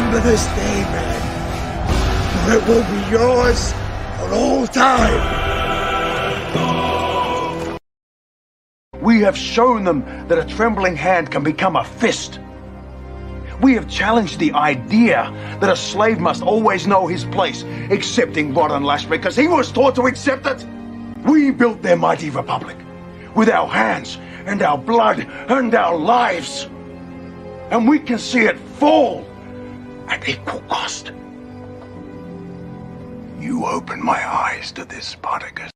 Remember this day, man. For it will be yours for all time. We have shown them that a trembling hand can become a fist. We have challenged the idea that a slave must always know his place, accepting rod and lash because he was taught to accept it. We built their mighty republic with our hands and our blood and our lives. And we can see it fall at equal cost. You opened my eyes to this, Spartacus.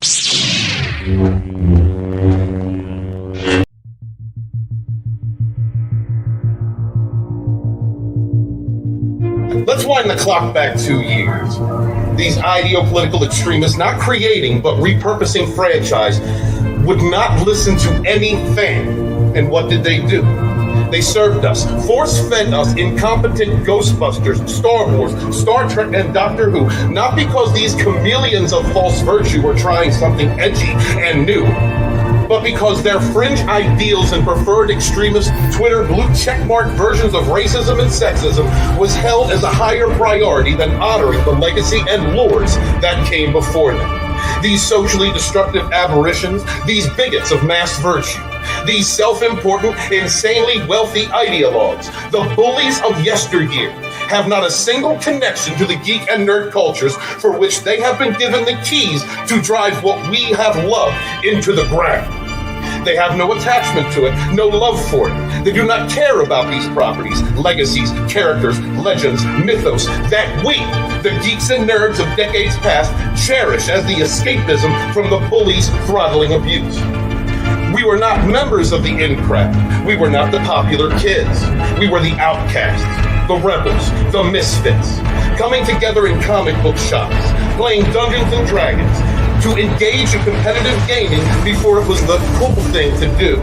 Let's wind the clock back 2 years. These ideopolitical extremists, not creating but repurposing franchise, would not listen to any fan. And what did they do? They served us, force-fed us incompetent Ghostbusters, Star Wars, Star Trek, and Doctor Who, not because these chameleons of false virtue were trying something edgy and new, but because their fringe ideals and preferred extremist Twitter blue checkmark versions of racism and sexism was held as a higher priority than honoring the legacy and lords that came before them. These socially destructive aberrations, these bigots of mass virtue, these self-important, insanely wealthy ideologues, the bullies of yesteryear, have not a single connection to the geek and nerd cultures for which they have been given the keys to drive what we have loved into the ground. They have no attachment to it, no love for it. They do not care about these properties, legacies, characters, legends, mythos that we, the geeks and nerds of decades past, cherish as the escapism from the bullies' throttling abuse. We were not members of the in-crowd. We were not the popular kids. We were the outcasts, the rebels, the misfits, coming together in comic book shops, playing Dungeons and Dragons, to engage in competitive gaming before it was the cool thing to do.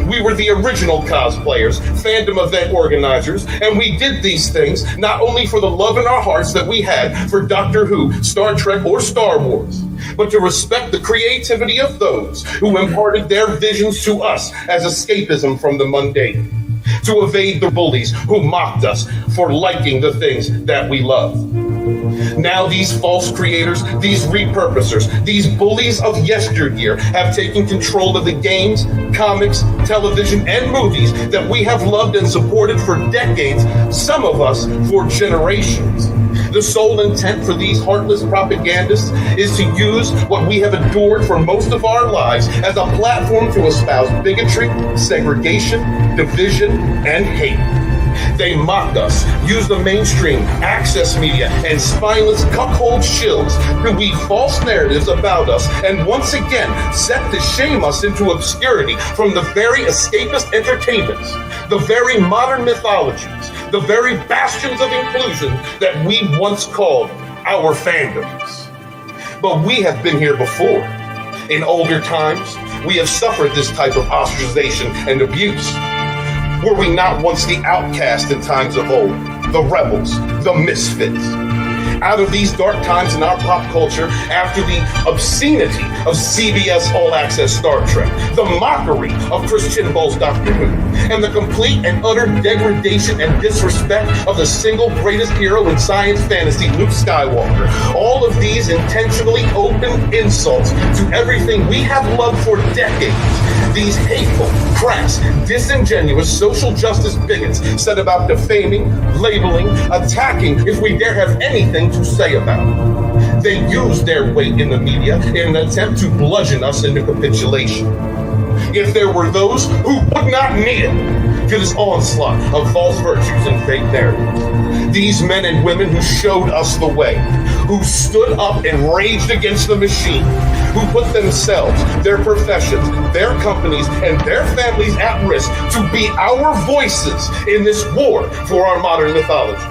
We were the original cosplayers, fandom event organizers, and we did these things not only for the love in our hearts that we had for Doctor Who, Star Trek, or Star Wars, but to respect the creativity of those who imparted their visions to us as escapism from the mundane, to evade the bullies who mocked us for liking the things that we love. Now these false creators, these repurposers, these bullies of yesteryear have taken control of the games, comics, television, and movies that we have loved and supported for decades, some of us for generations. The sole intent for these heartless propagandists is to use what we have adored for most of our lives as a platform to espouse bigotry, segregation, division, and hate. They mocked us, used the mainstream, access media, and spineless cuckold shills to weave false narratives about us and once again set to shame us into obscurity from the very escapist entertainments, the very modern mythologies, the very bastions of inclusion that we once called our fandoms. But we have been here before. In older times, we have suffered this type of ostracization and abuse. Were we not once the outcast in times of old, the rebels, the misfits? Out of these dark times in our pop culture, after the obscenity of CBS All Access Star Trek, the mockery of Christian Bale's Doctor Who, and the complete and utter degradation and disrespect of the single greatest hero in science fantasy, Luke Skywalker, all of these intentionally open insults to everything we have loved for decades, these hateful, crass, disingenuous social justice bigots set about defaming, labeling, attacking if we dare have anything to say about it. They use their weight in the media in an attempt to bludgeon us into capitulation. If there were those who would not kneel to this onslaught of false virtues and fake narratives, these men and women who showed us the way, who stood up and raged against the machine, who put themselves, their professions, their companies, and their families at risk to be our voices in this war for our modern mythology.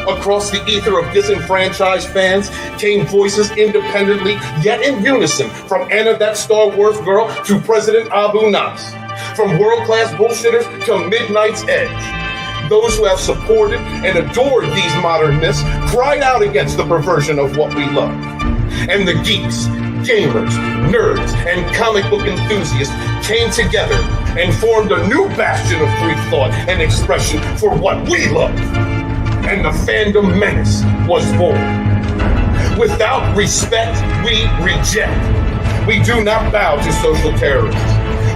Across the ether of disenfranchised fans came voices independently, yet in unison, from Anna that Star Wars girl to President Abu Nas, from world-class bullshitters to Midnight's Edge. Those who have supported and adored these modern myths cried out against the perversion of what we love. And the geeks, gamers, nerds, and comic book enthusiasts came together and formed a new bastion of free thought and expression for what we love. and the Fandom Menace was born. Without respect, we reject. We do not bow to social terrorists.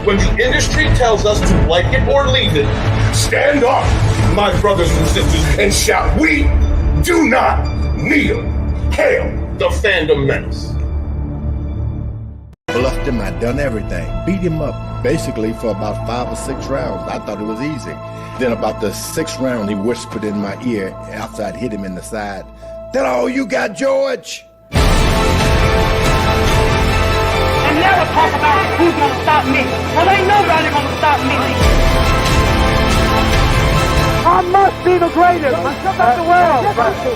When the industry tells us to like it or leave it, stand up, my brothers and sisters, and shout, we do not kneel. Hail the Fandom Menace. Bluffed him, I'd done everything. Beat him up basically for about 5 or 6 rounds. I thought it was easy. Then about the 6th round, he whispered in my ear after I'd hit him in the side, "That all you got, George?" And never talk about who's gonna stop me. Well, ain't nobody gonna stop me. I must be the greatest. I shook up the world.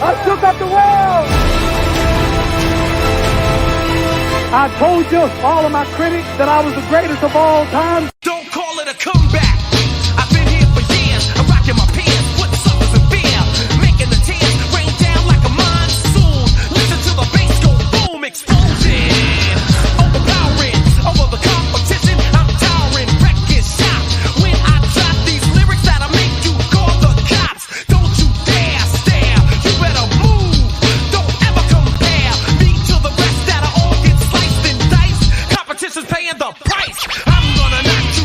I shook up the world. I told you, all of my critics, that I was the greatest of all time. Don't call it a comeback. I've been here for years. I'm rocking my pants, putting suckers in fear, making the tears rain down like a monsoon. Listen to the bass go boom, explosion, overpowering over the competition. I'm towering, wrecking shop. When I drop these lyrics that'll make you call the cops. Don't you dare stare. You better move. Don't ever compare me to the rest that'll all get sliced and diced. Competition's paying the price. I'm gonna knock you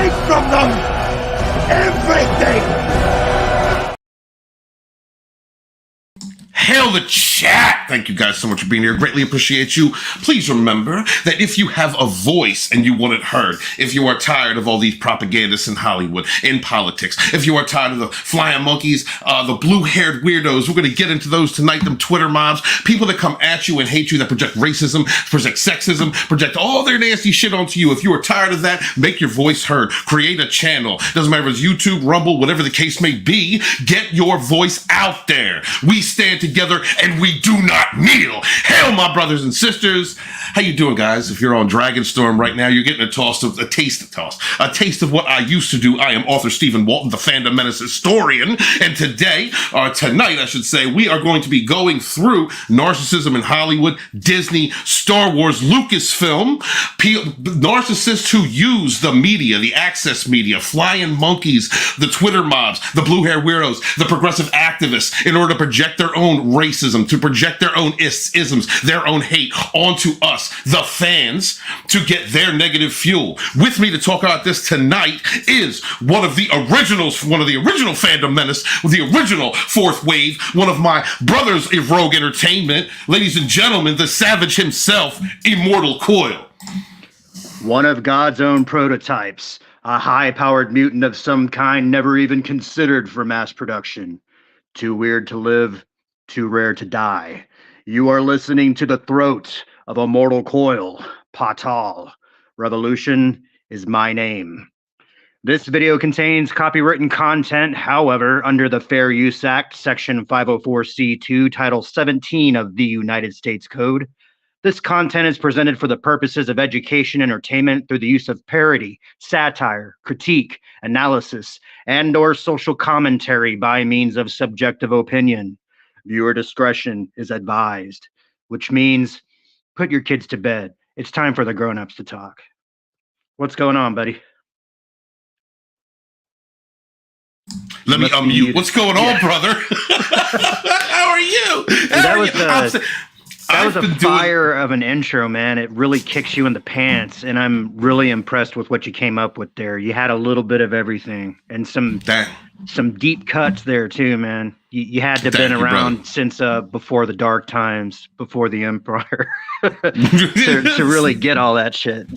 take from them everything. Hail the chat! Thank you guys so much for being here. Greatly appreciate you. Please remember that if you have a voice and you want it heard, if you are tired of all these propagandists in Hollywood, in politics, if you are tired of the flying monkeys, the blue-haired weirdos, we're going to get into those tonight, them Twitter mobs, people that come at you and hate you, that project racism, project sexism, project all their nasty shit onto you. If you are tired of that, make your voice heard. Create a channel. Doesn't matter if it's YouTube, Rumble, whatever the case may be. Get your voice out there. We stand together and we do not kneel. Hail, my brothers and sisters. How you doing, guys? If you're on Dragonstorm right now, you're getting a taste of what I used to do. I am author Stephen Walton, the Fandom Menace Historian, and tonight, I should say, we are going to be going through narcissism in Hollywood, Disney, Star Wars, Lucasfilm, narcissists who use the media, the access media, flying monkeys, the Twitter mobs, the blue-haired weirdos, the progressive activists, in order to project their own racism, to project their own isms, their own hate onto us, the fans, to get their negative fuel. With me to talk about this tonight is one of the original Fandom Menace, the original fourth wave, one of my brothers of Rogue Entertainment, ladies and gentlemen, the savage himself, Immortal Coil. One of God's own prototypes, a high-powered mutant of some kind never even considered for mass production. Too weird to live, too rare to die. You are listening to the throat of Immortal Coil, Patal. Revolution is my name. This video contains copywritten content, however, under the Fair Use Act, Section 504C2, Title 17 of the United States Code. This content is presented for the purposes of education, entertainment through the use of parody, satire, critique, analysis, and/or social commentary by means of subjective opinion. Viewer discretion is advised, which means put your kids to bed. It's time for the grown-ups to talk. What's going on, buddy? Let me unmute. What's going on, brother? How are you? That was a fire of an intro, man. It really kicks you in the pants, and I'm really impressed with what you came up with there. You had a little bit of everything, and some deep cuts there too, man. You had to have been around since before the dark times, before the Empire, to really get all that shit.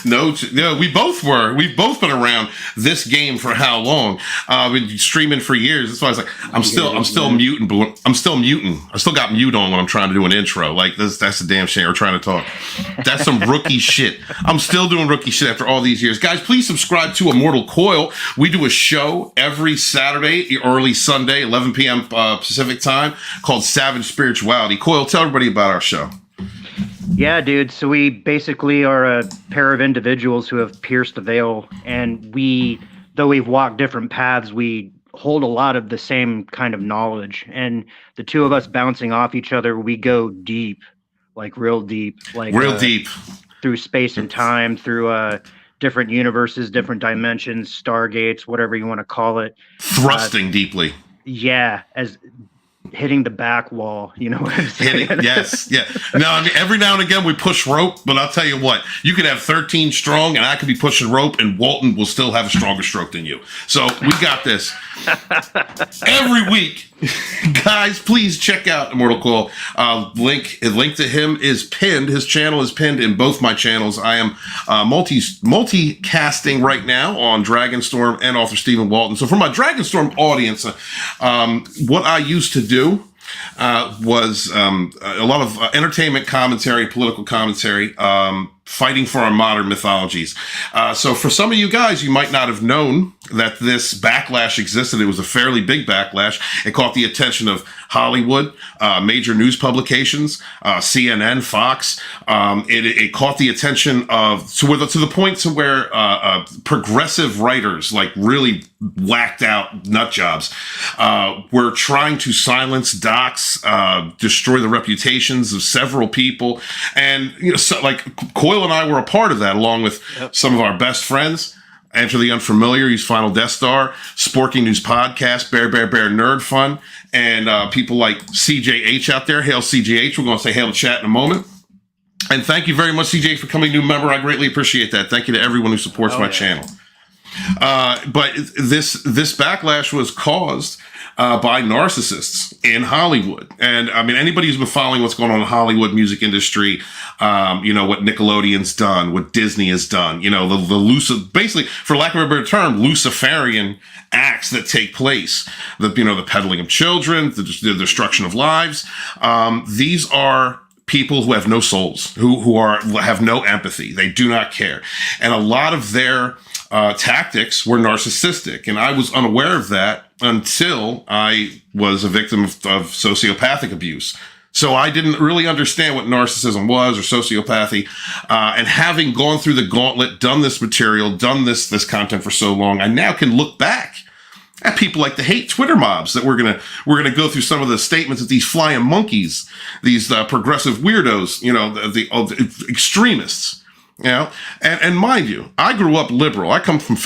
No, we both were. We've both been around this game for how long? Been streaming for years. That's why I was like, I'm still muting, but I'm still muting. I still got mute on when I'm trying to do an intro. Like that's a damn shame. We're trying to talk. That's some rookie shit. I'm still doing rookie shit after all these years. Guys, please subscribe to Immortal Coil. We do a show every Saturday, early Sunday, 11 p.m. Pacific time, called Savage Spirituality. Coil, tell everybody about our show. Yeah, dude. So we basically are a pair of individuals who have pierced the veil, and though we've walked different paths, we hold a lot of the same kind of knowledge. And the two of us bouncing off each other, we go deep, like real deep, through space and time, through different universes, different dimensions, stargates, whatever you want to call it. Thrusting deeply. Yeah, as hitting the back wall, you know what I'm saying? Yes, yeah. No, I mean, every now and again we push rope, but I'll tell you what, you could have 13 strong and I could be pushing rope and Walton will still have a stronger stroke than you. So we got this. Every week, guys, please check out Immortal Coil. Link to him is pinned. His channel is pinned in both my channels. I am multicasting right now on Dragonstorm and author Stephen Walton. So for my Dragonstorm audience, what I used to do was a lot of entertainment commentary, political commentary, fighting for our modern mythologies. So for some of you guys, you might not have known that this backlash existed. It was a fairly big backlash. It caught the attention of Hollywood, major news publications, CNN, Fox. It caught the attention of to the point to where progressive writers, like really whacked out nut jobs, were trying to silence docs, destroy the reputations of several people, and like Coil and I were a part of that, along with some of our best friends. Enter the Unfamiliar, use Final Death Star, Sporking News Podcast, Bear Nerd Fun, and people like CJH out there. Hail CJH. We're going to say hail to chat in a moment. And thank you very much, CJH, for becoming a new member. I greatly appreciate that. Thank you to everyone who supports my channel. But this backlash was caused by narcissists in Hollywood. And I mean, anybody who's been following what's going on in the Hollywood music industry, what Nickelodeon's done, what Disney has done, basically, for lack of a better term, Luciferian acts that take place, the peddling of children, the destruction of lives. These are people who have no souls, who have no empathy. They do not care. And a lot of their tactics were narcissistic. And I was unaware of that until I was a victim of sociopathic abuse. So I didn't really understand what narcissism was or sociopathy. And having gone through the gauntlet, done this material, done this content for so long, I now can look back at people like the hate Twitter mobs that we're gonna go through some of the statements of these flying monkeys, these progressive weirdos, the extremists. And mind you, I grew up liberal. I come from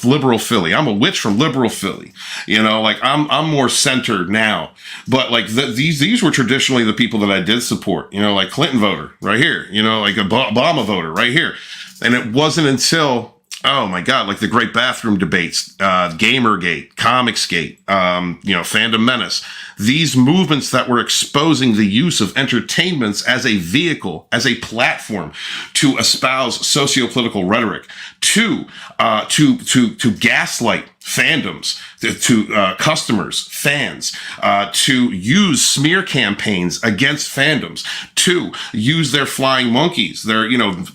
liberal Philly. I'm a witch from liberal Philly. I'm more centered now. But these were traditionally the people that I did support. Like Clinton voter right here. Like Obama voter right here. And it wasn't until, oh my God, like the great bathroom debates, Gamergate, Comicsgate, Fandom Menace, these movements that were exposing the use of entertainments as a vehicle, as a platform to espouse sociopolitical rhetoric, to gaslight fandoms, to customers, fans, to use smear campaigns against fandoms, to use their flying monkeys, their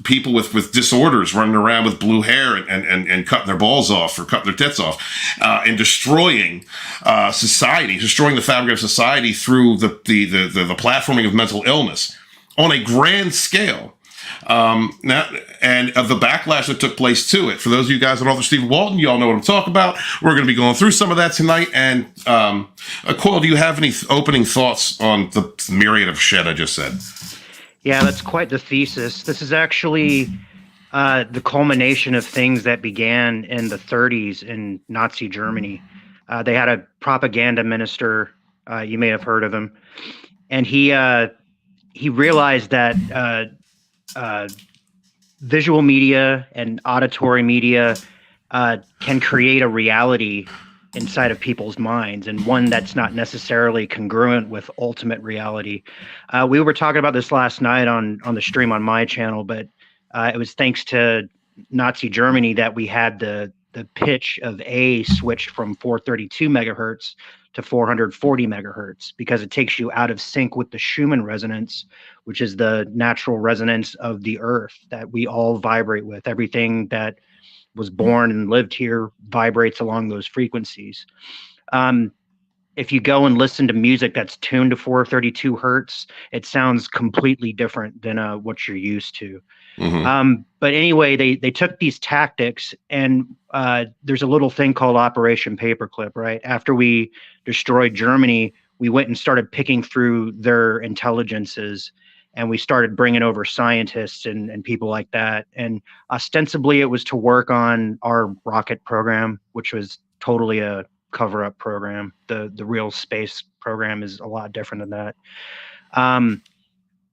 people with disorders running around with blue hair and cutting their balls off or cutting their tits off, and destroying society, destroying the fabric of society through the platforming of mental illness on a grand scale. And of the backlash that took place to it. For those of you guys that author Stephen Walton, you all know what I'm talking about. We're going to be going through some of that tonight. And Coyle, do you have any opening thoughts on the myriad of shit I just said? Yeah, that's quite the thesis. This is actually the culmination of things that began in the 30s in Nazi Germany. They had a propaganda minister. You may have heard of him. And he realized that visual media and auditory media can create a reality inside of people's minds, and one that's not necessarily congruent with ultimate reality. We were talking about this last night on the stream on my channel, but it was thanks to Nazi Germany that we had the pitch of A switched from 432 megahertz to 440 megahertz, because it takes you out of sync with the Schumann resonance, which is the natural resonance of the earth that we all vibrate with. Everything that was born and lived here vibrates along those frequencies. If you go and listen to music that's tuned to 432 hertz, it sounds completely different than what you're used to. Mm-hmm. But anyway, they took these tactics, and there's a little thing called Operation Paperclip, right? After we destroyed Germany, we went and started picking through their intelligences, and we started bringing over scientists and people like that. And ostensibly, it was to work on our rocket program, which was totally a cover-up program. The real space program is a lot different than that.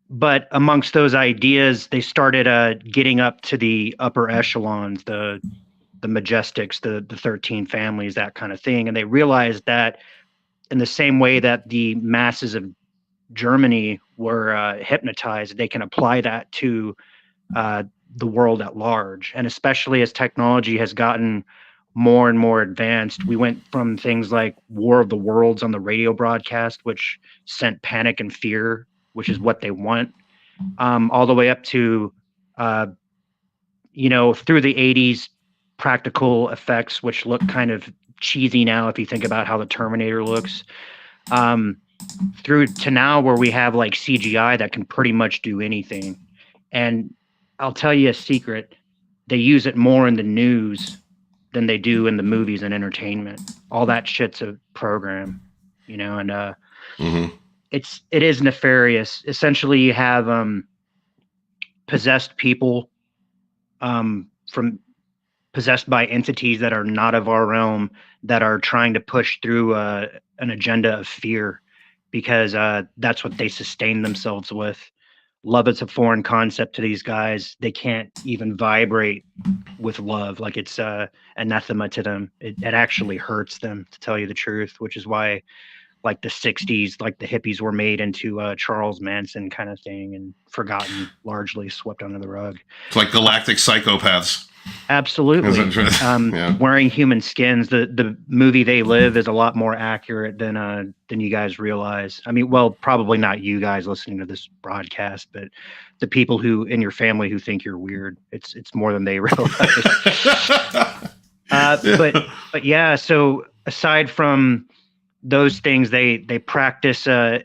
But amongst those ideas, they started getting up to the upper echelons, the Majestics, the 13 families, that kind of thing. And they realized that in the same way that the masses of Germany were hypnotized, they can apply that to the world at large. And especially as technology has gotten more and more advanced, we went from things like War of the Worlds on the radio broadcast, which sent panic and fear, which is what they want, all the way up to, through the 80s, practical effects, which look kind of cheesy now if you think about how the Terminator looks, through to now where we have like CGI that can pretty much do anything. And I'll tell you a secret, they use it more in the news than they do in the movies and entertainment. All that shit's a program, and mm-hmm. It is nefarious. Essentially, you have possessed people possessed by entities that are not of our realm, that are trying to push through an agenda of fear, because that's what they sustain themselves with. love is a foreign concept to these guys. They can't even vibrate with love. Like it's anathema to them. It actually hurts them, to tell you the truth, which is why like the 60s, like the hippies were made into Charles Manson kind of thing and forgotten, largely swept under the rug. It's like galactic psychopaths. Absolutely. Wearing human skins. The movie They Live is a lot more accurate than you guys realize. I mean, well, probably not you guys listening to this broadcast, but the people who in your family who think you're weird. It's more than they realize. But yeah. So aside from those things, they practice a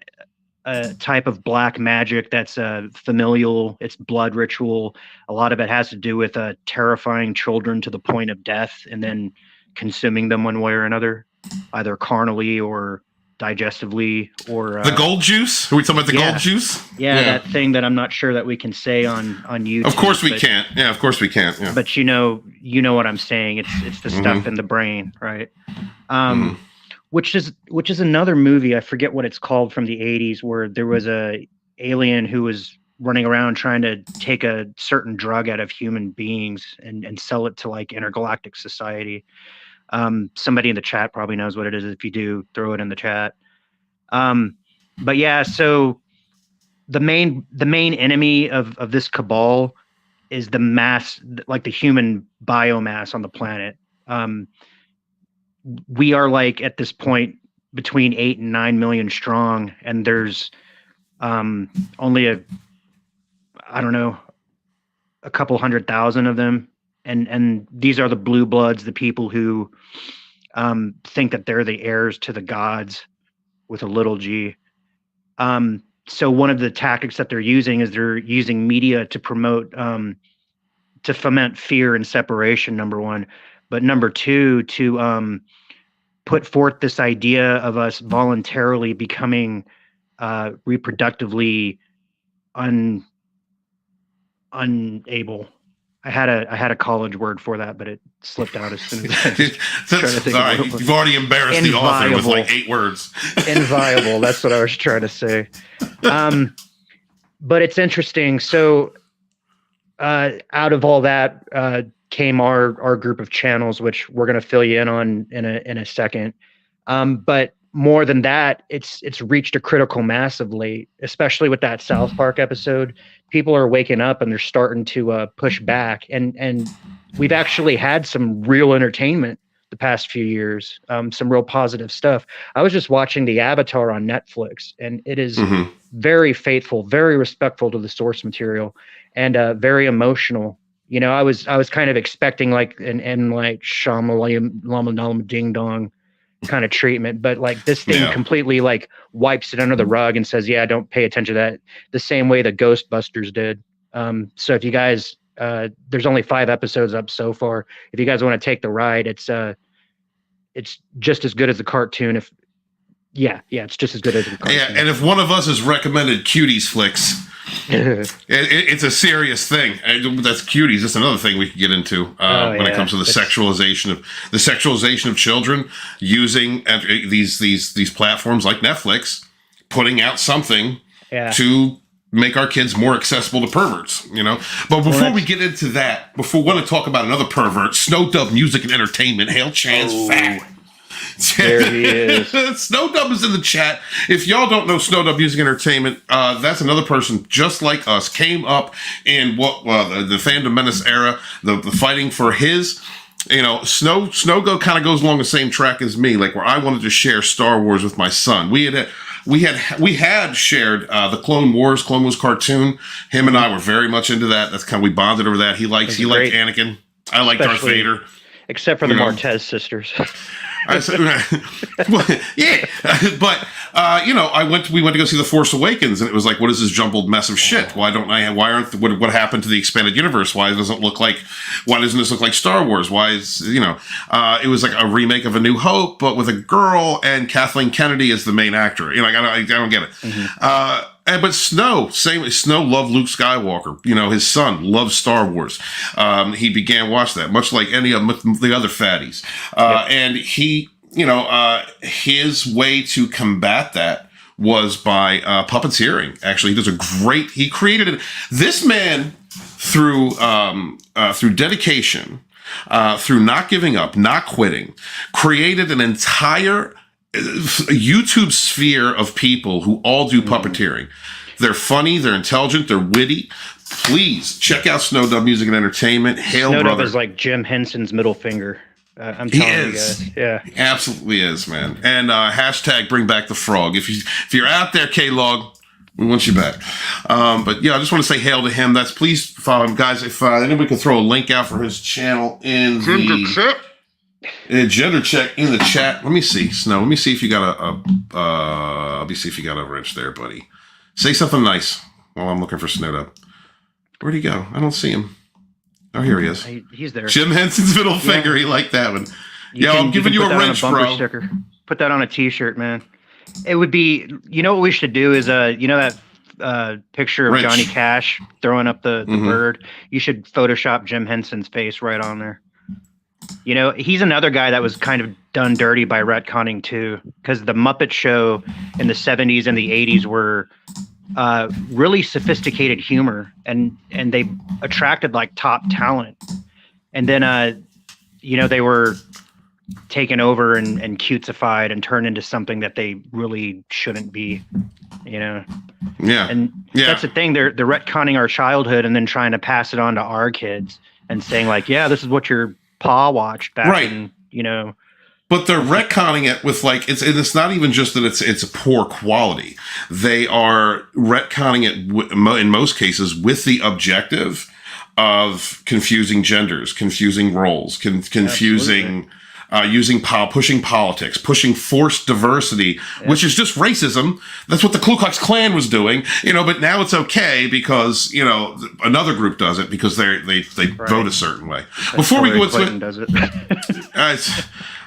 type of black magic that's familial. It's blood ritual. A lot of it has to do with terrifying children to the point of death and then consuming them one way or another, either carnally or digestively or the gold juice. Are we talking about the gold juice? Yeah, that thing that I'm not sure that we can say on YouTube. Of course we can't. Yeah, of course we can't. Yeah. But you know what I'm saying. It's the stuff in the brain, right? Which is another movie, I forget what it's called, from the 80s, where there was a alien who was running around trying to take a certain drug out of human beings and sell it to like intergalactic society. Somebody in the chat probably knows what it is. If you do, throw it in the chat. But yeah, so the main enemy of this cabal is the mass, like the human biomass on the planet. We are like at this point between 8 and 9 million strong, and there's only a couple 100,000 of them, and these are the blue bloods, the people who think that they're the heirs to the gods with a little g. So one of the tactics that they're using is they're using media to promote, to foment fear and separation, number one. But number two, to put forth this idea of us voluntarily becoming reproductively unable. I had a college word for that, but it slipped out as soon as I was trying to think of it. You've already embarrassed the author with like 8 words. Inviable. That's what I was trying to say. But it's interesting. So out of all that came our group of channels, which we're going to fill you in on in a second. But more than that, it's reached a critical mass of late, especially with that South Park episode. People are waking up and they're starting to push back, and we've actually had some real entertainment the past few years, some real positive stuff. I was just watching The Avatar on Netflix, and it is very faithful, very respectful to the source material, and very emotional. You know, I was kind of expecting like an like Shyamalan ding dong kind of treatment, but like this thing completely like wipes it under the rug and says, yeah, don't pay attention to that, the same way the Ghostbusters did. So if you guys, there's only 5 episodes up so far. If you guys want to take the ride, it's just as good as the cartoon. It's just as good as the cartoon. Yeah, and if one of us has recommended Cuties flicks, it's a serious thing. That's Cuties. That's another thing we could get into when it comes to the sexualization of children, using these platforms like Netflix, putting out something to make our kids more accessible to perverts. You know. But before we get into that, we want to talk about another pervert, Snow Dub Music and Entertainment. Hail Chan's fat. There he is. Snow Dub is in the chat. If y'all don't know Snow Dub Music Entertainment, that's another person just like us, came up in the Fandom Menace era, the fighting for his. You know, Snow kind of goes along the same track as me, like where I wanted to share Star Wars with my son. We had shared the Clone Wars cartoon. Him and I were very much into that. That's kind of, we bonded over that. He liked Anakin. I like Darth Vader. Except for the Martez sisters. Well, yeah, but we went to go see The Force Awakens, and it was like, what is this jumbled mess of shit? Why what happened to the expanded universe? Why doesn't this look like Star Wars? Why is it was like a remake of A New Hope, but with a girl, and Kathleen Kennedy is the main actor. You know, I don't get it. But Snow loved Luke Skywalker. You know, his son loves Star Wars. He began watching that, much like any of the other fatties. And he, his way to combat that was by puppeteering. Actually, he created it. This man, through dedication, through not giving up, not quitting, created an entire YouTube sphere of people who all do puppeteering. They're funny, they're intelligent, they're witty. Please check out Snow Dub Music and Entertainment. Hail, Snow brother. Dub is like Jim Henson's middle finger. I'm telling you guys. Yeah. He absolutely is, man. And hashtag bring back the frog. If you're out there, K-Log, we want you back. But yeah, I just want to say hail to him. Please follow him, guys. If anybody could throw a link out for his channel in the gender check in the chat. Let me see, Snow. Let me see if you got let me see if you got a wrench there, buddy. Say something nice while I'm looking for Snow Dub. Where'd he go? I don't see him. Oh, here he is. He's there. Jim Henson's middle finger. He liked that one. I'm giving you a wrench, bro. Sticker. Put that on a T-shirt, man. It would be. You know what we should do is that picture of Johnny Cash throwing up the bird. You should Photoshop Jim Henson's face right on there. You know, he's another guy that was kind of done dirty by retconning too, because the Muppet Show in the 70s and the 80s were really sophisticated humor, and they attracted like top talent. And then, they were taken over and cutesified and turned into something that they really shouldn't be, Yeah. And that's the thing. They're retconning our childhood and then trying to pass it on to our kids and saying like, yeah, this is what your pa watched back in, But they're retconning it with like it's not even just that it's a poor quality. They are retconning it in most cases with the objective of confusing genders, confusing roles, confusing pushing politics, pushing forced diversity, which is just racism. That's what the Ku Klux Klan was doing, but now it's okay because, another group does it because they vote a certain way. Before we go into does it.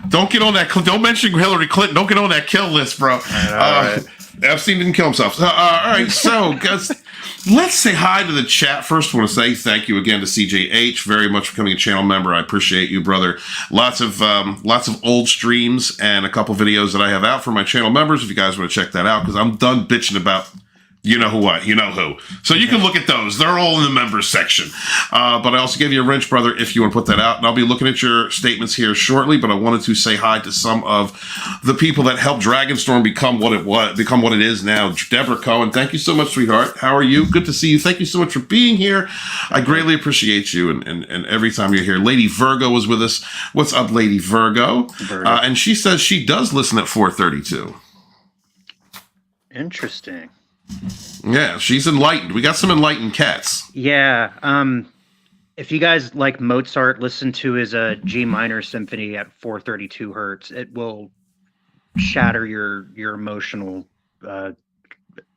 Don't get on that. Don't mention Hillary Clinton. Don't get on that kill list, bro. Right. Epstein didn't kill himself. All right. So, guys, let's say hi to the chat. First, I want to say thank you again to CJH very much for becoming a channel member. I appreciate you, brother. Lots of old streams and a couple videos that I have out for my channel members. If you guys want to check that out, because I'm done bitching about you know who. So you can look at those. They're all in the members section. But I also gave you a wrench, brother, if you want to put that out. And I'll be looking at your statements here shortly, but I wanted to say hi to some of the people that helped Dragonstorm become what it is now. Deborah Cohen, thank you so much, sweetheart. How are you? Good to see you. Thank you so much for being here. I greatly appreciate you and every time you're here. Lady Virgo was with us. What's up, Lady Virgo? And she says she does listen at 4:32. Interesting. Yeah, she's enlightened. We got some enlightened cats. Yeah. If you guys like Mozart, listen to his G minor symphony at 432 hertz. It will shatter your emotional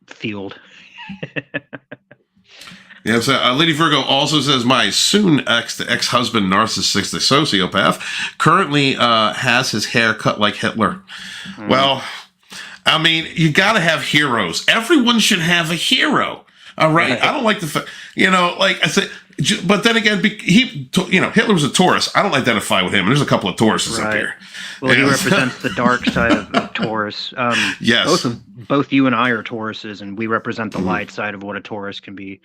field. Yeah, so Lady Virgo also says my soon ex-husband, Narcissist, the sociopath, currently has his hair cut like Hitler. Well, I mean, you got to have heroes. Everyone should have a hero. All right. I don't like like I said, but then again, Hitler was a Taurus. I don't identify with him. And there's a couple of Tauruses up here. Well, he represents the dark side of Taurus. Yes. Both you and I are Tauruses, and we represent the light side of what a Taurus can be.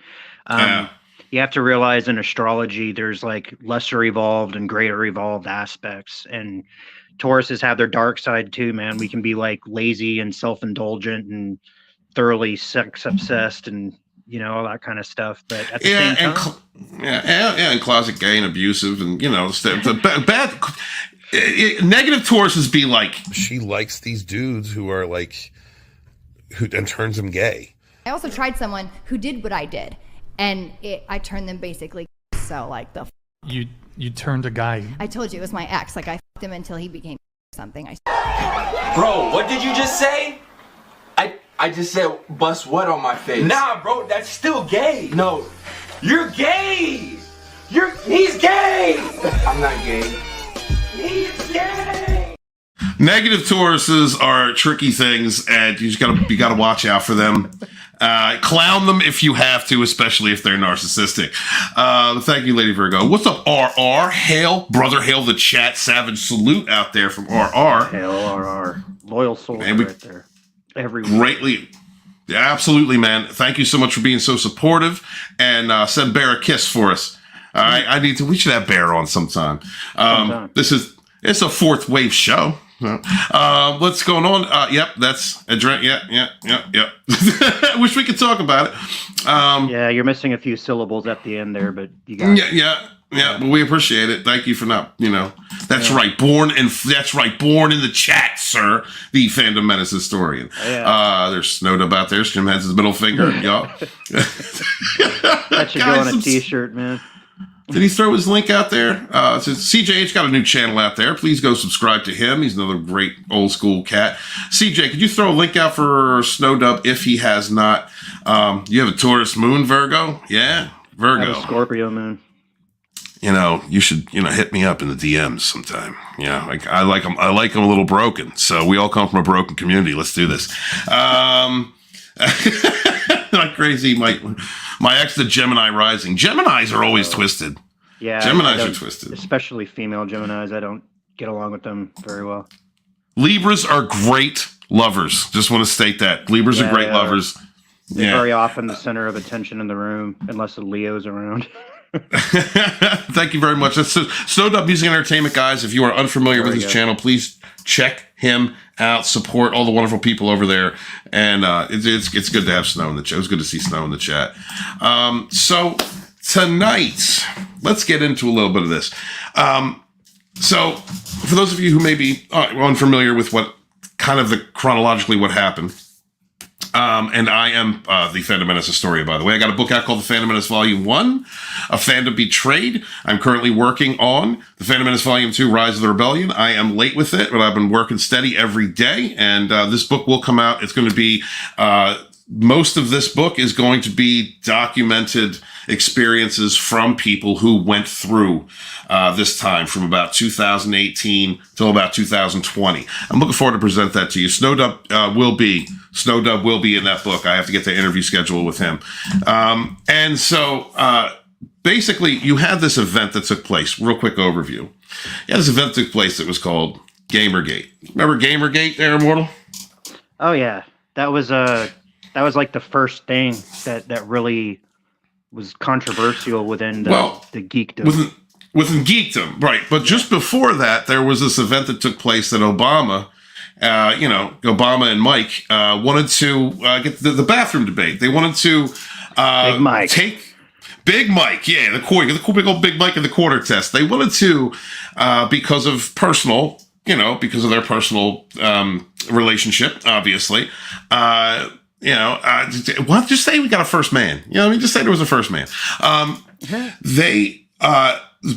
You have to realize in astrology, there's like lesser evolved and greater evolved aspects. And Tauruses have their dark side too, man. We can be like lazy and self-indulgent and thoroughly sex obsessed and all that kind of stuff. But at the same time, and closet gay and abusive and the bad negative Tauruses be like she likes these dudes who are like and turns them gay. I also tried someone who did what I did, and I turned them basically. So like You turned a guy. I told you it was my ex. Like I f***ed him until he became something. Bro, what did you just say? I just said bust what on my face? Nah, bro, that's still gay. No, you're gay. He's gay. I'm not gay. He's gay. Negative Tauruses are tricky things, and you gotta watch out for them. Clown them if you have to, especially if they're narcissistic. Thank you, Lady Virgo. What's up, RR? Hail, brother, hail the chat. Savage salute out there from RR. Hail, RR. Loyal soul right there. every week. Greatly. Yeah, absolutely, man. Thank you so much for being so supportive, and send Bear a kiss for us. All right, we should have Bear on sometime. It's a fourth wave show. What's going on? Yep, that's yep. Wish we could talk about it. Yeah, you're missing a few syllables at the end there, but you got it. Yeah, but we appreciate it. Thank you for not, that's right. Born in the chat, sir. The Fandom Menace Historian. There's Snowed Up out there. Jim has his middle finger, y'all. That should go on a t-shirt, man. Did he throw his link out there? CJH got a new channel out there. Please go subscribe to him. He's another great old school cat. CJ, could you throw a link out for Snowed Up if he has not? You have a Taurus moon, Virgo? Yeah, Virgo. I have a Scorpio moon. You should, hit me up in the DMs sometime. Yeah, I like him a little broken. So we all come from a broken community. Let's do this. Not crazy, Mike. My ex, the Gemini rising. Geminis are always twisted. Yeah, Geminis are twisted. Especially female Geminis. I don't get along with them very well. Libras are great lovers. Just want to state that. Libras are great lovers. They're very often the center of attention in the room, unless a Leo's around. Thank you very much. That's Snowed Up Music and Entertainment, guys. If you are unfamiliar with his channel, please check him out. Support all the wonderful people over there, and it's good to have Snow in the chat. It was good to see Snow in the chat. So tonight, let's get into a little bit of this. So for those of you who may be unfamiliar with what kind of chronologically what happened. And I am the Fandom Menace Historian, by the way. I got a book out called The Fandom Menace Volume 1, A Fandom Betrayed. I'm currently working on The Fandom Menace Volume 2, Rise of the Rebellion. I am late with it, but I've been working steady every day. And this book will come out. It's going to be, most of this book is going to be documented experiences from people who went through this time from about 2018 till about 2020. I'm looking forward to present that to you. Snowed Up will be in that book. I have to get the interview schedule with him. And so basically you had this event that took place. Real quick overview. You had this event that took place that was called Gamergate. Remember Gamergate there, Immortal? Oh yeah. That was like the first thing that really was controversial within the geekdom. Within geekdom, right. But just before that, there was this event that took place that Obama, Obama and Mike wanted to get the bathroom debate. They wanted to Big Mike. Big Mike, yeah, the big old Big Mike in the quarter test. They wanted to, because of their personal relationship, obviously, just say we got a first man. Just say there was a first man.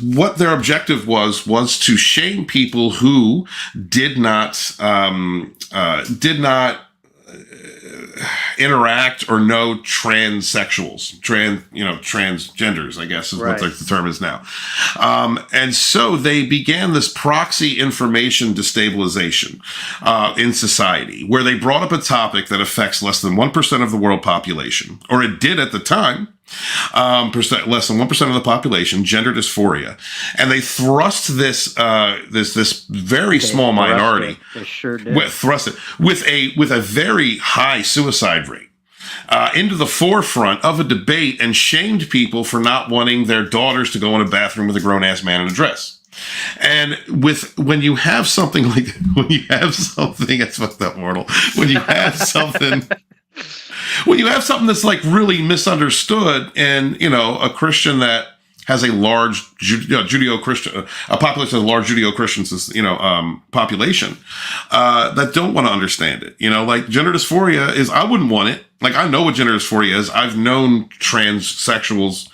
What their objective was to shame people who did not interact or know transsexuals, transgenders, I guess is what the term is now. And so they began this proxy information destabilization in society, where they brought up a topic that affects less than 1% of the world population, or it did at the time. Less than 1% of the population, gender dysphoria, and they thrust this very small minority. They sure did. Thrust it with a very high suicide rate into the forefront of a debate, and shamed people for not wanting their daughters to go in a bathroom with a grown ass man in a dress. And when you have something that's fucked up, Mortal. When you have something. When you have something that's like really misunderstood, and a Christian that has a large Judeo-Christian, a population of large Judeo-Christians, population that don't want to understand it. Like gender dysphoria is, I wouldn't want it. Like I know what gender dysphoria is. I've known transsexuals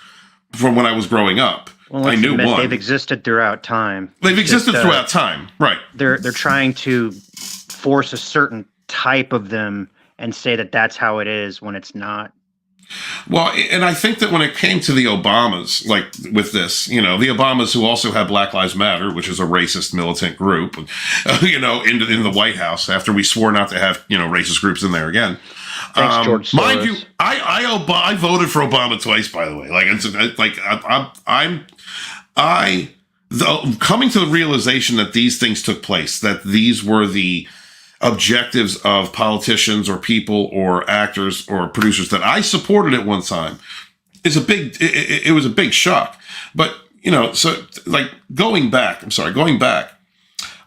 from when I was growing up. Well, I knew one. They've existed throughout time. They've existed throughout time, right? They're trying to force a certain type of them and say that that's how it is when it's not. Well, and I think that when it came to the Obamas, like with this, the Obamas who also have Black Lives Matter, which is a racist militant group, in the White House after we swore not to have, racist groups in there again. Thanks, George Soros. Mind you, I voted for Obama twice, by the way. Coming to the realization that these things took place, that these were the objectives of politicians or people or actors or producers that I supported at one time is it was a big shock. But, so like going back,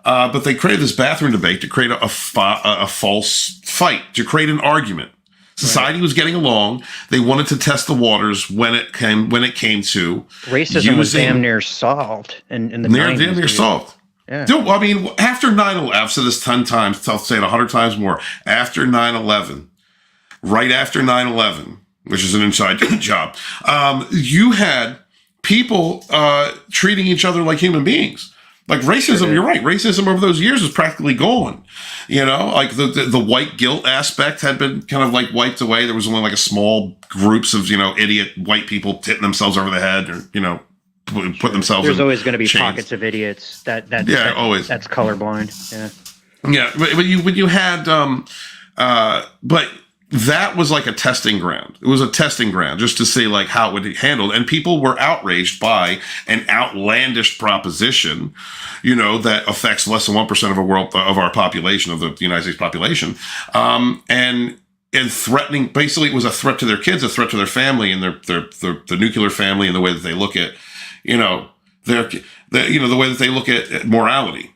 but they created this bathroom debate to create a false fight, to create an argument. Society was getting along. They wanted to test the waters when it came to racism was damn near solved in the 90s. Damn near solved. Yeah. Dude, I mean, after 9/11, I've said this 10 times, I'll say it 100 times more. After 9/11, right after 9/11, which is an inside job, you had people treating each other like human beings. Like racism, you're right. Racism over those years was practically gone. Like the white guilt aspect had been kind of like wiped away. There was only like a small groups of, idiot white people hitting themselves over the head or, put themselves There's in always going to be chains. Pockets of idiots always. That's colorblind. Yeah. Yeah. But when you had, but that was like a testing ground. It was a testing ground just to see like how it would be handled. And people were outraged by an outlandish proposition, that affects less than 1% of our population, of the United States population. And threatening, basically it was a threat to their kids, a threat to their family and the nuclear family and the way that they look at, the way that they look at morality.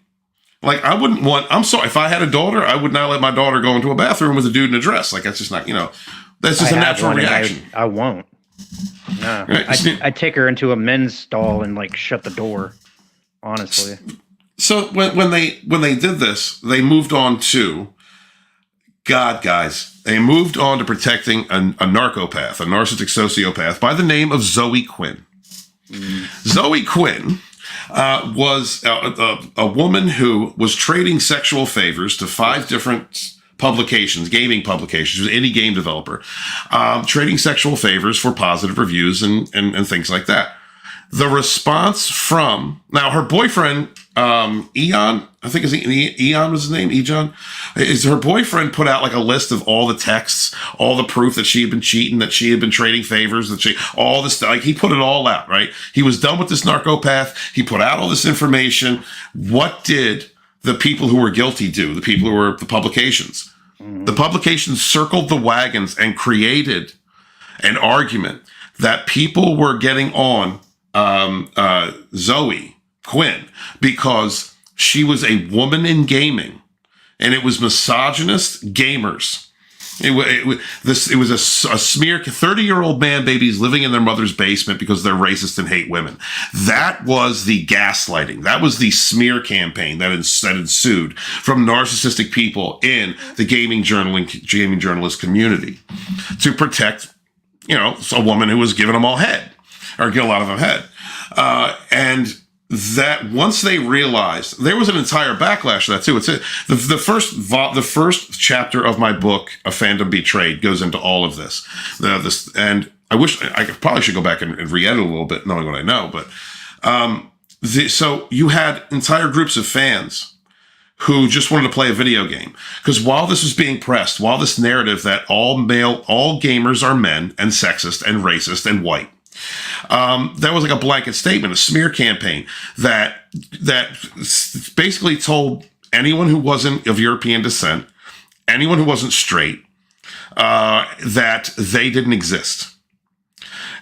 Like I'm sorry, if I had a daughter, I would not let my daughter go into a bathroom with a dude in a dress. Like that's just not, that's just a natural reaction. I won't. No, right? I'd take her into a men's stall and like shut the door. Honestly. So when they did this, they moved on to guys. They moved on to protecting a narcopath, a narcissistic sociopath by the name of Zoe Quinn. Zoe Quinn was a woman who was trading sexual favors to 5 different publications, gaming publications. She was an indie game developer, trading sexual favors for positive reviews and things like that. The response from, now her boyfriend, Eon, I think Eon was his name, Ejon, is her boyfriend put out like a list of all the texts, all the proof that she had been cheating, that she had been trading favors, all this stuff. Like he put it all out, right? He was done with this narcopath. He put out all this information. What did the people who were guilty do? The people who were the publications. The publications circled the wagons and created an argument that people were getting on Zoe Quinn because she was a woman in gaming, and it was misogynist gamers. It was a smear. 30-year-old man babies living in their mother's basement because they're racist and hate women. That was the gaslighting. That was the smear campaign that ensued from narcissistic people in the gaming journalist community to protect, a woman who was giving them all head. Or get a lot of them head. And that once they realized, there was an entire backlash to that too. It's the first chapter of my book, A Fandom Betrayed, goes into all of this. And I wish I probably should go back and re-edit a little bit, knowing what I know. But so you had entire groups of fans who just wanted to play a video game. Because while this was being pressed, while this narrative that all gamers are men and sexist and racist and white, that was like a blanket statement, a smear campaign that basically told anyone who wasn't of European descent, anyone who wasn't straight, that they didn't exist.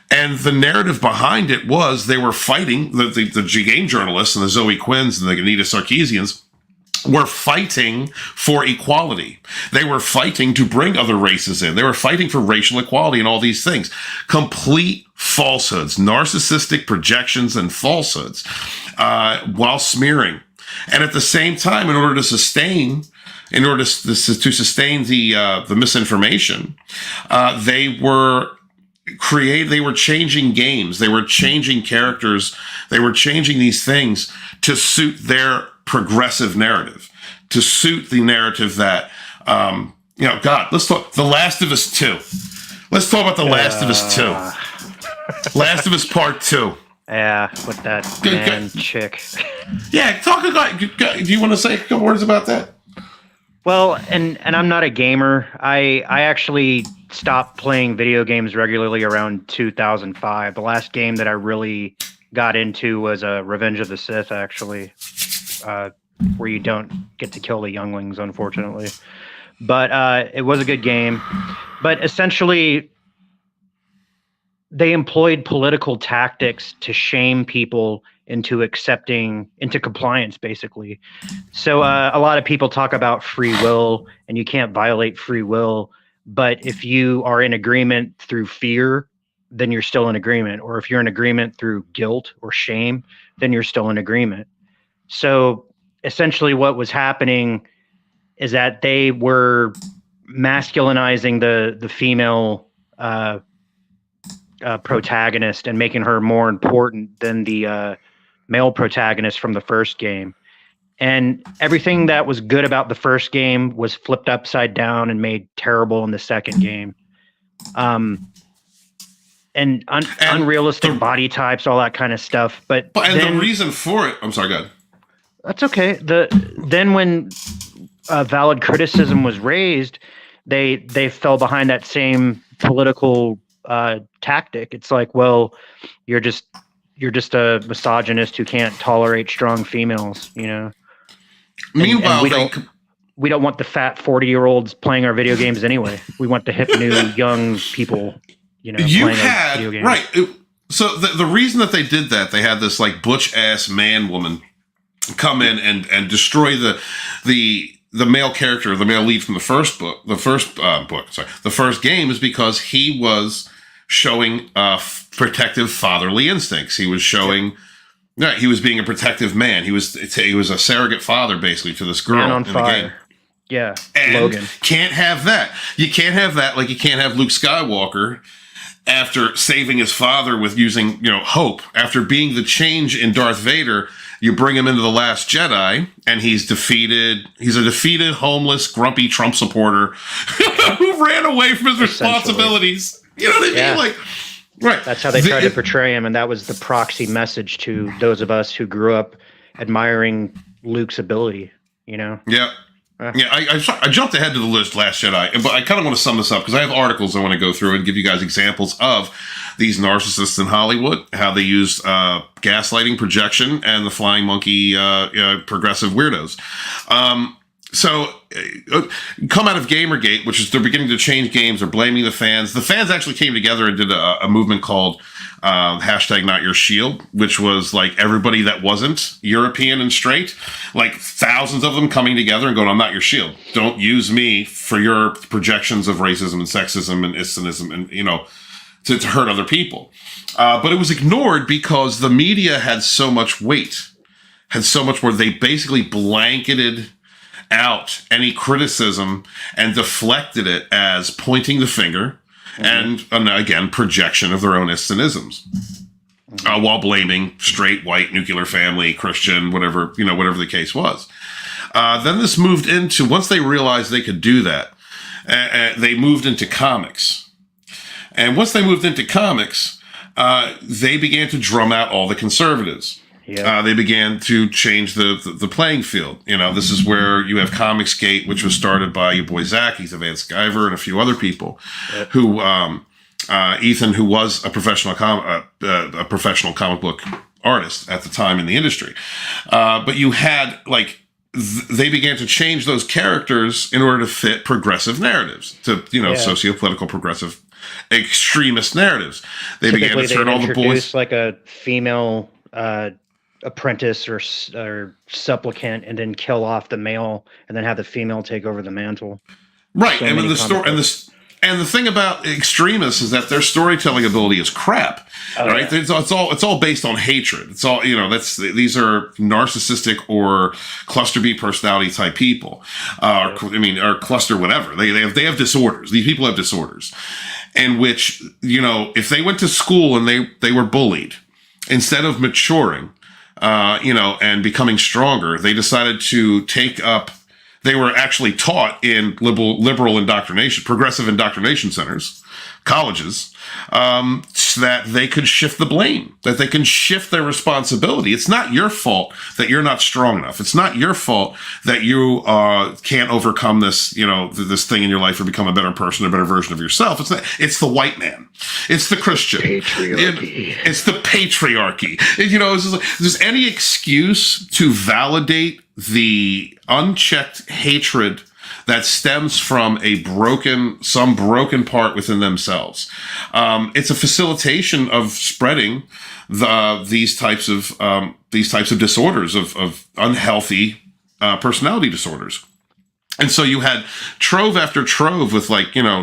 And the narrative behind it was they were fighting, the game journalists and the Zoe Quinns and the Anita Sarkeesians were fighting for equality. They were fighting to bring other races in. They were fighting for racial equality and all these things. Complete falsehoods, narcissistic projections and falsehoods, while smearing. And at the same time, in order to sustain the misinformation, they were changing games. They were changing characters. They were changing these things to suit their progressive narrative, to suit the narrative that, God, let's talk The Last of Us 2. Let's talk about The Last of Us 2. Last of Us Part 2. Yeah, with that man chick. Yeah, talk about, do you want to say a couple words about that? Well, and I'm not a gamer. I actually stopped playing video games regularly around 2005. The last game that I really got into was Revenge of the Sith, actually. where you don't get to kill the younglings, unfortunately. But it was a good game. But essentially, they employed political tactics to shame people into compliance, basically. So a lot of people talk about free will, and you can't violate free will. But if you are in agreement through fear, then you're still in agreement. Or if you're in agreement through guilt or shame, then you're still in agreement. So essentially what was happening is that they were masculinizing the female protagonist and making her more important than the male protagonist from the first game. And everything that was good about the first game was flipped upside down and made terrible in the second game. And unrealistic body types, all that kind of stuff. But the reason for it, I'm sorry, go ahead. That's okay. Then when valid criticism was raised, they fell behind that same political tactic. It's like, well, you're just a misogynist who can't tolerate strong females, you know. Meanwhile, we don't want the fat 40-year-olds playing our video games anyway. We want the hip new young people, you know, playing our video games. Right. So the reason that they did that, they had this like butch ass man woman come in and destroy the male character, the male lead from the first game, is because he was showing protective fatherly instincts. He was showing. Yeah, he was being a protective man. He was a surrogate father, basically, to this girl in the game. Yeah, and Logan. Can't have that. You can't have that. Like you can't have Luke Skywalker after saving his father with using, hope. After being the change in Darth Vader, you bring him into The Last Jedi, and he's defeated. He's a defeated, homeless, grumpy Trump supporter who ran away from his responsibilities. You know what I mean? Yeah. Like. Right. That's how they tried to portray him, and that was the proxy message to those of us who grew up admiring Luke's ability, you know? Yeah. Yeah, I jumped ahead to the list, Last Jedi, but I kind of want to sum this up because I have articles I want to go through and give you guys examples of these narcissists in Hollywood, how they use gaslighting, projection, and the flying monkey progressive weirdos. So come out of Gamergate, which is they're beginning to change games. They're blaming the fans. The fans actually came together and did a movement called #NotYourShield, which was like everybody that wasn't European and straight, like thousands of them coming together and going, "I'm not your shield. Don't use me for your projections of racism and sexism and istonism and, to hurt other people." But it was ignored because the media had so much weight, had so much more. They basically blanketed out any criticism and deflected it as pointing the finger and again, projection of their own istonisms, while blaming straight, white, nuclear family, Christian, whatever the case was. Then this moved into, once they realized they could do that, they moved into comics. And once they moved into comics, they began to drum out all the conservatives. Yeah. They began to change the playing field. This is where you have Comicsgate, which was started by your boy Zach, Ethan Van Sciver, and a few other people. Yep. Who Ethan, who was a professional comic book artist at the time in the industry, but you had they began to change those characters in order to fit progressive narratives, sociopolitical progressive extremist narratives. They began to turn all the boys like a female apprentice or supplicant, and then kill off the male, and then have the female take over the mantle. Right, so the story and the thing about extremists is that their storytelling ability is crap. Right, yeah. It's all based on hatred. It's all these are narcissistic or cluster B personality type people, or cluster whatever. They have disorders. These people have disorders, in which if they went to school and they were bullied, instead of maturing, and becoming stronger, they decided to take up. They were actually taught in liberal indoctrination, progressive indoctrination centers, colleges, so that they could shift the blame, that they can shift their responsibility. It's not your fault that you're not strong enough. It's not your fault that you can't overcome this, this thing in your life or become a better person, a better version of yourself. It's not. It's the white man. It's the Christian. It's the patriarchy. There's any excuse to validate the unchecked hatred that stems from some broken part within themselves. It's a facilitation of spreading these types of disorders, of unhealthy personality disorders. And so you had trove after trove with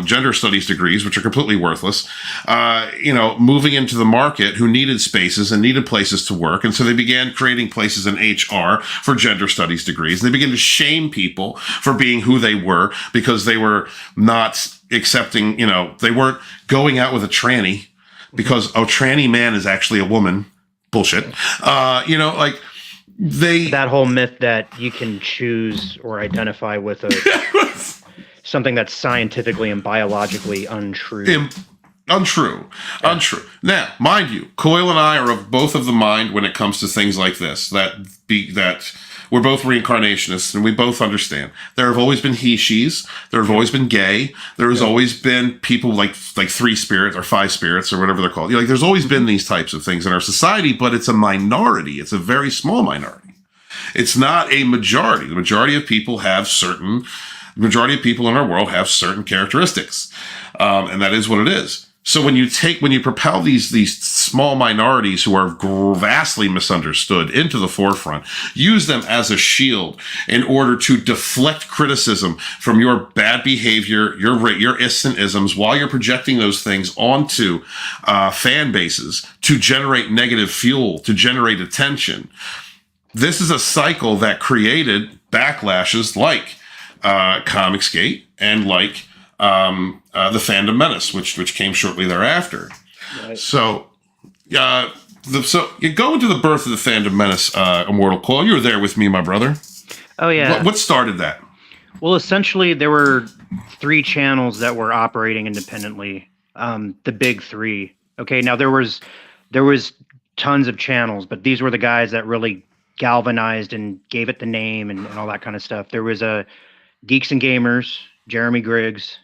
gender studies degrees, which are completely worthless, moving into the market who needed spaces and needed places to work. And so they began creating places in HR for gender studies degrees. And they began to shame people for being who they were because they were not accepting, they weren't going out with a tranny because a tranny man is actually a woman. Bullshit. That whole myth that you can choose or identify with something that's scientifically and biologically untrue. Untrue. Now, mind you, Coyle and I are both of the mind when it comes to things like this, that we're both reincarnationists and we both understand. There have always been he-she's. There have always been gay. There has always been people like 3 spirits or 5 spirits or whatever they're called. There's always been these types of things in our society, but it's a minority. It's a very small minority. It's not a majority. The majority of people in our world have certain characteristics. And that is what it is. So when you propel these small minorities who are vastly misunderstood into the forefront, use them as a shield in order to deflect criticism from your bad behavior, your ists and isms, while you're projecting those things onto fan bases to generate negative fuel, to generate attention. This is a cycle that created backlashes like Comicsgate and like the Fandom Menace, which came shortly thereafter. Right. So you go into the birth of the Fandom Menace, Immortal Coil. You were there with me, my brother. Oh yeah. What started that? Well, essentially, there were 3 channels that were operating independently. The big 3. Okay, now there was tons of channels, but these were the guys that really galvanized and gave it the name and all that kind of stuff. There was Geeks and Gamers, Jeremy Griggs.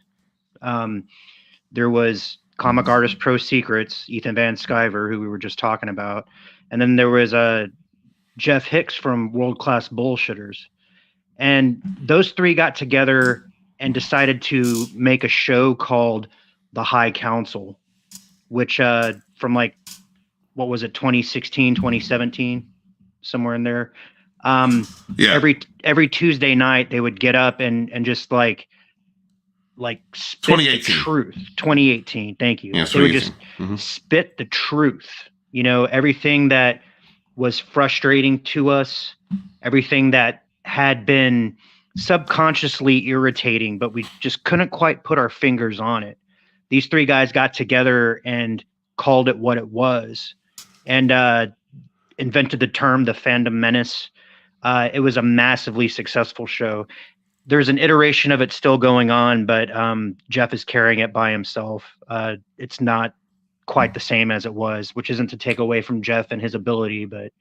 There was Comic Artist Pro Secrets, Ethan Van Sciver, who we were just talking about. And then there was Jeff Hicks from World Class Bullshitters. And those 3 got together and decided to make a show called The High Council, which from 2016, 2017, somewhere in there. Every Tuesday night they would get up and just spit 2018. the truth. 2018, thank you. Yeah, they would just spit the truth. Everything that was frustrating to us, everything that had been subconsciously irritating, but we just couldn't quite put our fingers on it. These 3 guys got together and called it what it was, and invented the term the Fandom Menace. It was a massively successful show. There's an iteration of it still going on, but Jeff is carrying it by himself. It's not quite the same as it was, which isn't to take away from Jeff and his ability, but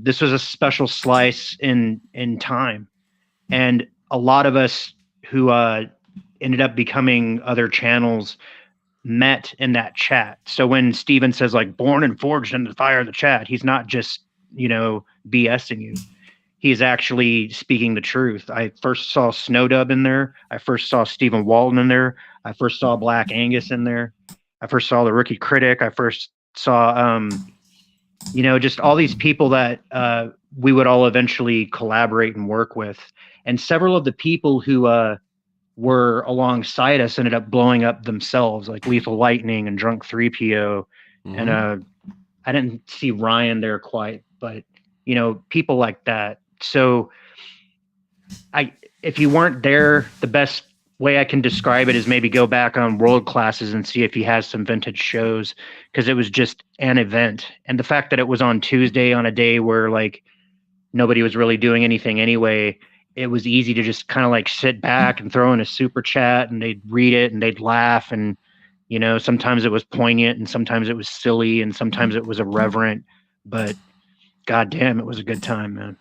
this was a special slice in time. And a lot of us who ended up becoming other channels met in that chat. So when Steven says born and forged in the fire of the chat, he's not just, BSing you. He's actually speaking the truth. I first saw Snowdub in there. I first saw Stephen Walton in there. I first saw Black Angus in there. I first saw the Rookie Critic. I first saw, just all these people that we would all eventually collaborate and work with. And several of the people who were alongside us ended up blowing up themselves, like Lethal Lightning and Drunk 3PO. Mm-hmm. And I didn't see Ryan there quite, but, people like that. So if you weren't there, the best way I can describe it is maybe go back on World Classes and see if he has some vintage shows, because it was just an event. And the fact that it was on Tuesday on a day where nobody was really doing anything anyway, it was easy to just kind of sit back and throw in a super chat and they'd read it and they'd laugh. And, sometimes it was poignant and sometimes it was silly and sometimes it was irreverent, but goddamn, it was a good time, man.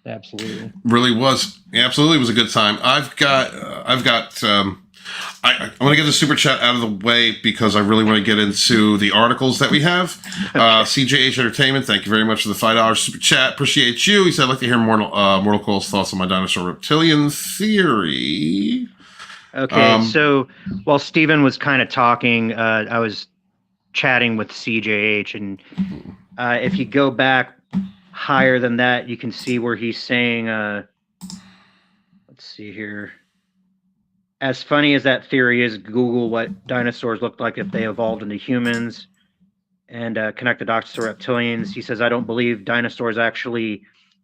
Absolutely. Really was. Absolutely was a good time. I've got I want to get the super chat out of the way because I really want to get into the articles that we have. CJH Entertainment, thank you very much for the $5 super chat. Appreciate you. He said, I'd like to hear Mortal Coil's thoughts on my dinosaur reptilian theory. Okay, so while Steven was kind of talking, I was chatting with CJH, and if you go back higher than that, you can see where he's saying, let's see here. As funny as that theory is, Google what dinosaurs looked like if they evolved into humans and connect the dots to reptilians. He says, I don't believe dinosaurs actually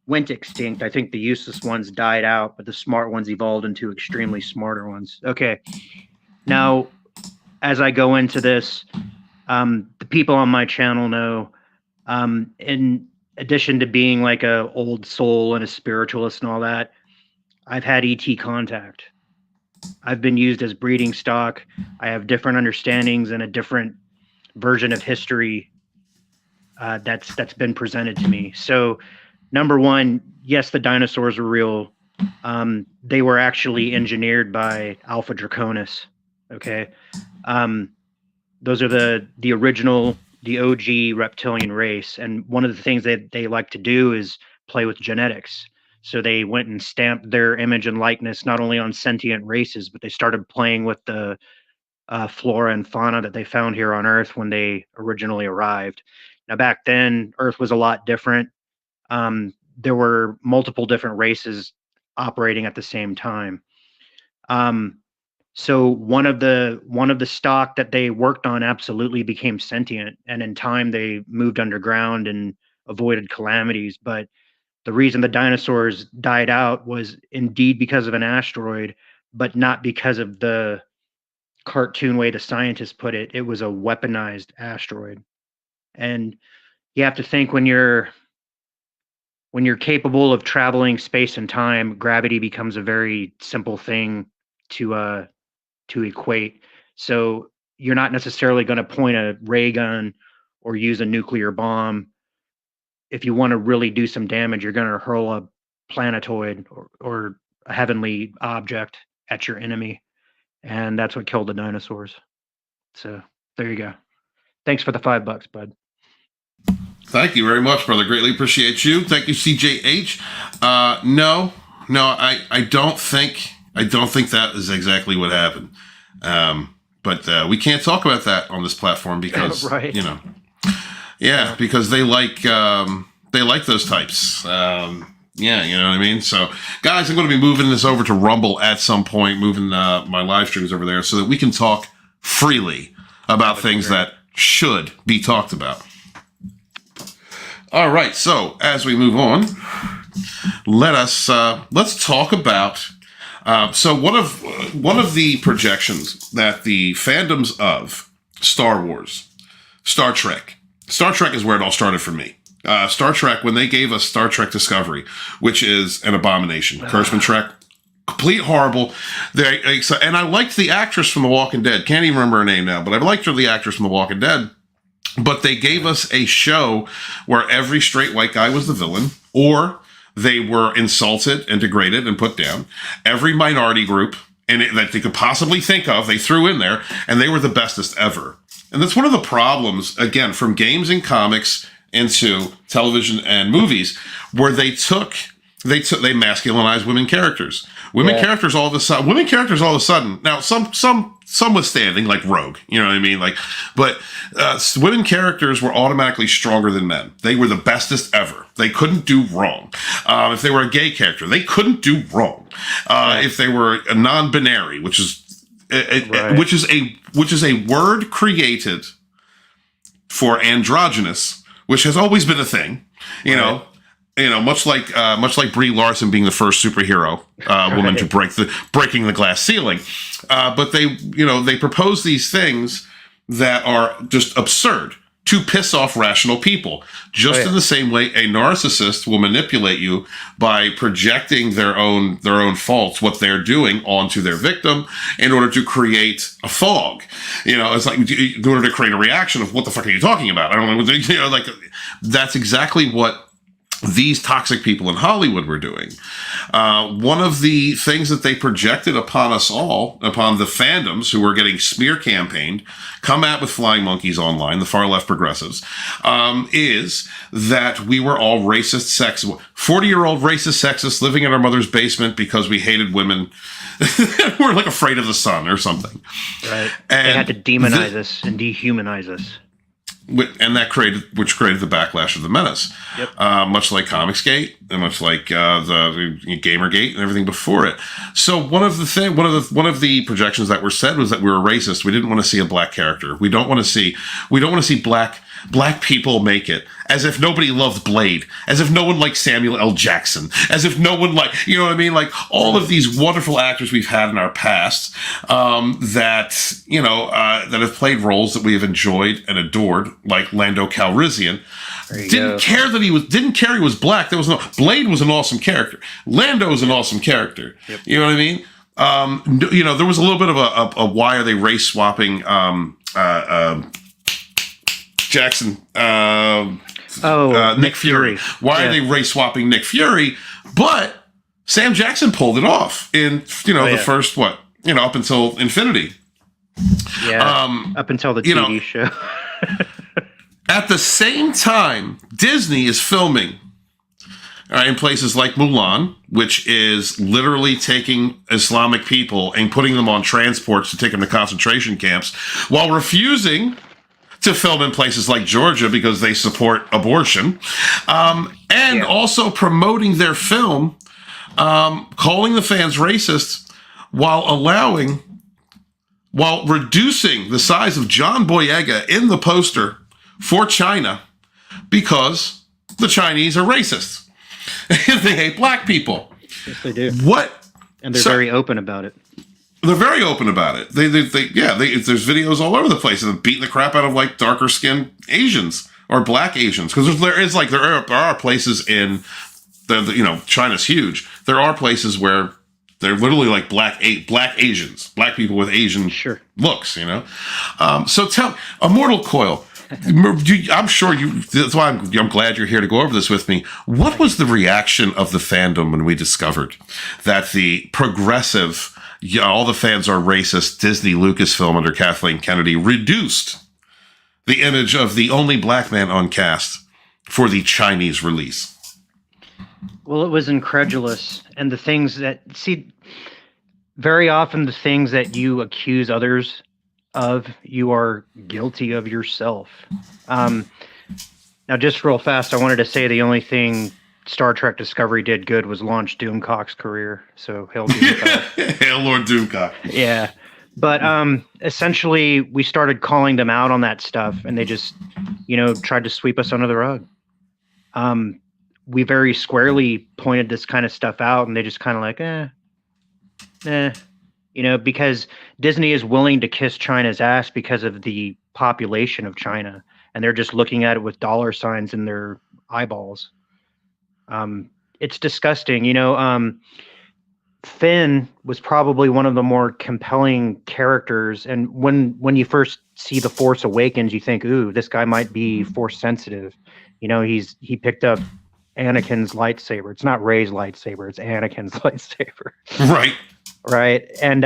went extinct. I think the useless ones died out, but the smart ones evolved into extremely smarter ones. Okay. Now, as I go into this, the people on my channel know, in addition to being like a old soul and a spiritualist and all that, I've had ET contact. I've been used as breeding stock. I have different understandings and a different version of history that's been presented to me. So, number one, yes, the dinosaurs were real. They were actually engineered by Alpha Draconis. Okay, those are the original, the OG reptilian race. And one of the things that they like to do is play with genetics. So they went and stamped their image and likeness not only on sentient races, but they started playing with the flora and fauna that they found here on Earth when they originally arrived. Now, back then, Earth was a lot different. There were multiple different races operating at the same time. So one of the stock that they worked on absolutely became sentient, and in time they moved underground and avoided calamities. But the reason the dinosaurs died out was indeed because of an asteroid, but not because of the cartoon way the scientists put it. It was a weaponized asteroid. And you have to think, when you're capable of traveling space and time, gravity becomes a very simple thing to equate. So you're not necessarily going to point a ray gun or use a nuclear bomb. If you want to really do some damage, you're going to hurl a planetoid or a heavenly object at your enemy. And that's what killed the dinosaurs. So there you go. Thanks for the $5, bud. Thank you very much, brother. Greatly appreciate you. Thank you, CJH. No, I don't think that is exactly what happened. But we can't talk about that on this platform because, right. Because they like those types. Yeah, you know what I mean? So, guys, I'm going to be moving this over to Rumble at some point, moving my live streams over there so that we can talk freely about things that should be talked about. All right, so as we move on, let's talk about. So one of the projections that the fandoms of Star Wars, Star Trek is where it all started for me. Star Trek, when they gave us Star Trek Discovery, which is an abomination, Kurtzman Trek, complete horrible. And I liked the actress from The Walking Dead. Can't even remember her name now, but I liked her, the actress from The Walking Dead. But they gave us a show where every straight white guy was the villain, or they were insulted and degraded and put down. Every minority group that they could possibly think of, they threw in there, and they were the bestest ever. And that's one of the problems, again, from games and comics into television and movies, where they masculinized women characters. Women characters all of a sudden. Now, some withstanding, like Rogue, you know what I mean? But women characters were automatically stronger than men. They were the bestest ever. They couldn't do wrong. If they were a gay character, they couldn't do wrong. If they were a non-binary, which is a word created for androgynous, which has always been a thing, you know. Much like Brie Larson being the first superhero woman to breaking the glass ceiling, but they propose these things that are just absurd to piss off rational people. Just in the same way, a narcissist will manipulate you by projecting their own faults, what they're doing, onto their victim in order to create a fog. It's like in order to create a reaction of what the fuck are you talking about? I don't know. That's exactly what these toxic people in Hollywood were doing. One of the things that they projected upon us all, upon the fandoms who were getting smear campaigned, come out with flying monkeys online, the far left progressives, is that we were all racist, 40-year-old racist sexists living in our mother's basement because we hated women. We're like afraid of the sun or something. Right. And they had to demonize us and dehumanize us. And that created the backlash of the Menace. Yep. Much like Comicsgate and much like the Gamergate and everything before it. So one of the projections that were said was that we were racist. We didn't want to see a black character. We don't want to see black people make it. As if nobody loved Blade. As if no one liked Samuel L. Jackson. As if no one liked, you know what I mean? Like all of these wonderful actors we've had in our past that have played roles that we have enjoyed and adored, like Lando Calrissian. Didn't care he was black. Blade was an awesome character. Lando was an awesome character. Yep. You know what I mean? There was a little bit of a why are they race swapping Jackson? Nick Fury. Why are they race swapping Nick Fury? But Sam Jackson pulled it off in the first up until Infinity. Yeah, up until the TV show. At the same time, Disney is filming in places like Mulan, which is literally taking Islamic people and putting them on transports to take them to concentration camps, while refusing to film in places like Georgia because they support abortion, and also promoting their film, calling the fans racist, while reducing the size of John Boyega in the poster for China because the Chinese are racist. They hate black people. Yes, they do. And they're very open about it. They're very open about it. There's videos all over the place of them beating the crap out of like darker skinned Asians or black Asians. Because there are places in China's huge. There are places where they're literally like black Asians, black people with Asian looks, So tell Immortal Coil. I'm sure that's why I'm glad you're here to go over this with me. What was the reaction of the fandom when we discovered that the progressive, all the fans are racist, Disney Lucasfilm under Kathleen Kennedy reduced the image of the only black man on cast for the Chinese release? Well, it was incredulous. And the things that, very often the things that you accuse others of, you are guilty of yourself. Now, just real fast, I wanted to say the only thing Star Trek Discovery did good was launch Doomcock's career. So hail Doomcock. Hail Lord Doomcock. Yeah. But essentially, we started calling them out on that stuff, and they just, tried to sweep us under the rug. We very squarely pointed this kind of stuff out, and they just kind of like, because Disney is willing to kiss China's ass because of the population of China, and they're just looking at it with dollar signs in their eyeballs. It's disgusting. Finn was probably one of the more compelling characters, and when you first see The Force Awakens, you think, ooh, this guy might be Force sensitive. He picked up Anakin's lightsaber. It's not Rey's lightsaber, it's Anakin's lightsaber. Right. And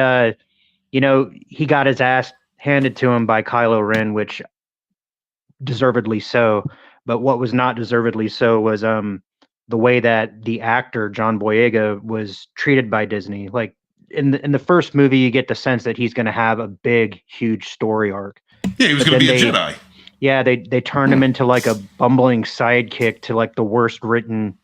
he got his ass handed to him by Kylo Ren, which deservedly so. But what was not deservedly so was the way that the actor John Boyega was treated by Disney. Like in the first movie, you get the sense that he's going to have a big, huge story arc. Yeah, he was going to be a Jedi. Yeah, they turned him into like a bumbling sidekick to like the worst written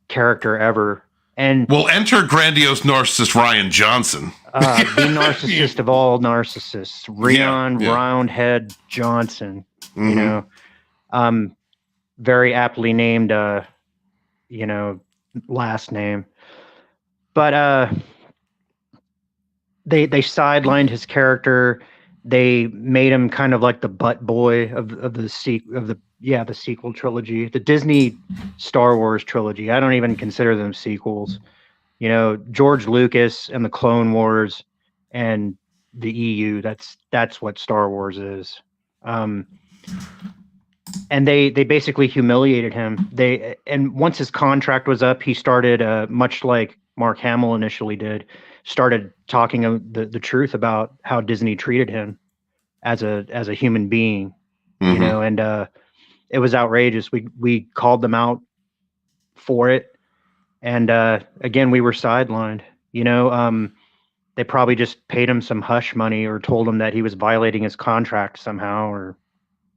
character ever. And enter grandiose narcissist Ryan Johnson. The narcissist of all narcissists, Rion Roundhead Johnson. Very aptly named, last name. But they sidelined his character. They made him kind of like the butt boy of the sequel trilogy, the Disney Star Wars trilogy. I don't even consider them sequels. George Lucas and the Clone Wars and the EU. That's what Star Wars is. and they basically humiliated him. And once his contract was up, he started much like Mark Hamill initially did, started talking the truth about how Disney treated him as a human being, you know, and it was outrageous. We called them out for it, and again, we were sidelined. You know, they probably just paid him some hush money or told him that he was violating his contract somehow, or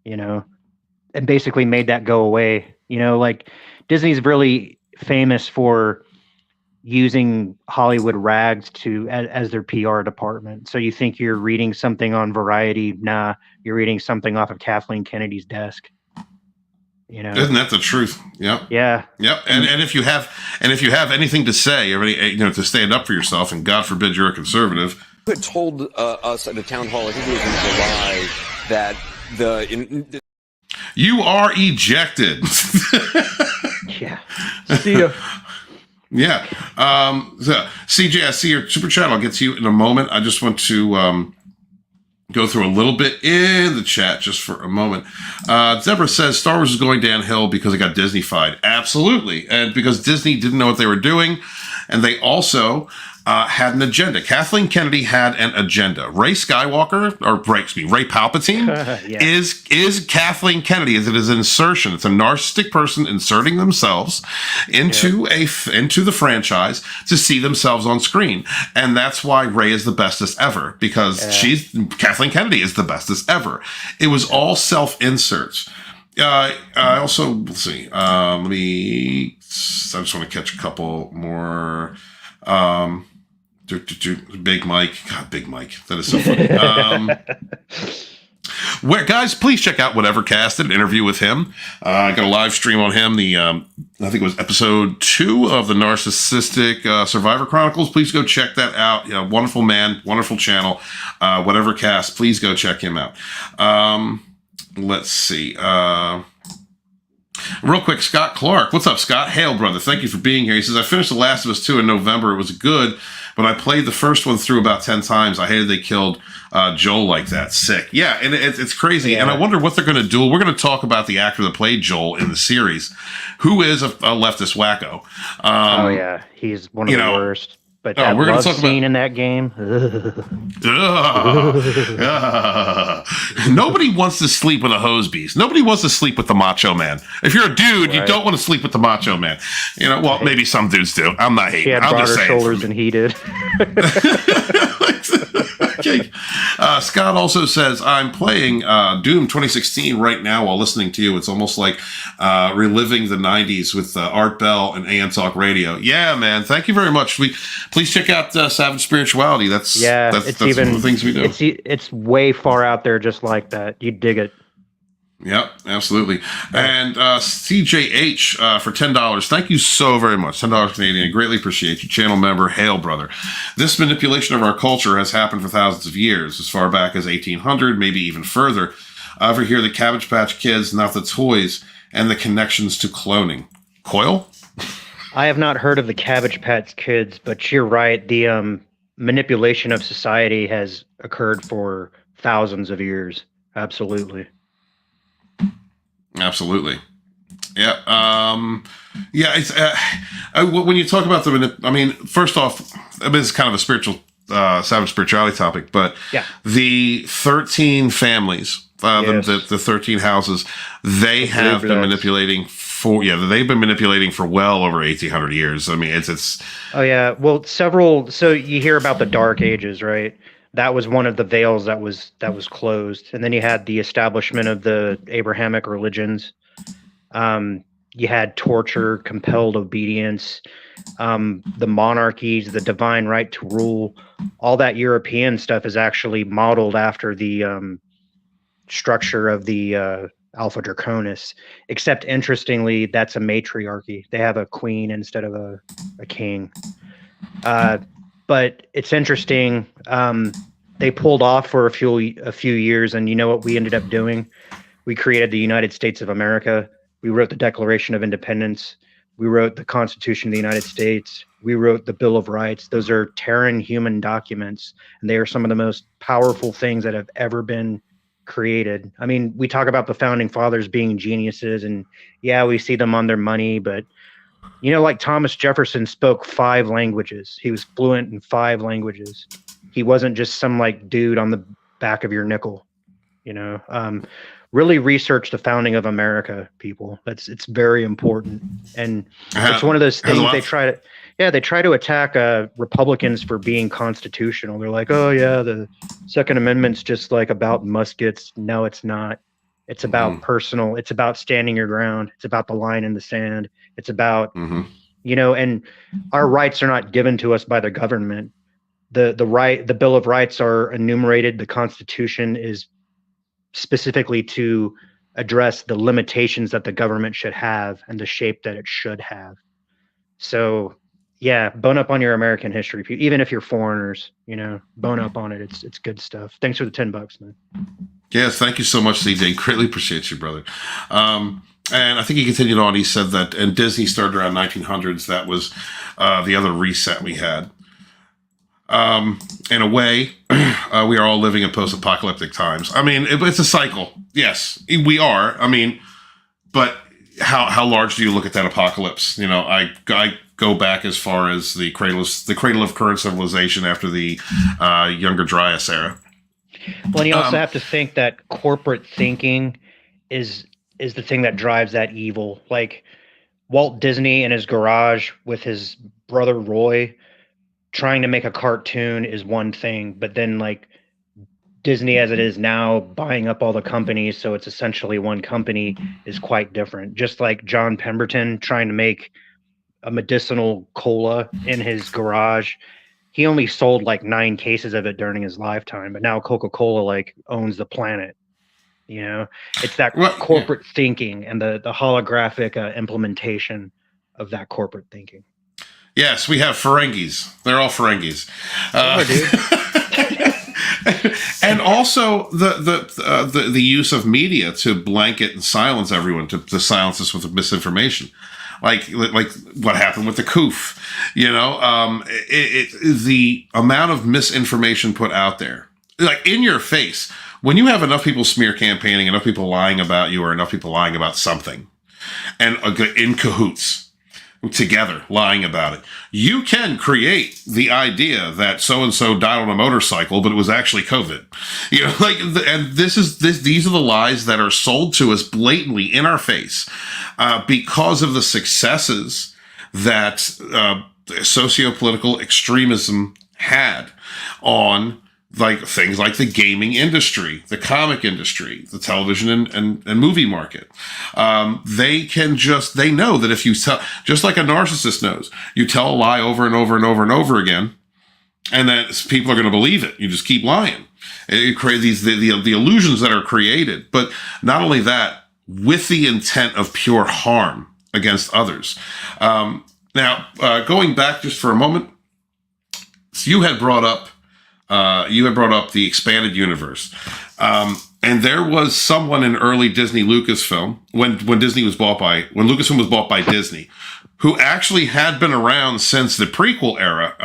you know, and basically made that go away. You know, like Disney's really famous for using Hollywood rags as their PR department. So you think you're reading something on Variety? Nah, you're reading something off of Kathleen Kennedy's desk. You know, isn't that the truth? Yep. Yeah. Yep. And if you have anything to say, or any, to stand up for yourself, and God forbid you're a conservative. You had told us at a town hall, I think it was in July, that you are ejected. Yeah. See ya. Yeah. So CJ, I see your super chat. I'll get to you in a moment. I just want to go through a little bit in the chat just for a moment. Deborah says Star Wars is going downhill because it got Disney-fied. Absolutely. And because Disney didn't know what they were doing. And they also had an agenda. Kathleen Kennedy had an agenda. Ray Skywalker, Ray Palpatine Yeah. is Kathleen Kennedy. It is an insertion. It's a narcissistic person inserting themselves into the franchise to see themselves on screen. And that's why Ray is the bestest ever, because Kathleen Kennedy is the bestest ever. It was all self-inserts. I also, let's see, I just want to catch a couple more. Big Mike. God, Big Mike. That is so funny. Where, guys, please check out Whatever Cast, an interview with him. I got a live stream on him. I think it was episode 2 of the Narcissistic Survivor Chronicles. Please go check that out. You know, wonderful man, wonderful channel. Whatever Cast, please go check him out. Let's see. Real quick, Scott Clark. What's up, Scott? Hail, brother. Thank you for being here. He says, I finished The Last of Us 2 in November. It was good, but I played the first one through about 10 times. I hated they killed Joel like that. Sick. Yeah, and it's crazy. Yeah. And I wonder what they're going to do. We're going to talk about the actor that played Joel in the series, who is a leftist wacko. He's one of the worst. But we're going to talk scene in that game. Nobody wants to sleep with a hose beast. Nobody wants to sleep with the Macho Man. If you're a dude, you don't want to sleep with the Macho Man. You know, well, maybe some dudes do. I'm not hating. He had broader shoulders than he did. Okay. Scott also says, I'm playing Doom 2016 right now while listening to you. It's almost like reliving the 90s with Art Bell and AM Talk Radio. Yeah, man. Thank you very much. Please check out Savage Spirituality. That's one of the things we do. It's way far out there just like that. You dig it. Yep, absolutely. And CJH for $10. Thank you so very much. $10 Canadian. I greatly appreciate you. Channel member, hail, brother. This manipulation of our culture has happened for thousands of years, as far back as 1800, maybe even further. Over here, the Cabbage Patch Kids, not the toys, and the connections to cloning. Coil? I have not heard of the Cabbage Patch Kids, but you're right. The manipulation of society has occurred for thousands of years. Absolutely. Absolutely. Yeah. It's when you talk about first off, it's kind of a spiritual, savage spirituality topic, but the 13 families, the 13 houses, they have been manipulating they've been manipulating for well over 1800 years. I mean, it's. Oh yeah. Well, so you hear about the Dark Ages, right? That was one of the veils that was closed. And then you had the establishment of the Abrahamic religions. You had torture, compelled obedience, the monarchies, the divine right to rule. All that European stuff is actually modeled after the structure of the Alpha Draconis. Except, interestingly, that's a matriarchy. They have a queen instead of a king. But it's interesting. They pulled off for a few years, and you know what we ended up doing? We created the United States of America. We wrote the Declaration of Independence. We wrote the Constitution of the United States. We wrote the Bill of Rights. Those are Terran human documents, and they are some of the most powerful things that have ever been created. I mean, we talk about the founding fathers being geniuses, and yeah, we see them on their money, but like Thomas Jefferson spoke 5 languages. He was fluent in 5 languages. He wasn't just some like dude on the back of your nickel, really research the founding of America, people. It's very important. And it's one of those things they try to attack Republicans for being constitutional. They're like, oh yeah, the Second Amendment's just like about muskets. No, it's not. It's about personal. It's about standing your ground. It's about the line in the sand. It's about, and our rights are not given to us by the government. The Bill of Rights are enumerated. The Constitution is specifically to address the limitations that the government should have and the shape that it should have. So yeah, bone up on your American history, even if you're foreigners, bone up on it. It's good stuff. Thanks for the $10, man. Yes, thank you so much, CJ. Greatly appreciate you, brother. And I think he continued on. He said that, and Disney started around 1900s. That was the other reset we had. In a way, we are all living in post-apocalyptic times. I mean, it's a cycle. Yes, we are. I mean, but how large do you look at that apocalypse? I go back as far as the cradle of current civilization after the Younger Dryas era. Well, and you also have to think that corporate thinking is the thing that drives that evil. Like Walt Disney in his garage with his brother Roy trying to make a cartoon is one thing, but then like Disney as it is now buying up all the companies, so it's essentially one company, is quite different. Just like John Pemberton trying to make a medicinal cola in his garage. He only sold like 9 cases of it during his lifetime, but now Coca-Cola like owns the planet. It's that corporate thinking and the holographic implementation of that corporate thinking. Yes, we have Ferengis. They're all Ferengis. And also the use of media to blanket and silence everyone, to silence us with misinformation. Like what happened with the COOF, the amount of misinformation put out there, like in your face, when you have enough people smear campaigning, enough people lying about you, or enough people lying about something, and in cahoots together lying about it, you can create the idea that so-and-so died on a motorcycle, but it was actually COVID. And these are the lies that are sold to us blatantly in our face because of the successes that sociopolitical extremism had on like things like the gaming industry, the comic industry, the television and movie market. They know that if you tell, just like a narcissist knows, you tell a lie over and over and over and over again, and then people are going to believe it. You just keep lying. It creates the illusions that are created. But not only that, with the intent of pure harm against others. Now, going back just for a moment, so you had brought up the expanded universe. And there was someone in early Disney Lucasfilm, when Lucasfilm was bought by Disney, who actually had been around since the prequel era,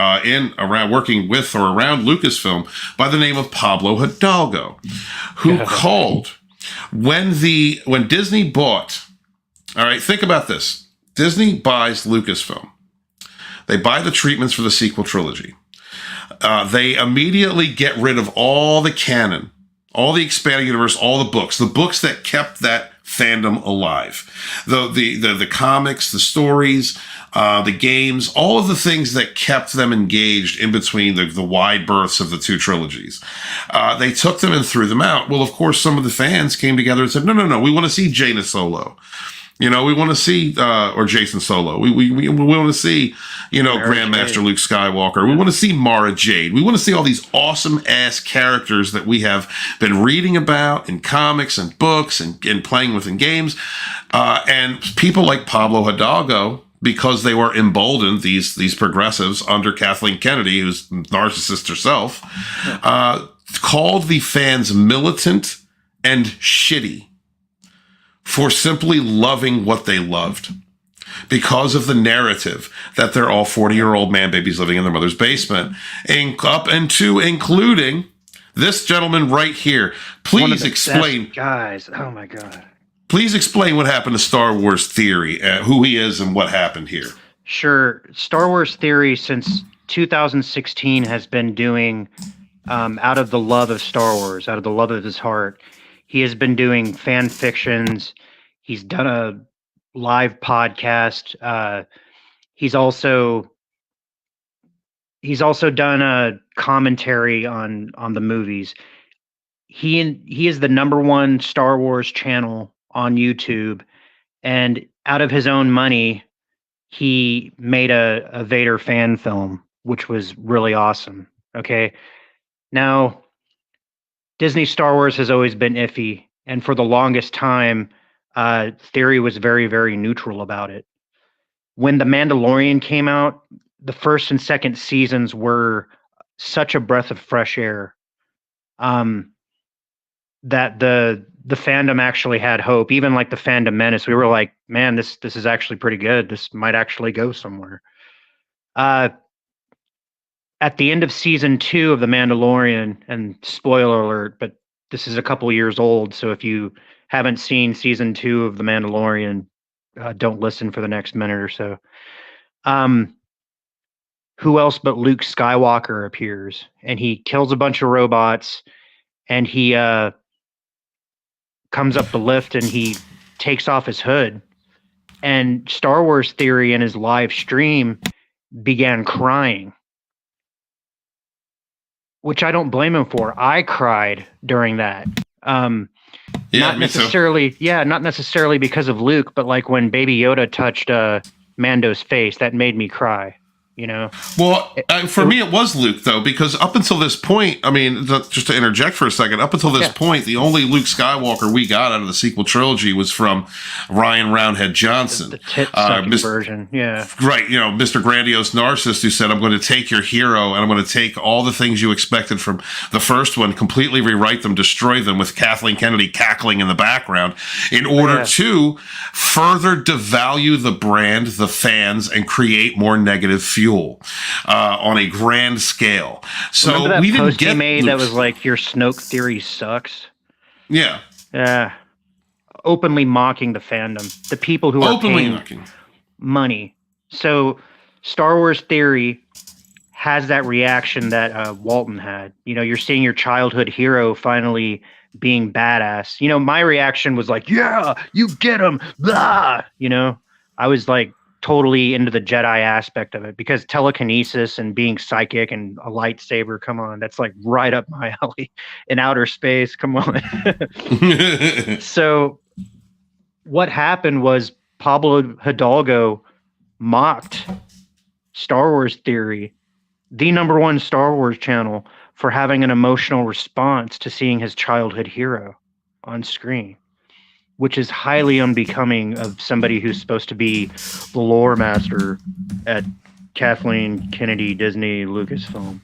working with or around Lucasfilm, by the name of Pablo Hidalgo, who called when Disney bought. All right, think about this. Disney buys Lucasfilm. They buy the treatments for the sequel trilogy. They immediately get rid of all the canon, all the expanded universe, all the books that kept that fandom alive. The comics, the stories, the games, all of the things that kept them engaged in between the wide berths of the 2 trilogies. They took them and threw them out. Well, of course, some of the fans came together and said, no, we want to see Jaina Solo. We want to see, or Jason Solo. We want to see, Grandmaster Luke Skywalker. We want to see Mara Jade. We want to see all these awesome ass characters that we have been reading about in comics and books and playing with in games. And people like Pablo Hidalgo, because they were emboldened, these progressives under Kathleen Kennedy, who's narcissist herself, called the fans militant and shitty for simply loving what they loved because of the narrative that they're all 40-year-old man babies living in their mother's basement, including This gentleman right here. One of Please the explain. best guys. Oh my God. Please explain what happened to Star Wars Theory, who he is and what happened here. Sure. Star Wars Theory since 2016 has been doing, out of the love of Star Wars, out of the love of his heart, he has been doing fan fictions. He's done a live podcast. He's also done a commentary on the movies. He is the #1 Star Wars channel on YouTube, and out of his own money, he made a Vader fan film, which was really awesome. Okay, now Disney Star Wars has always been iffy, and for the longest time, Theory was very, very neutral about it. When The Mandalorian came out, the first and second seasons were such a breath of fresh air, that the fandom actually had hope. Even like the Fandom Menace, we were like, man, this is actually pretty good. This might actually go somewhere. At the end of season 2 of The Mandalorian, and spoiler alert, but this is a couple years old, so if you haven't seen season 2 of The Mandalorian, don't listen for the next minute or so. Who else but Luke Skywalker appears, and he kills a bunch of robots, and he comes up the lift and he takes off his hood. And Star Wars Theory in his live stream began crying, which I don't blame him for. I cried during that. Not necessarily because of Luke, but like when Baby Yoda touched Mando's face, that made me cry. You know, well, for me, it was Luke, though, because up until this point, I mean, just to interject for a second, up until this point, the only Luke Skywalker we got out of the sequel trilogy was from Ryan Roundhead Johnson. The tit-sucking version, yeah. Right, you know, Mr. Grandiose Narcissist, who said, I'm going to take your hero and I'm going to take all the things you expected from the first one, completely rewrite them, destroy them, with Kathleen Kennedy cackling in the background, in order to further devalue the brand, the fans, and create more negative fuel on a grand scale. So remember that we didn't post get he made Luke's. that was like, your Snoke theory sucks? Yeah. Yeah. Openly mocking the fandom, the people who are paying money. So Star Wars Theory has that reaction that Walton had. You know, you're seeing your childhood hero finally being badass. You know, my reaction was like, yeah, you get him. Blah! You know, I was like, totally into the Jedi aspect of it, because telekinesis and being psychic and a lightsaber, come on, that's like right up my alley. In outer space, come on. So what happened was Pablo Hidalgo mocked Star Wars Theory, the #1 Star Wars channel, for having an emotional response to seeing his childhood hero on screen, which is highly unbecoming of somebody who's supposed to be the lore master at Kathleen Kennedy, Disney, Lucasfilm.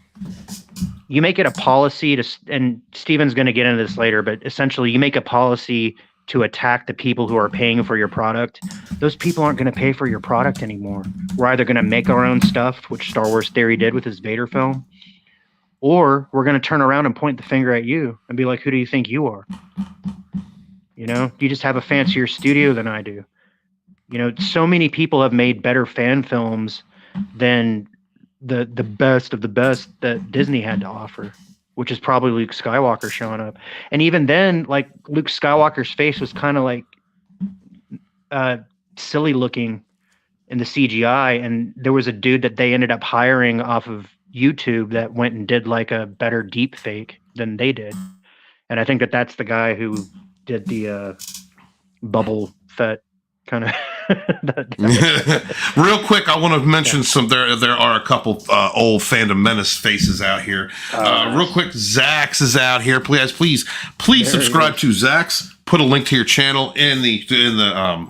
You make it a policy to, and Steven's going to get into this later, but essentially you make a policy to attack the people who are paying for your product. Those people aren't going to pay for your product anymore. We're either going to make our own stuff, which Star Wars Theory did with his Vader film, or we're going to turn around and point the finger at you and be like, who do you think you are? You know, you just have a fancier studio than I do. You know, so many people have made better fan films than the best of the best that Disney had to offer, which is probably Luke Skywalker showing up. And even then, like, Luke Skywalker's face was kind of like silly looking in the CGI. And there was a dude that they ended up hiring off of YouTube that went and did like a better deep fake than they did. And I think that that's the guy who did the bubble fett kind of. Real quick, I want to mention some. There are a couple old Fandom Menace faces out here. Real quick, Zax is out here. Please subscribe to Zax put a link to your channel in the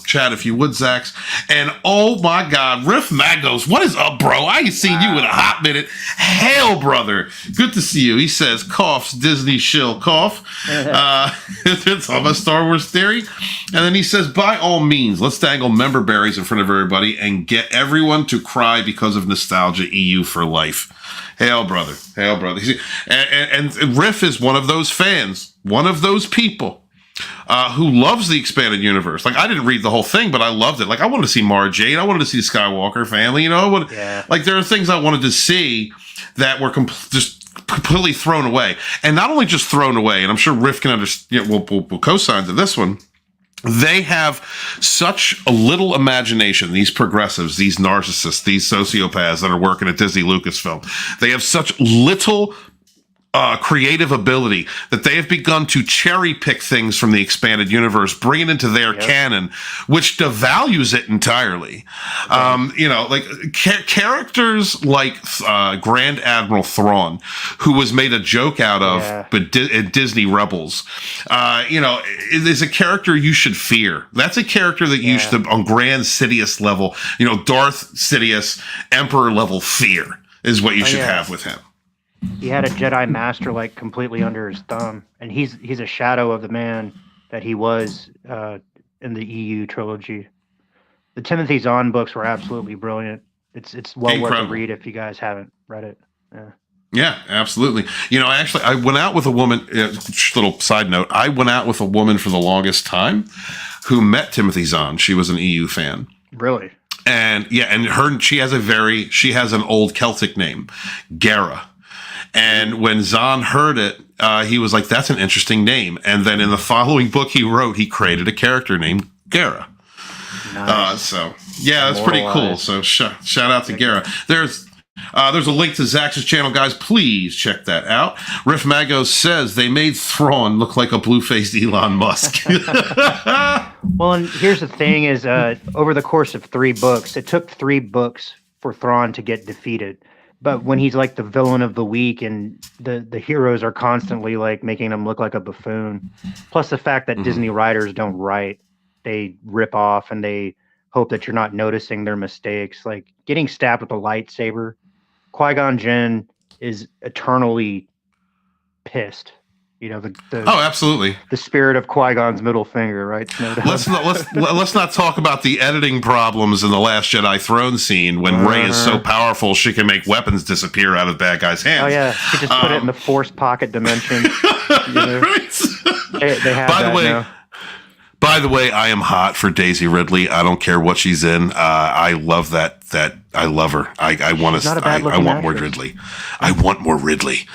chat if you would, Zax. And oh my God, Riff Magos, what is up, bro? I ain't seen you in a hot minute. Hail, brother. Good to see you. He says, coughs, Disney shill, cough. It's all about Star Wars theory. And then he says, by all means, let's dangle member berries in front of everybody and get everyone to cry because of nostalgia. EU for life. Hail, brother. Hail, brother. And Riff is one of those fans, one of those people who loves the expanded universe. Like, I didn't read the whole thing, but I loved it. Like, I wanted to see Mara Jade. I wanted to see the Skywalker family. You know, like, there are things I wanted to see that were just completely thrown away. And not only just thrown away, and I'm sure Riff can understand, we'll co-sign to this one. They have such a little imagination, these progressives, these narcissists, these sociopaths that are working at Disney Lucasfilm. They have such little creative ability that they have begun to cherry pick things from the expanded universe, bring it into their canon, which devalues it entirely. You know, like characters like Grand Admiral Thrawn, who was made a joke out of, but Disney Rebels, you know, is a character you should fear. That's a character that you should, on Grand Sidious level, you know, Darth Sidious, Emperor level fear is what you should have with him. He had a Jedi Master like completely under his thumb, and he's a shadow of the man that he was in the EU trilogy. The Timothy Zahn books were absolutely brilliant. It's well worth a read if you guys haven't read it. Yeah, absolutely. You know, I went out with a woman. Little side note: I went out with a woman for the longest time who met Timothy Zahn. She was an EU fan. Really? And she has an old Celtic name, Gara. And when Zahn heard it, he was like, that's an interesting name. And then in the following book he wrote, he created a character named Gara. Nice. So, yeah, that's pretty cool. So shout out to Gara. There's a link to Zax's channel, guys. Please check that out. Riff Magos says they made Thrawn look like a blue-faced Elon Musk. Well, and here's the thing is, over the course of 3 books, it took 3 books for Thrawn to get defeated. But when he's like the villain of the week and the heroes are constantly like making him look like a buffoon, plus the fact that Disney writers don't write, they rip off and they hope that you're not noticing their mistakes. Like getting stabbed with a lightsaber, Qui-Gon Jinn is eternally pissed. You know, absolutely. The spirit of Qui-Gon's middle finger, right? Let's not talk about the editing problems in the Last Jedi throne scene when Rey is so powerful she can make weapons disappear out of bad guys' hands. Oh yeah, she just put it in the force pocket dimension. You know? Right. They have that now. By the way, I am hot for Daisy Ridley. I don't care what she's in. I love that. I love her. I want more Ridley. I want more Ridley.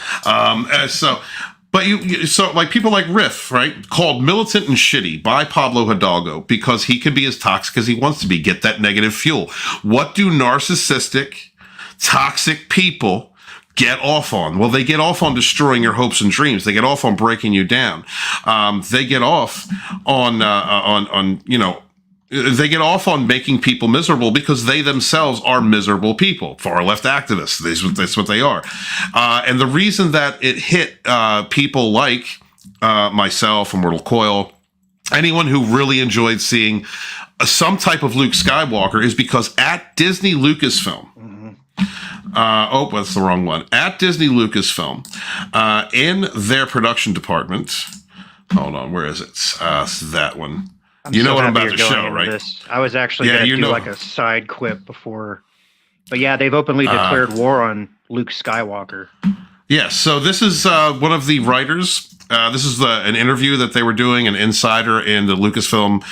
But so like people like Riff, right? Called militant and shitty by Pablo Hidalgo because he can be as toxic as he wants to be. Get that negative fuel. What do narcissistic, toxic people get off on? Well, they get off on destroying your hopes and dreams. They get off on breaking you down. They get off on you know. They get off on making people miserable because they themselves are miserable people. Far left activists. That's what they are. And the reason that it hit people like myself and Mortal Coil, anyone who really enjoyed seeing some type of Luke Skywalker, is because at Disney Lucasfilm, that's the wrong one. At Disney Lucasfilm, in their production department, hold on, where is it? That one. You know what I'm about to show, right? I was actually going to do like a side quip before. But yeah, they've openly declared war on Luke Skywalker. Yeah, so this is one of the writers. This is an interview that they were doing, an insider in the Lucasfilm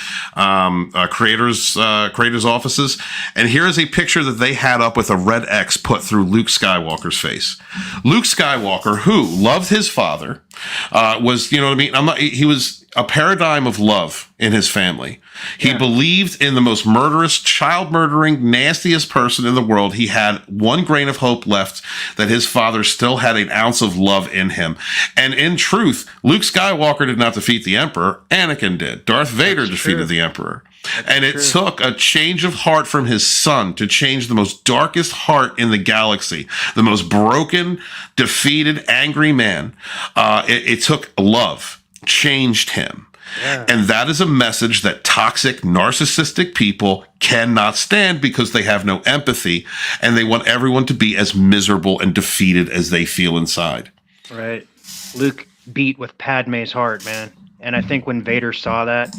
creators' offices. And here is a picture that they had up with a red X put through Luke Skywalker's face. Luke Skywalker, who loved his father, was, you know what I mean? He was a paradigm of love in his family. He believed in the most murderous, child-murdering, nastiest person in the world. He had one grain of hope left that his father still had an ounce of love in him. And in truth, Luke Skywalker did not defeat the Emperor. Anakin did. Darth Vader defeated the Emperor. And it took a change of heart from his son to change the most darkest heart in the galaxy, the most broken, defeated, angry man. It took love, changed him. And that is a message that toxic, narcissistic people cannot stand because they have no empathy and they want everyone to be as miserable and defeated as they feel inside. Right. Luke beat with Padme's heart, man. And I think when Vader saw that,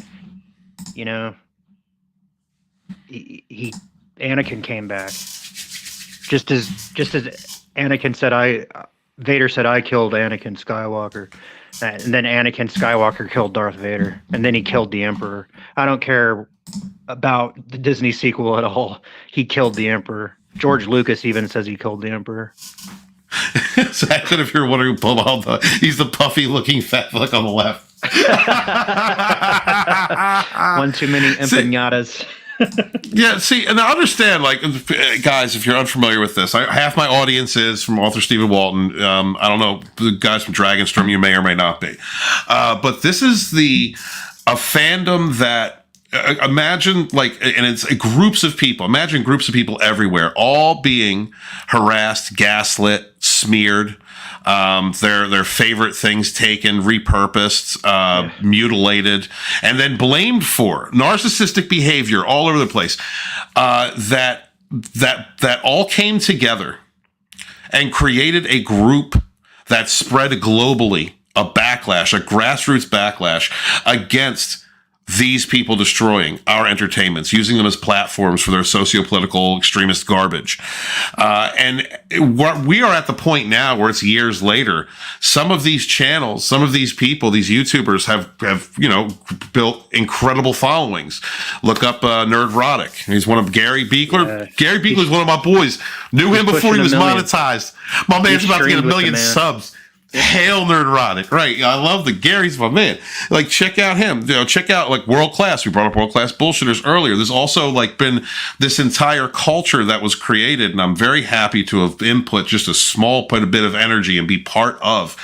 you know, he Anakin came back. Just as Anakin said, Vader said, I killed Anakin Skywalker. And then Anakin Skywalker killed Darth Vader. And then he killed the Emperor. I don't care about the Disney sequel at all. He killed the Emperor. George Lucas even says he killed the Emperor. Zach, if you're wondering, he's the puffy looking fat fuck on the left. One too many empanadas. Yeah, see, and I understand, like, guys, if you're unfamiliar with this, half my audience is from author Stephen Walton. I don't know, the guys from Dragonstrom, you may or may not be. But this is a fandom that, imagine, like, and it's groups of people. Imagine groups of people everywhere, all being harassed, gaslit, smeared, their favorite things taken, repurposed, mutilated, and then blamed for narcissistic behavior all over the place. That all came together and created a group that spread globally a backlash, a grassroots backlash against these people destroying our entertainments, using them as platforms for their sociopolitical extremist garbage. And we are at the point now where it's years later. Some of these channels, some of these people, these YouTubers have you know, built incredible followings. Look up Nerdrotic. He's one of Gary Beekler. Gary Beekler is one of my boys. Knew him before he was monetized. My man's about to get 1 million subs. Hail Nerdrotic. Right. I love Gary's my man. Like, check out him. You know, check out, like, World Class. We brought up World Class Bullshitters earlier. There's also, like, been this entire culture that was created, and I'm very happy to have input just a small bit of energy and be part of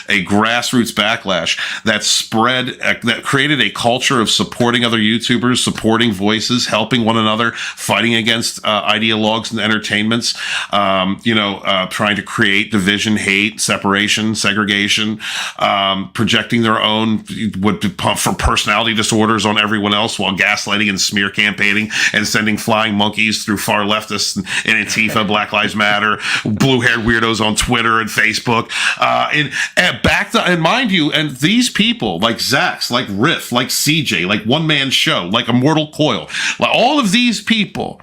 a grassroots backlash that spread, that created a culture of supporting other YouTubers, supporting voices, helping one another, fighting against ideologues and entertainments, trying to create division, hate, separation, segregation, projecting their own for personality disorders on everyone else while gaslighting and smear campaigning and sending flying monkeys through far leftists and Antifa, Black Lives Matter, blue-haired weirdos on Twitter and Facebook. And mind you, and these people like Zax, like Riff, like CJ, like One Man Show, like Immortal Coil, like all of these people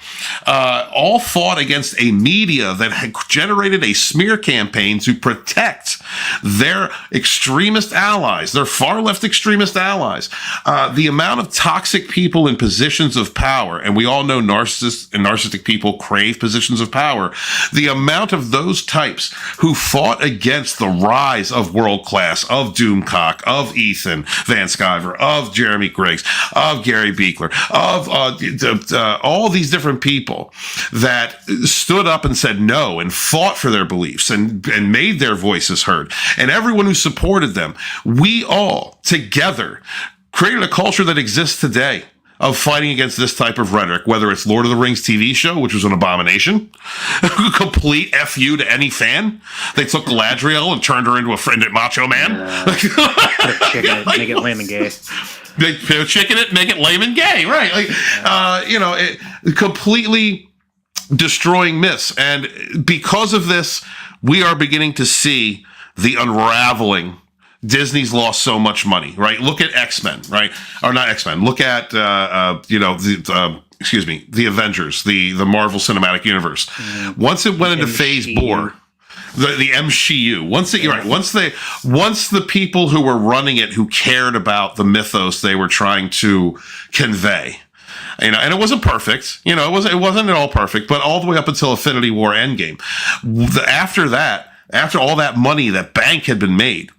all fought against a media that had generated a smear campaign to protect their extremist allies, their far left extremist allies. The amount of toxic people in positions of power, and we all know narcissists and narcissistic people crave positions of power. The amount of those types who fought against the rise of World Class, of Doomcock, of Ethan Van Sciver, of Jeremy Griggs, of Gary Beekler, of all these different people that stood up and said no and fought for their beliefs and made their voices heard. And everyone who supported them, we all together created a culture that exists today of fighting against this type of rhetoric, whether it's Lord of the Rings TV show, which was an abomination, complete FU to any fan. They took Galadriel and turned her into a friend at Macho Man. Make it lame and gay. Chicken it, make it lame and gay, right? Like, completely destroying myths. And because of this, we are beginning to see the unraveling. Disney's lost so much money, right? Look at X-Men, right? Or not X-Men. Look at, the Avengers, the Marvel Cinematic Universe. Once it went into phase 4, the MCU. Once the people who were running it, who cared about the mythos they were trying to convey, and it wasn't perfect. It wasn't at all perfect, but all the way up until Infinity War Endgame. After that, after all that money, that bank had been made,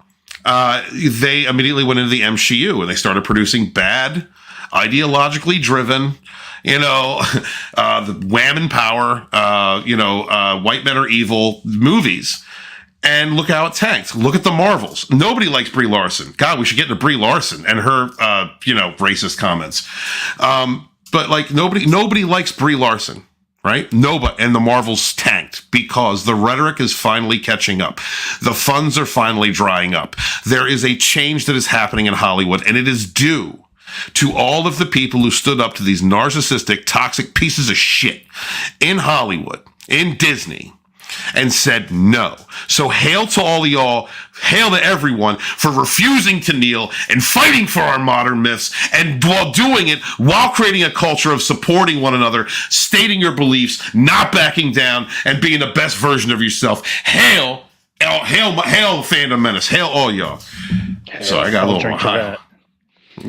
they immediately went into the MCU and they started producing bad, ideologically driven, the wham and power, white men are evil movies. And look how it tanked. Look at the Marvels. Nobody likes Brie Larson. God, we should get into Brie Larson and her, racist comments. But like nobody likes Brie Larson. Right? Nobody, and the Marvels tanked because the rhetoric is finally catching up. The funds are finally drying up. There is a change that is happening in Hollywood, and it is due to all of the people who stood up to these narcissistic, toxic pieces of shit in Hollywood, in Disney, and said no. So hail to all of y'all, hail to everyone for refusing to kneel and fighting for our modern myths, and while doing it, while creating a culture of supporting one another, stating your beliefs, not backing down, and being the best version of yourself. Hail Fandom Menace, hail all y'all. Sorry, I got a little high.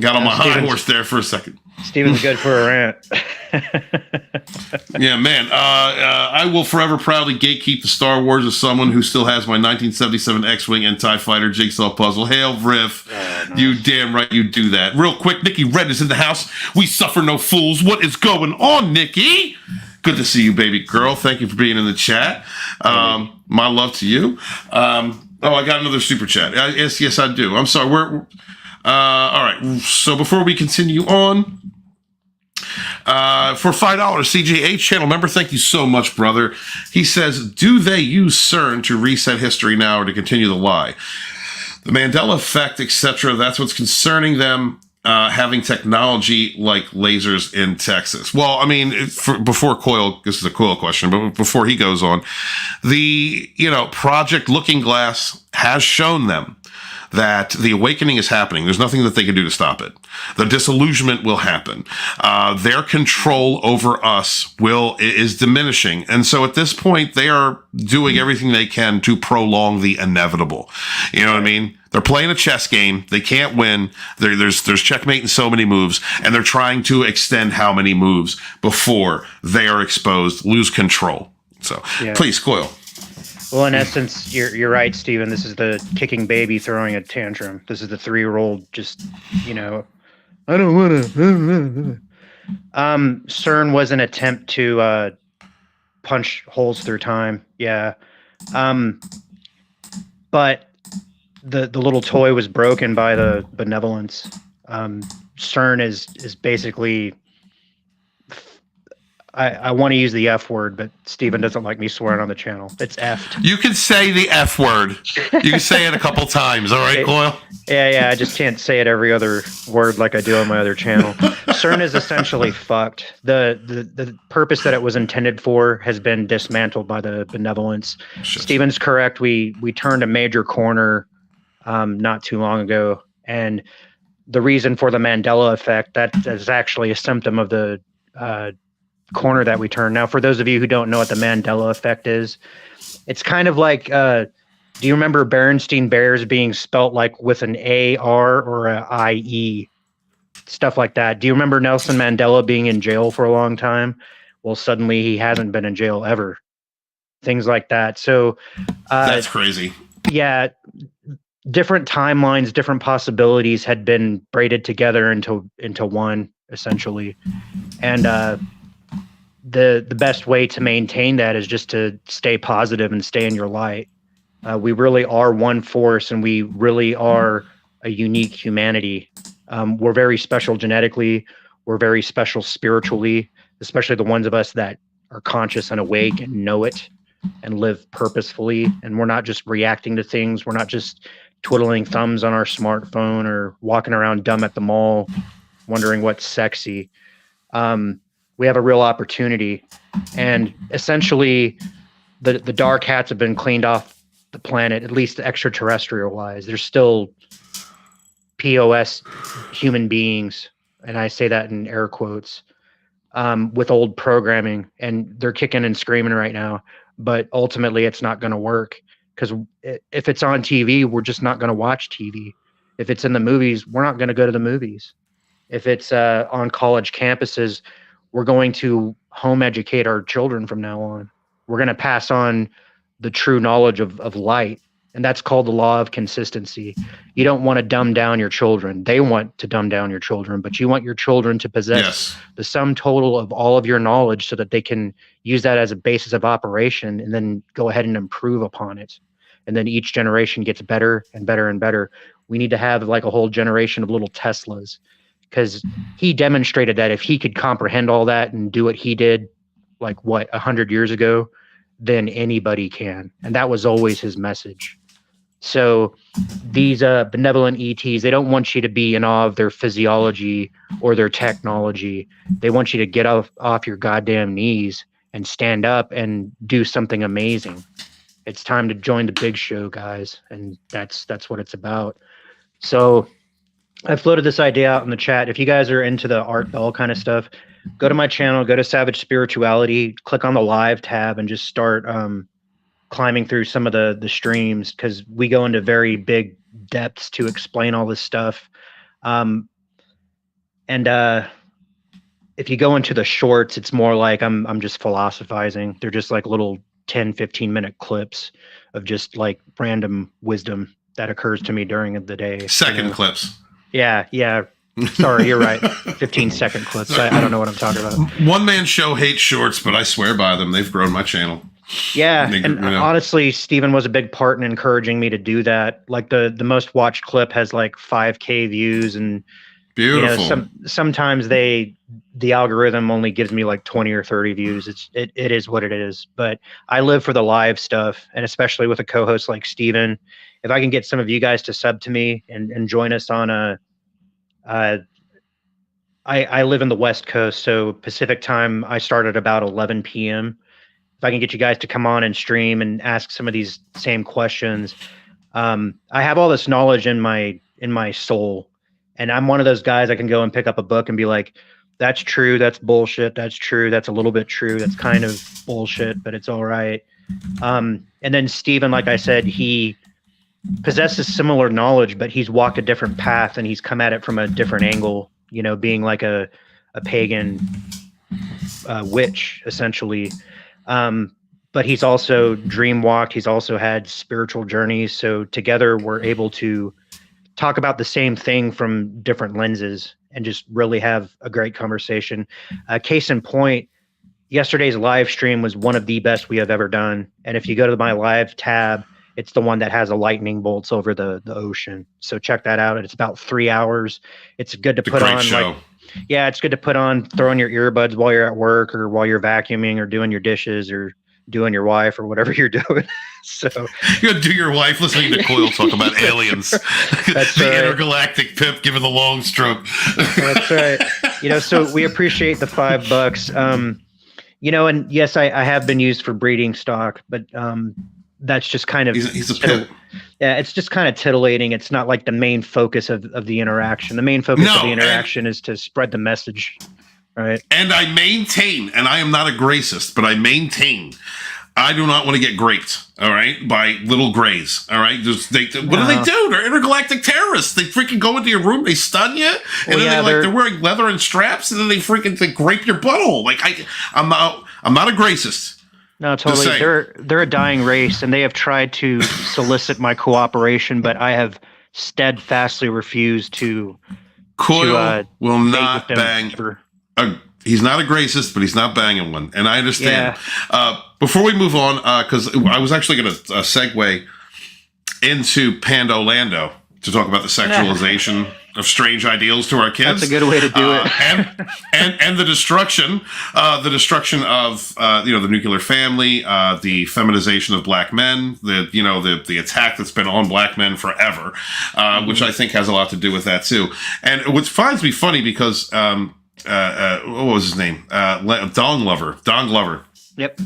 Got on my high horse there for a second. Steven's good for a rant. Yeah, man. I will forever proudly gatekeep the Star Wars as someone who still has my 1977 X-Wing and TIE Fighter jigsaw puzzle. Hail, Riff. Nice. You damn right you do that. Real quick, Nikki Red is in the house. We suffer no fools. What is going on, Nikki? Good to see you, baby girl. Thank you for being in the chat. My love to you. I got another super chat. Yes, I do. I'm sorry. All right. So before we continue on, for $5, CJH channel member, thank you so much, brother. He says, do they use CERN to reset history now or to continue the lie? The Mandela effect, etc. That's what's concerning them. Having technology like lasers in Texas. Well, I mean, before Coyle, this is a Coyle question, but before he goes on, the Project Looking Glass has shown them that the awakening is happening. There's nothing that they can do to stop it. The disillusionment will happen. Their control over us is diminishing. And so at this point, they are doing everything they can to prolong the inevitable. You know what I mean? They're playing a chess game. They can't win. There's checkmate in so many moves, and they're trying to extend how many moves before they are exposed, lose control. So please, Coyle. Well, in essence, you're right, Stephen. This is the kicking baby throwing a tantrum. This is the 3-year-old just, I don't want to. CERN was an attempt to punch holes through time. Yeah. But the little toy was broken by the benevolence. CERN is basically... I want to use the F word, but Steven doesn't like me swearing on the channel. It's F'd. You can say the F word. You can say it a couple times. All right, Coyle? Yeah. I just can't say it every other word like I do on my other channel. CERN is essentially fucked. The purpose that it was intended for has been dismantled by the benevolence. Shit. Steven's correct. We turned a major corner not too long ago. And the reason for the Mandela effect, that is actually a symptom of the corner that we turn. Now, for those of you who don't know what the Mandela effect is, it's kind of like, do you remember Berenstain Bears being spelt like with an A-R or a I-E? Stuff like that. Do you remember Nelson Mandela being in jail for a long time? Well, suddenly he hasn't been in jail ever. Things like that. So that's crazy. Yeah. Different timelines, different possibilities had been braided together into one, essentially. And the best way to maintain that is just to stay positive and stay in your light. We really are one force, and we really are a unique humanity. We're very special genetically. We're very special spiritually, especially the ones of us that are conscious and awake and know it and live purposefully. And we're not just reacting to things. We're not just twiddling thumbs on our smartphone or walking around dumb at the mall, wondering what's sexy. We have a real opportunity, and essentially the dark hats have been cleaned off the planet, at least extraterrestrial wise. There's still POS human beings, and I say that in air quotes, with old programming, and they're kicking and screaming right now, but ultimately it's not going to work, because if it's on TV, we're just not going to watch TV. If it's in the movies, we're not going to go to the movies. If it's on college campuses, we're going to home educate our children from now on. We're going to pass on the true knowledge of light. And that's called the law of consistency. You don't want to dumb down your children. They want to dumb down your children, but you want your children to possess the sum total of all of your knowledge so that they can use that as a basis of operation and then go ahead and improve upon it. And then each generation gets better and better and better. We need to have like a whole generation of little Teslas, because he demonstrated that if he could comprehend all that and do what he did, like 100 years ago, than anybody can. And that was always his message. So these benevolent ETs, they don't want you to be in awe of their physiology or their technology. They want you to get off your goddamn knees and stand up and do something amazing. It's time to join the big show, guys. And that's what it's about. So I floated this idea out in the chat. If you guys are into the Art Bell kind of stuff, go to my channel, go to Savage Spirituality, click on the live tab, and just start climbing through some of the streams, because we go into very big depths to explain all this stuff. And if you go into the shorts, it's more like I'm just philosophizing. They're just like little 10, 15-minute clips of just like random wisdom that occurs to me during the day. Second clips. Yeah. Sorry, you're right. 15-second clips. I don't know what I'm talking about. One man show hates shorts, but I swear by them. They've grown my channel. Yeah, and honestly, Steven was a big part in encouraging me to do that. Like the most watched clip has like 5K views, and beautiful. You know, sometimes the algorithm only gives me like 20 or 30 views. It is what it is. But I live for the live stuff, and especially with a co-host like Steven, if I can get some of you guys to sub to me and join us on I live in the West Coast, so Pacific time I start at about 11 p.m. If I can get you guys to come on and stream and ask some of these same questions, I have all this knowledge in my soul, and I'm one of those guys I can go and pick up a book and be like, that's true, that's bullshit, that's true, that's a little bit true, that's kind of bullshit, but it's all right. And then Steven, like I said, he possesses similar knowledge, but he's walked a different path and he's come at it from a different angle, you know, being like a pagan witch, essentially. But he's also dream walked. He's also had spiritual journeys. So together we're able to talk about the same thing from different lenses and just really have a great conversation. Case in point, yesterday's live stream was one of the best we have ever done. And if you go to my live tab, it's the one that has a lightning bolts over the ocean. So check that out. It's about 3 hours. It's good to put on. Like, yeah, it's good to put on, throw in your earbuds while you're at work or while you're vacuuming or doing your dishes or doing your wife or whatever you're doing. So you're gonna do your wife listening to Coyle talk about aliens. That's the right. Intergalactic Pip giving the long stroke. That's right. You know, so we appreciate the $5. You know, and yes, I have been used for breeding stock, but that's just kind of he's a pip. Yeah, it's just kind of titillating. It's not like the main focus of the interaction. The main focus of the interaction is to spread the message, right? And I maintain, and I am not a gracist, but I maintain, I do not want to get graped, all right, by little grays, all right? What do they do? They're intergalactic terrorists. They freaking go into your room, they stun you, and then they're wearing leather and straps, and then they grape your butthole. Like I'm not a gracist. No, totally. They're a dying race, and they have tried to solicit my cooperation, but I have steadfastly refused to. Coyle will not bang. He's not a gracist, but he's not banging one, and I understand. Yeah. Before we move on, because I was actually going to segue into Pandolando to talk about the sexualization of strange ideals to our kids. That's a good way to do it. and the destruction of the nuclear family, the feminization of black men, the attack that's been on black men forever, which I think has a lot to do with that too. And what finds me funny because what was his name? Don Glover. Yep.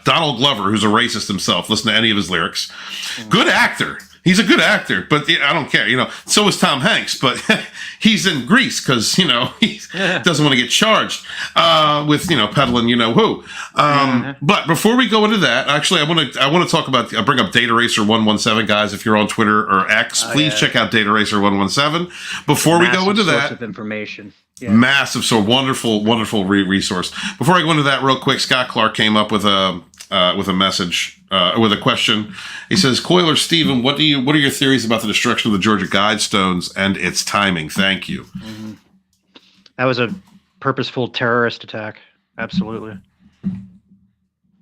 Donald Glover, who's a racist himself. Listen to any of his lyrics. Good actor. He's a good actor, but I don't care. So is Tom Hanks, but he's in Greece because he doesn't want to get charged with peddling who. But before we go into that, actually, I want to talk about. Bring up Data Racer 117, guys. If you're on Twitter or X, please check out Data Racer 117. Before we go into that, source of information. Yeah. Massive, so wonderful resource. Before I go into that, real quick, Scott Clark came up with a message. With a question. He says, Coyle or Steven, what are your theories about the destruction of the Georgia Guidestones and its timing? Thank you. Mm-hmm. That was a purposeful terrorist attack. Absolutely.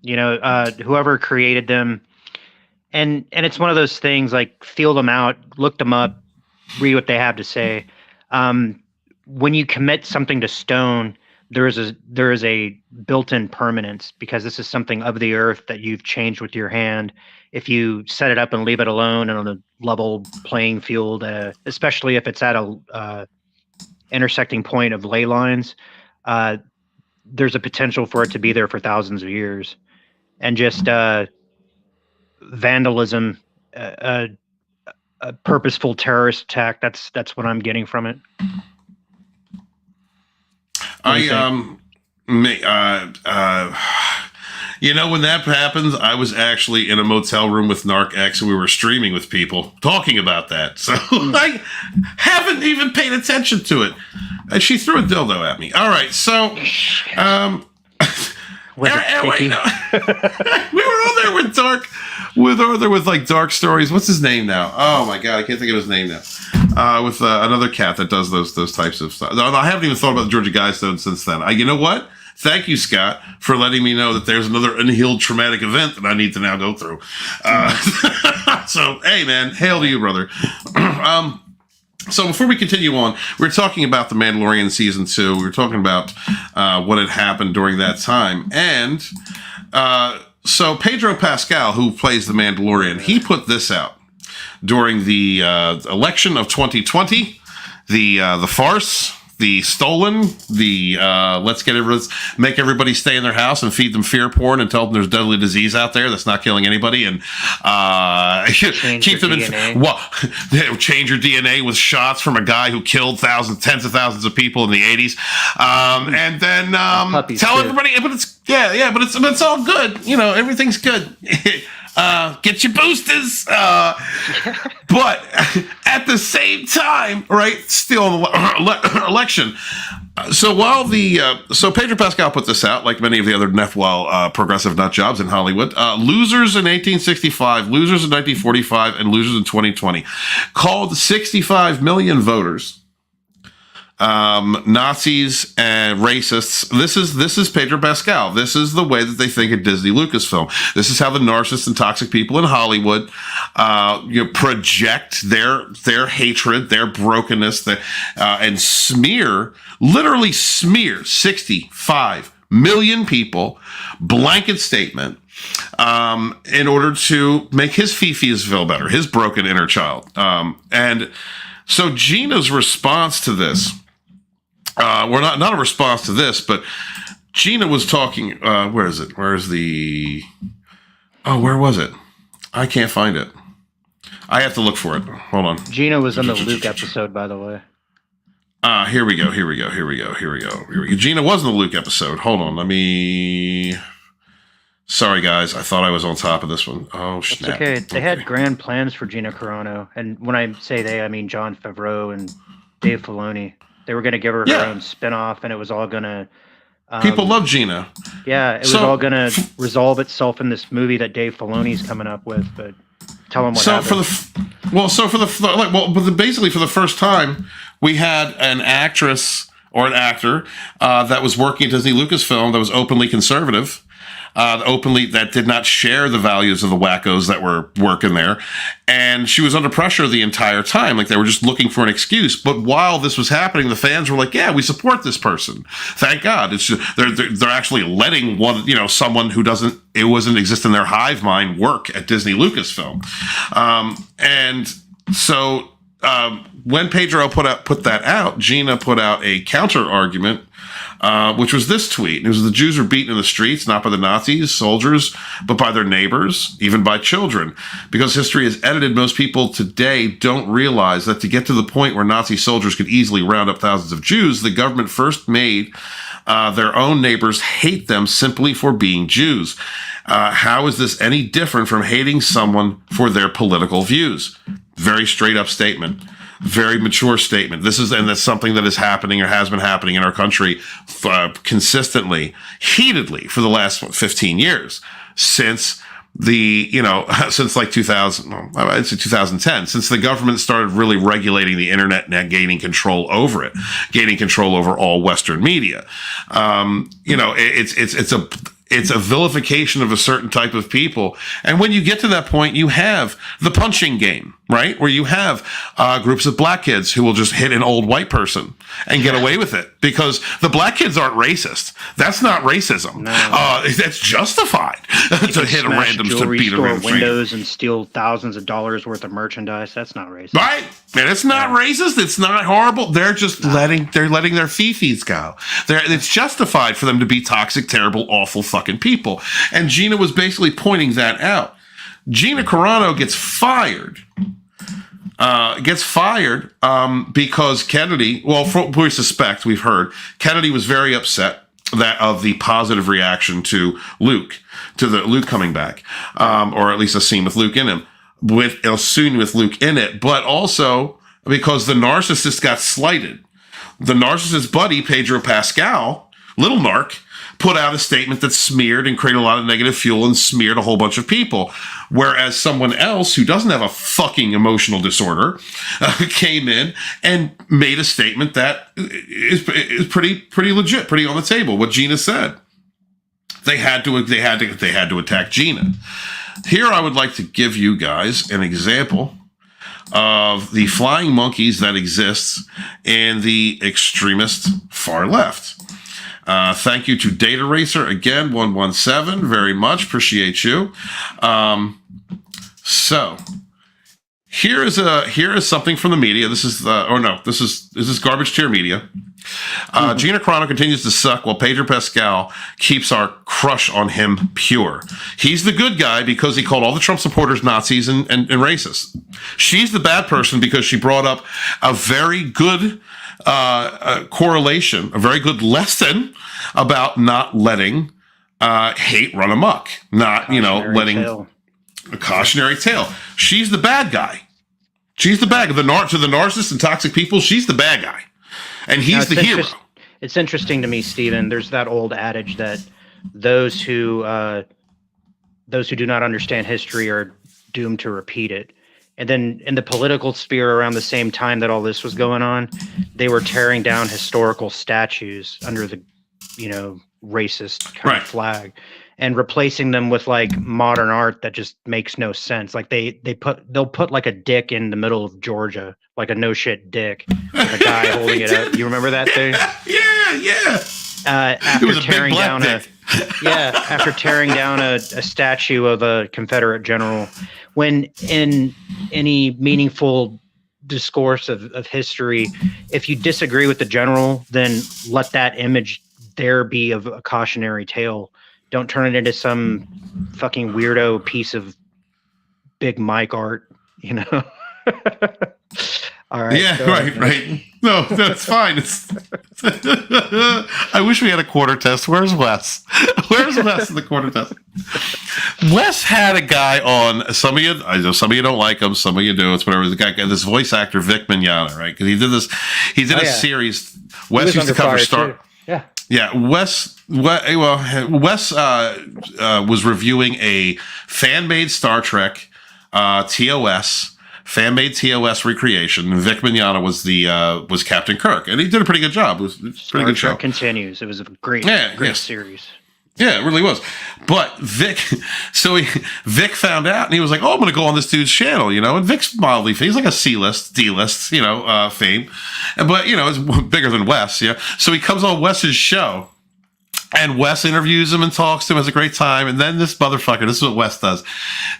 Whoever created them, and it's one of those things like feel them out, look them up, read what they have to say. When you commit something to stone, there is a built-in permanence, because this is something of the earth that you've changed with your hand. If you set it up and leave it alone and on a level playing field, especially if it's at a intersecting point of ley lines, there's a potential for it to be there for thousands of years. And just vandalism, a purposeful terrorist attack, that's what I'm getting from it. You know, when that happens, I was actually in a motel room with Narc X, and we were streaming with people talking about that. So I haven't even paid attention to it. And she threw a dildo at me. All right, so we were all there with dark stories. What's his name now? Oh my god, I can't think of his name now. With another cat that does those types of stuff. No, I haven't even thought about the Georgia Guidestone since then. You know what? Thank you, Scott, for letting me know that there's another unhealed traumatic event that I need to now go through. So, hey, man, hail to you, brother. So before we continue on, we were talking about The Mandalorian Season 2. We were talking about what had happened during that time. And so Pedro Pascal, who plays The Mandalorian, he put this out during the election of 2020, the farce, the stolen, the let's make everybody stay in their house and feed them fear porn and tell them there's deadly disease out there that's not killing anybody, and keep them change your DNA with shots from a guy who killed tens of thousands of people in the 80s, and then tell everybody, but it's all good, you know, everything's good. Get your boosters. But at the same time, right, still election. So while so Pedro Pascal put this out, like many of the other progressive nut jobs in Hollywood, losers in 1865, losers in 1945, and losers in 2020, called 65 million voters Nazis and racists. This is Pedro Pascal. This is the way that they think at Disney Lucasfilm. This is how the narcissists and toxic people in Hollywood project their hatred, their brokenness, and literally smear 65 million people, blanket statement, in order to make his Fifi's feel better, his broken inner child. And so Gina's response to this, not a response to this, but Gina was talking, where is it? Where was it? I can't find it. I have to look for it. Hold on. Gina was in the Luke episode, by the way. Here we go. Gina was in the Luke episode. Hold on. Sorry, guys. I thought I was on top of this one. Oh, snap. It's okay. They had grand plans for Gina Carano. And when I say they, I mean Jon Favreau and Dave Filoni. They were going to give her her own spinoff, and it was all going to... people love Gina. Yeah, it was all going to resolve itself in this movie that Dave Filoni's coming up with, but tell them what happened. Basically for the first time, we had an actress or an actor that was working at Disney Lucasfilm that was openly conservative, that did not share the values of the wackos that were working there. And she was under pressure the entire time. Like, they were just looking for an excuse. But while this was happening, the fans were like, yeah, we support this person. Thank God. It's just, they're actually letting someone who doesn't exist in their hive mind work at Disney Lucasfilm. And so when Pedro put that out, Gina put out a counter argument, which was this tweet. It was, the Jews were beaten in the streets, not by the Nazis, soldiers, but by their neighbors, even by children. Because history is edited, most people today don't realize that to get to the point where Nazi soldiers could easily round up thousands of Jews, the government first made their own neighbors hate them simply for being Jews. How is this any different from hating someone for their political views? Very straight up statement. Very mature statement. And that's something that is happening or has been happening in our country consistently, heatedly for the last 15 years since since like 2010, since the government started really regulating the internet and gaining control over it, gaining control over all Western media. It's a vilification of a certain type of people. And when you get to that point, you have the punching game, right? Where you have groups of black kids who will just hit an old white person and get away with it because the black kids aren't racist. That's not racism. No. That's justified to hit a random, to beat a random windows and steal thousands of dollars worth of merchandise. That's not racist. Right. And it's not racist. It's not horrible. They're just letting their fifis go. It's justified for them to be toxic, terrible, awful fucking people. And Gina was basically pointing that out. Gina Carano gets fired. Because Kennedy, we suspect, we've heard, Kennedy was very upset of the positive reaction to Luke coming back, or at least a scene with Luke in him, with Luke in it, but also because the narcissist got slighted. The narcissist buddy, Pedro Pascal, Little Narc, put out a statement that smeared and created a lot of negative fuel and smeared a whole bunch of people. Whereas someone else who doesn't have a fucking emotional disorder came in and made a statement that is pretty legit, pretty on the table. What Gina said. They had to attack Gina. Here I would like to give you guys an example of the flying monkeys that exists in the extremist far left. Thank you to Data Racer again, 117. Very much appreciate you. So here is something from the media. This is Garbage Tier Media. Gina Carano continues to suck while Pedro Pascal keeps our crush on him pure. He's the good guy because he called all the Trump supporters Nazis and racists. She's the bad person because she brought up a very good correlation, a very good lesson about not letting hate run amok, not letting a cautionary tale. She's the bad guy. She's the bad guy. To the narcissists and toxic people, she's the bad guy. And he's the hero. It's interesting to me, Stephen. There's that old adage that those who do not understand history are doomed to repeat it. And then in the political sphere around the same time that all this was going on, they were tearing down historical statues under the, racist kind of flag and replacing them with like modern art that just makes no sense. Like they'll put like a dick in the middle of Georgia, like a no shit dick, with a guy holding it up. You remember that thing? Yeah. After tearing down after tearing down a statue of a Confederate general, when in any meaningful discourse of history, if you disagree with the general, then let that image there be of a cautionary tale. Don't turn it into some fucking weirdo piece of Big Mike art, All right. Yeah, right. No, that's fine. I wish we had a quarter test. Where's Wes? Where's Wes in the quarter test? Wes had a guy on. Some of you, I know some of you don't like him. Some of you do. It's whatever. The guy, this voice actor Vic Mignogna, right? Because he did this. He did a series. Wes used to cover Star. Yeah. Wes was reviewing a fan-made Star Trek TOS. Fan-made TOS recreation. Vic Mignogna was Captain Kirk, and he did a pretty good job. It was a pretty good show. Star Trek continues. It was a great series. Yeah, it really was. But Vic found out, and he was like, "Oh, I'm going to go on this dude's channel," And Vic's mildly, he's like a C-list, D-list, fame, but it's bigger than Wes, yeah. So he comes on Wes's show. And Wes interviews him and talks to him, has a great time. And then this motherfucker, this is what Wes does.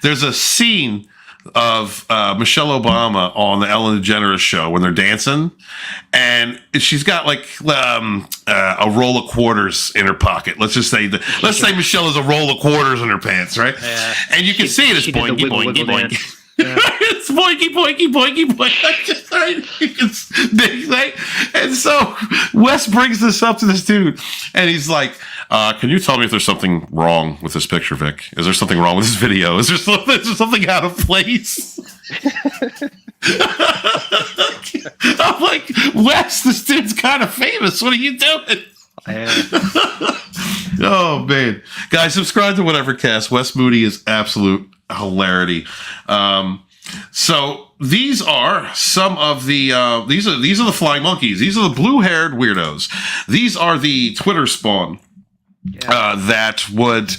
There's a scene of Michelle Obama on the Ellen DeGeneres show when they're dancing, and she's got like a roll of quarters in her pocket. Let's say Michelle has a roll of quarters in her pants, right? Yeah. And you can see it. It's boinky, boinky, boinky. Yeah. It's boinky, boinky, boinky, boinky. And so Wes brings this up to this dude, and he's like, can you tell me if there's something wrong with this picture, Vic? Is there something wrong with this video? Is there something out of place? I'm like, Wes, this dude's kind of famous. What are you doing? Oh, man. Guys, subscribe to Whatever Cast. Wes Moody is absolute hilarity. So these are some of the these are the flying monkeys. These are the blue-haired weirdos. These are the Twitter spawn. that would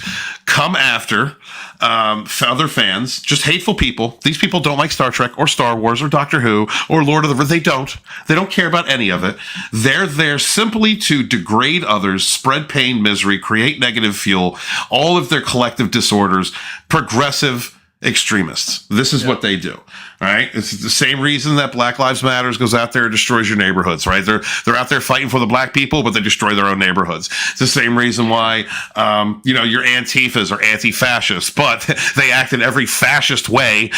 come after other fans, just hateful people. These people don't like Star Trek or Star Wars or Doctor Who or Lord of the Rings. They don't care about any of it. They're there simply to degrade others, spread pain, misery, create negative fuel, all of their collective disorders, progressive extremists. This is what they do. All right. It's the same reason that Black Lives Matters goes out there and destroys your neighborhoods, right? They're out there fighting for the black people, but they destroy their own neighborhoods. It's the same reason why, your Antifas are anti-fascist, but they act in every fascist way,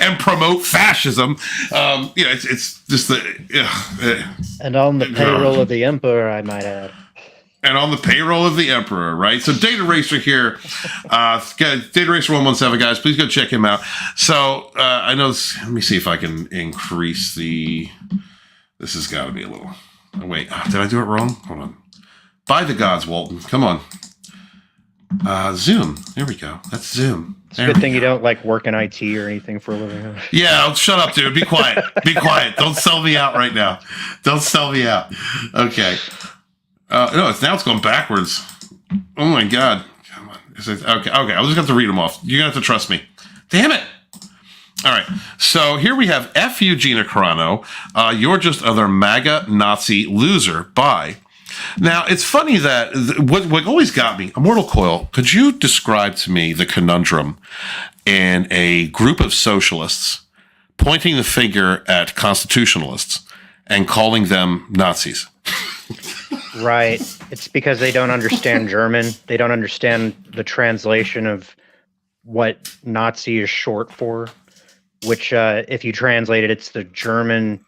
and promote fascism. It's just and on the payroll of the emperor, I might add. And on the payroll of the emperor, right? So Data Racer here, Data Racer 117, guys, please go check him out. So I know this, let me see if I can increase this has got to be a little, wait, did I do it wrong? Hold on. By the gods, Walton, come on. Zoom, there we go. That's Zoom. It's a good thing you don't work in IT or anything for a living. Yeah, shut up, dude. Be quiet. Be quiet. Don't sell me out right now. Don't sell me out. Okay. No, now it's going backwards. Oh my God. Come on. Okay. I'll just have to read them off. You're going to have to trust me. Damn it. All right. So here we have F you, Gina Carano. You're just another MAGA Nazi loser. Bye. Now, it's funny that what always got me, Immortal Coil, could you describe to me the conundrum in a group of socialists pointing the finger at constitutionalists and calling them Nazis? Right. It's because they don't understand German. They don't understand the translation of what Nazi is short for, which, if you translate it, it's the German,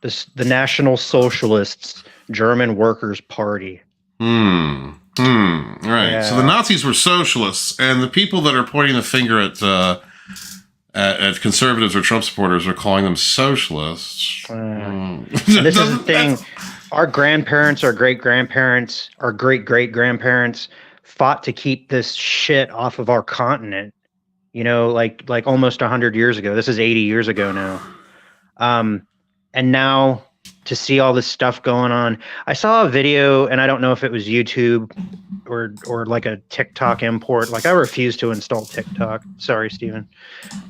the National Socialists German Workers' Party. Right. Yeah. So the Nazis were socialists, and the people that are pointing the finger at conservatives or Trump supporters are calling them socialists. This is the thing. Our grandparents, our great-grandparents, our great-great-grandparents fought to keep this shit off of our continent, like almost 100 years ago. This is 80 years ago now. And now to see all this stuff going on. I saw a video, and I don't know if it was YouTube or like a TikTok import. I refuse to install TikTok. Sorry, Steven.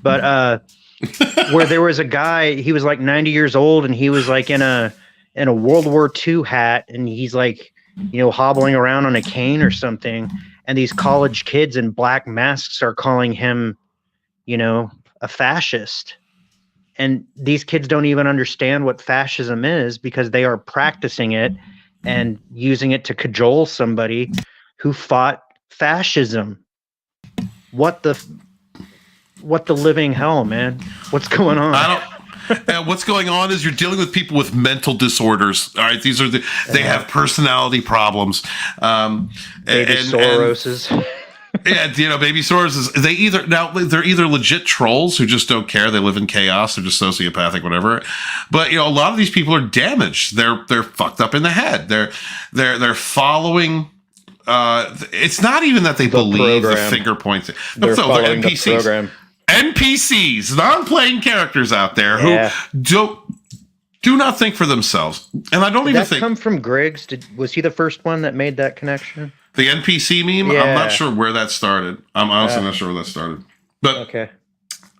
But where there was a guy, he was 90 years old, and he was in a World War II hat, and he's hobbling around on a cane or something, and these college kids in black masks are calling him, a fascist. And these kids don't even understand what fascism is because they are practicing it and using it to cajole somebody who fought fascism. What the living hell, man? What's going on? What's going on is you're dealing with people with mental disorders. All right, these are they have personality problems. Baby Soroses. Yeah, Baby Soroses. They're either legit trolls who just don't care. They live in chaos. They're just sociopathic, whatever. But a lot of these people are damaged. They're fucked up in the head. They're following. It's not even that they believe the finger pointing. They're following NPCs. The program. NPCs, non-playing characters out there who do not think for themselves, and I don't even think. Did that come from Griggs? Was he the first one that made that connection? The NPC meme? Yeah. I'm not sure where that started. I'm honestly not sure where that started. But okay.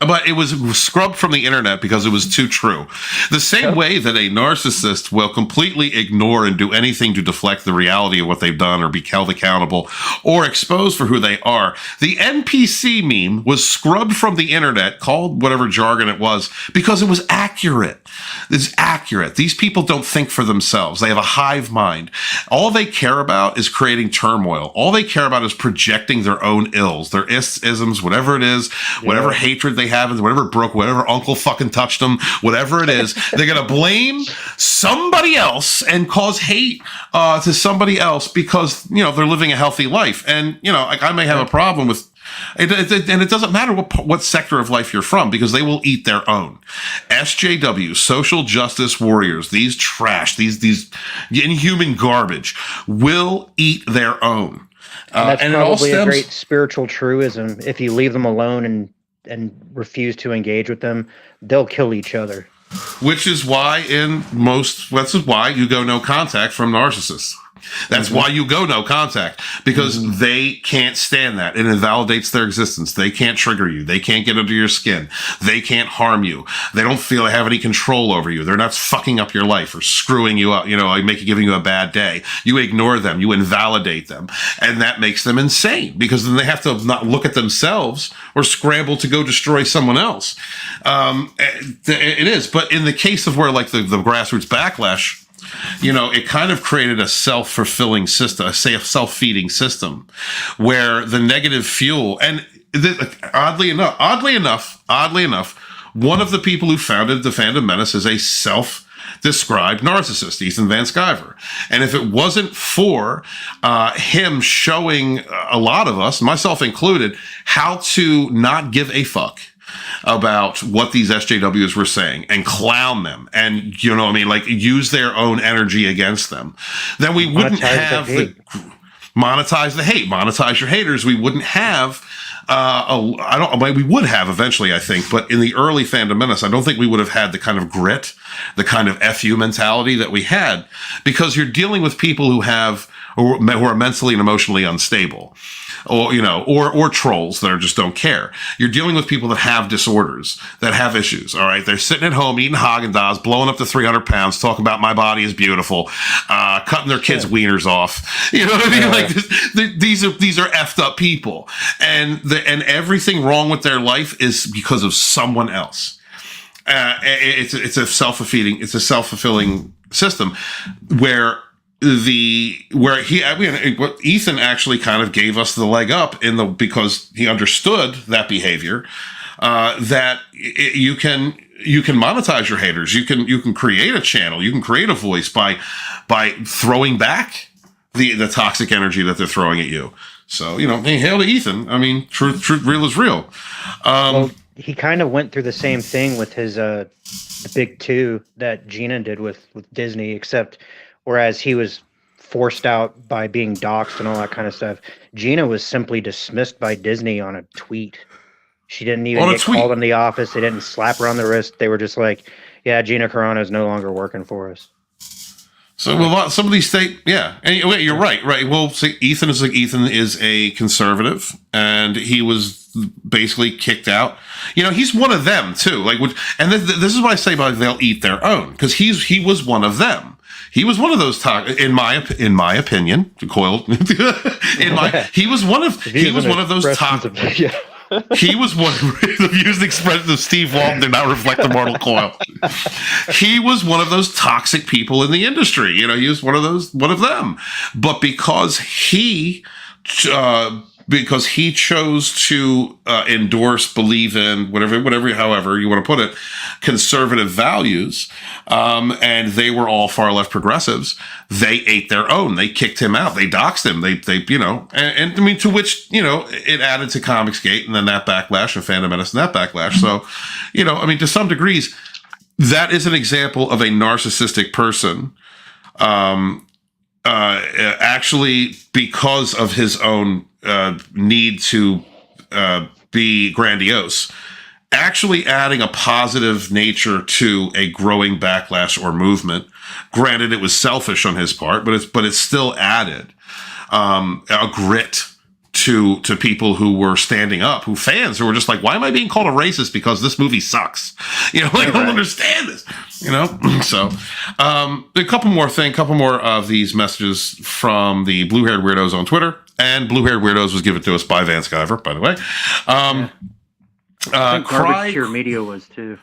But it was scrubbed from the internet because it was too true. The same way that a narcissist will completely ignore and do anything to deflect the reality of what they've done or be held accountable or exposed for who they are. The NPC meme was scrubbed from the internet, called whatever jargon it was, because it was accurate. It's accurate. These people don't think for themselves. They have a hive mind. All they care about is creating turmoil. All they care about is projecting their own ills, their isms, whatever it is, whatever hatred they have, whatever broke, whatever uncle fucking touched them, whatever it is, they're going to blame somebody else and cause hate to somebody else because, they're living a healthy life. And, I may have a problem with and it doesn't matter what sector of life you're from because they will eat their own. SJW, social justice warriors, these trash, these inhuman garbage will eat their own. And that's probably a great spiritual truism. If you leave them alone and refuse to engage with them, they'll kill each other. Which is why you go no contact from narcissists. That's why you go no contact, because they can't stand that. It invalidates their existence. They can't trigger you. They can't get under your skin. They can't harm you. They don't feel they have any control over you. They're not fucking up your life or screwing you up, giving you a bad day. You ignore them. You invalidate them. And that makes them insane, because then they have to not look at themselves or scramble to go destroy someone else. It is. But in the case of where like the grassroots backlash, it kind of created a self-fulfilling system, a self-feeding system, where the negative fuel, and oddly enough, one of the people who founded the Fandom Menace is a self-described narcissist, Ethan Van Sciver. And if it wasn't for him showing a lot of us, myself included, how to not give a fuck about what these SJWs were saying and clown them and, use their own energy against them, then we wouldn't have monetize the hate, monetize your haters. We wouldn't have, we would have eventually, I think, but in the early Fandom Menace, I don't think we would have had the kind of grit, the kind of FU mentality that we had, because you're dealing with people who are mentally and emotionally unstable. Or trolls that just don't care. You're dealing with people that have disorders, that have issues. All right, they're sitting at home eating Haagen-Dazs, blowing up to 300 pounds, talking about my body is beautiful, cutting their kids' wieners off. You know what I mean? Like these are effed up people, and everything wrong with their life is because of someone else. It's a self-fulfilling system where. Ethan actually kind of gave us the leg up because he understood that behavior, that you can monetize your haters. You can create a channel. You can create a voice by throwing back the toxic energy that they're throwing at you. So, hail to Ethan. I mean, truth, real is real. Well, he kind of went through the same thing with his the big two that Gina did with Disney, except whereas he was forced out by being doxxed and all that kind of stuff, Gina was simply dismissed by Disney on a tweet. She didn't even get called in the office. They didn't slap her on the wrist. They were just like, yeah, Gina Carano is no longer working for us. So some of these state, yeah, and you're right. Well, see, Ethan is a conservative, and he was basically kicked out. He's one of them too. And this is what I say about they'll eat their own, because he was one of them. He was one of those in my opinion, coiled. He was one of those toxic. He was one of the views and expressions of Steve Walton did not reflect the mortal coil. He was one of those toxic people in the industry. He was one of them. But because he chose to endorse, believe in, whatever, however you want to put it, conservative values, and they were all far left progressives, they ate their own. They kicked him out. They doxed him. They and I mean, to which, it added to Comicsgate and then that backlash and Fandom Menace and that backlash. So, I mean, to some degrees, that is an example of a narcissistic person, actually, because of his own need to be grandiose, actually adding a positive nature to a growing backlash or movement. Granted, it was selfish on his part, but it's still added a grit to people who were standing up, fans who were just like, why am I being called a racist because this movie sucks? I don't understand this. So a couple more of these messages from the blue-haired weirdos on Twitter, and blue-haired weirdos was given to us by Van Sciver, by the way. I think Garbage Tier Media was too.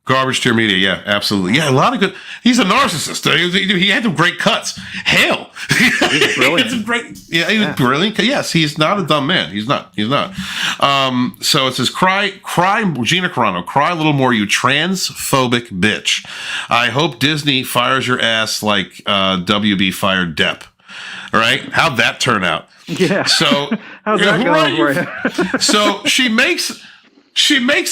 Garbage Tier Media, yeah, absolutely. Yeah, a lot of good. He's a narcissist. He had some great cuts. Hell. He's brilliant. He's brilliant. Yes, he's not a dumb man. He's not. So it says, cry, Gina Carano, cry a little more, you transphobic bitch. I hope Disney fires your ass like WB fired Depp. All right? How'd that turn out? Yeah. So, how's that going for you? So she makes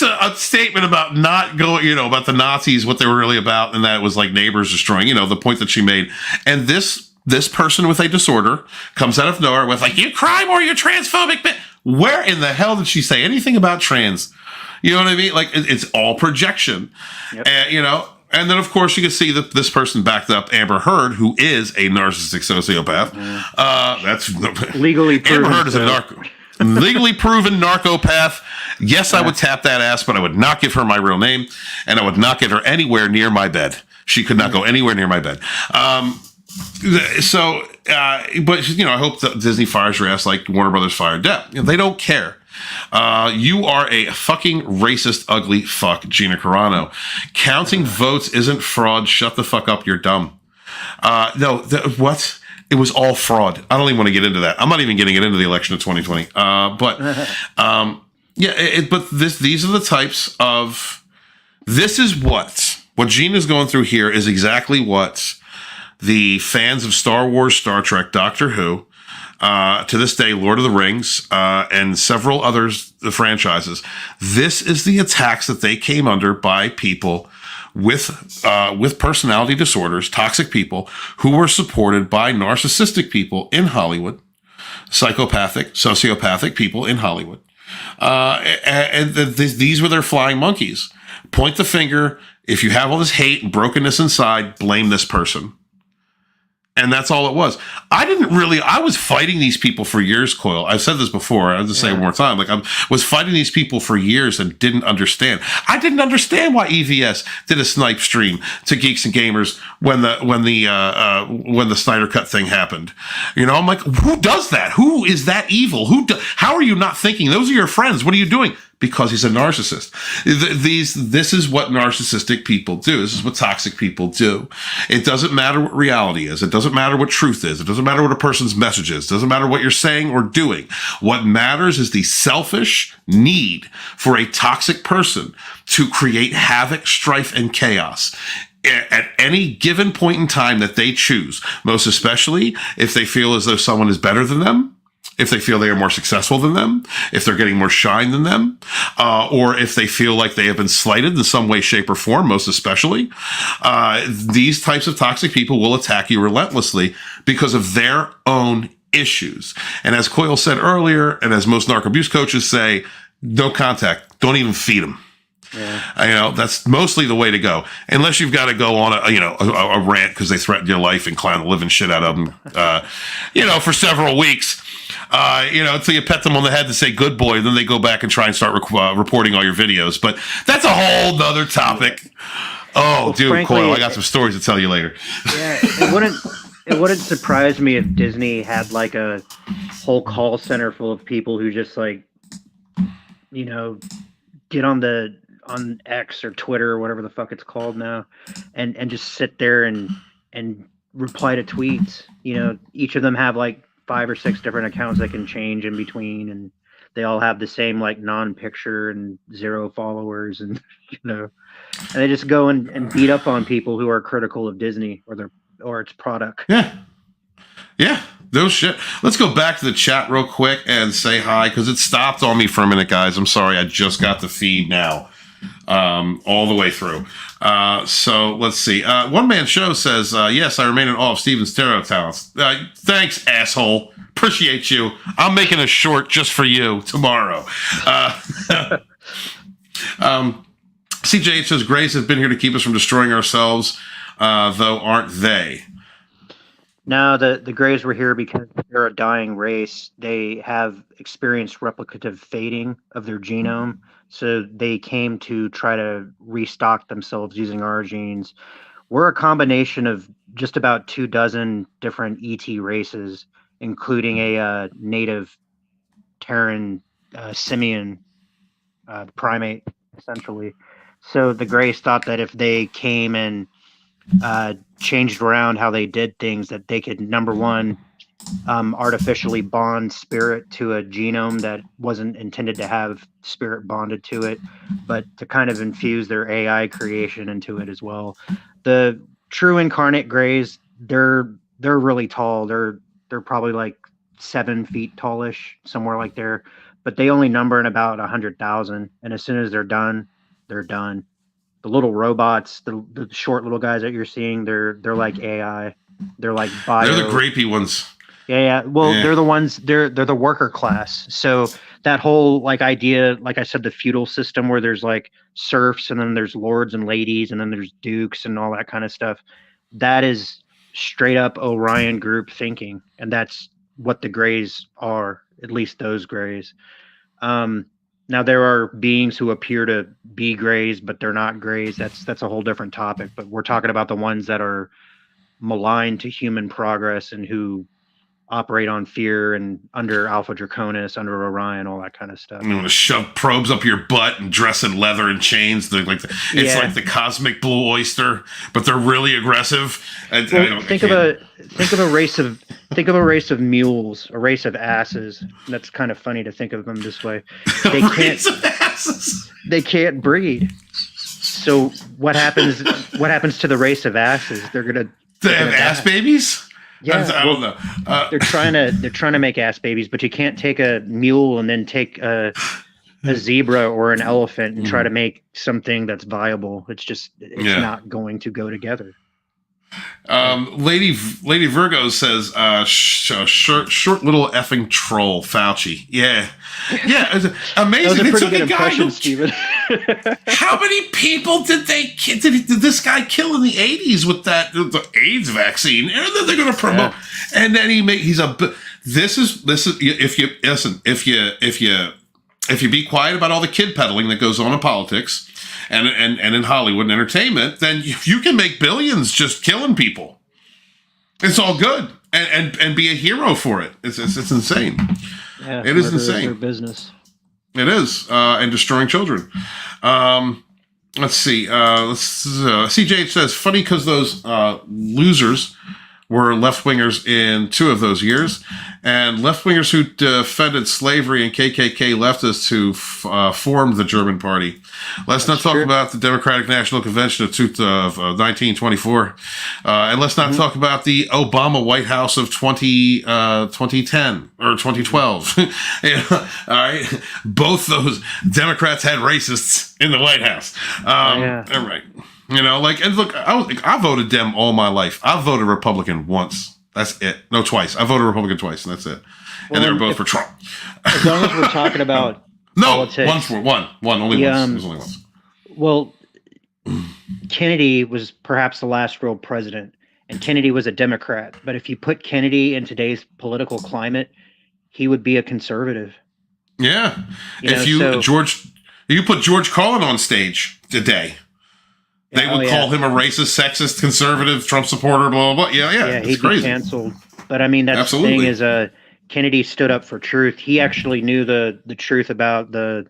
a statement about not going, about the Nazis, what they were really about, and that it was like neighbors destroying, the point that she made. And this person with a disorder comes out of nowhere with like, you cry more, you transphobic bitch. Where in the hell did she say anything about trans? You know what I mean? Like, it's all projection. Yep. And, And then, of course, you can see that this person backed up Amber Heard, who is a narcissistic sociopath. That's legally proven. Amber Heard is a legally proven narcopath. Yes, I would tap that ass, but I would not give her my real name, and I would not get her anywhere near my bed. She could not go anywhere near my bed. But you know, I hope that Disney fires your ass like Warner Brothers fired Depp. You know, they don't care. You are a fucking racist, ugly fuck, Gina Carano. Counting votes isn't fraud. Shut the fuck up. You're dumb. What? It was all fraud. I don't even want to get into that. I'm not even getting it into the election of 2020. But these are the types of. This is what Gina's going through here is exactly what the fans of Star Wars, Star Trek, Doctor Who, to this day, Lord of the Rings, and several others, the franchises. This is the attacks that they came under by people with personality disorders, toxic people who were supported by narcissistic people in Hollywood, sociopathic people in Hollywood. These were their flying monkeys. Point the finger. If you have all this hate and brokenness inside, blame this person. And that's all it was. I was fighting these people for years, Coyle. I've said this before. I'll just say it one more time. Like, I was fighting these people for years and didn't understand. I didn't understand why EVS did a snipe stream to Geeks and Gamers when the Snyder Cut thing happened. You know, I'm like, who does that? Who is that evil? How are you not thinking? Those are your friends. What are you doing? Because he's a narcissist. This is what narcissistic people do. This is what toxic people do. It doesn't matter what reality is. It doesn't matter what truth is. It doesn't matter what a person's message is. It doesn't matter what you're saying or doing. What matters is the selfish need for a toxic person to create havoc, strife, and chaos at any given point in time that they choose, most especially if they feel as though someone is better than them, if they feel they are more successful than them, if they're getting more shine than them, or if they feel like they have been slighted in some way, shape, or form, most especially, these types of toxic people will attack you relentlessly because of their own issues. And as Coyle said earlier, and as most narc abuse coaches say, no contact, don't even feed them. Yeah. You know, that's mostly the way to go. Unless you've got to go on a rant because they threatened your life and clown the living shit out of them, for several weeks. Until you pet them on the head to say good boy, then they go back and try and start reporting all your videos. But that's a whole nother topic. Frankly, Coyle, I got some stories to tell you later. Yeah, it wouldn't surprise me if Disney had like a whole call center full of people who just like, get on X or Twitter or whatever the fuck it's called now, and just sit there and reply to tweets. Each of them have like 5 or 6 different accounts that can change in between, and they all have the same like non-picture and 0 followers, and and they just go and beat up on people who are critical of Disney or its product. Yeah, those shit. Let's go back to the chat real quick and say hi, because it stopped on me for a minute, guys. I'm sorry, I just got the feed now. All the way through. So let's see. One Man Show says, yes, I remain in awe of Steven's tarot talents. Thanks, asshole. Appreciate you. I'm making a short just for you tomorrow. CJ says, Grays have been here to keep us from destroying ourselves, though aren't they? No, the Greys were here because they're a dying race. They have experienced replicative fading of their genome. So they came to try to restock themselves using our genes. We're a combination of just about 24 different ET races, including a native Terran simian primate, essentially. So the Greys thought that if they came and changed around how they did things, that they could, number one, artificially bond spirit to a genome that wasn't intended to have spirit bonded to it, but to kind of infuse their AI creation into it as well. The true incarnate Greys, they're really tall. They're probably like 7 feet tallish, somewhere like there, but they only number in about 100,000. And as soon as they're done, they're done. The little robots, the short little guys that you're seeing, they're like AI. They're like bio. They're the grapey ones. Yeah. Well, they're the ones. They're the worker class. So that whole like idea, like I said, the feudal system where there's like serfs and then there's lords and ladies and then there's dukes and all that kind of stuff. That is straight up Orion group thinking, and that's what the Greys are. At least those Greys. Now there are beings who appear to be Greys, but they're not Greys. That's a whole different topic. But we're talking about the ones that are malign to human progress and who operate on fear and under Alpha Draconis, under Orion, all that kind of stuff. You want to shove probes up your butt and dress in leather and chains. It's like the cosmic blue oyster, but they're really aggressive. Think of a race of mules, a race of asses. That's kind of funny to think of them this way. They can't. Of asses. They can't breed. So what happens to the race of asses? They have ass babies. Yeah, I don't know. They're trying to make ass babies, but you can't take a mule and then take a zebra or an elephant and try to make something that's viable. It's not going to go together. Lady Virgo says, short little effing troll, Fauci. Yeah, it's amazing. That was a pretty good impression, Steven. How many people did this guy kill in the 80s with the AIDS vaccine? And then they're going to promote, and then this is if you be quiet about all the kid peddling that goes on in politics and in Hollywood and entertainment, then you can make billions just killing people. It's all good and be a hero for it. It's insane. Yeah, it is insane. Their business. It is, and destroying children. Let's see. CJ says, funny because those losers were left-wingers in 2 of those years, and left-wingers who defended slavery and KKK leftists who formed the German Party. Let's not talk about the Democratic National Convention of 1924, and let's not talk about the Obama White House of 2010 or 2012. All right, both those Democrats had racists in the White House. All right. And look, I voted Dem all my life. I voted Republican once. That's it. No, twice. I voted Republican twice, and that's it. And they were both for Trump. As long as we're talking about politics. One. Only once. It was only once. Well, Kennedy was perhaps the last real president, and Kennedy was a Democrat. But if you put Kennedy in today's political climate, he would be a conservative. Yeah. You put George Carlin on stage today, they would call him a racist, sexist, conservative, Trump supporter, blah, blah, blah. Yeah, he'd crazy. be canceled. But I mean, that's the thing is, Kennedy stood up for truth. He actually knew the truth about the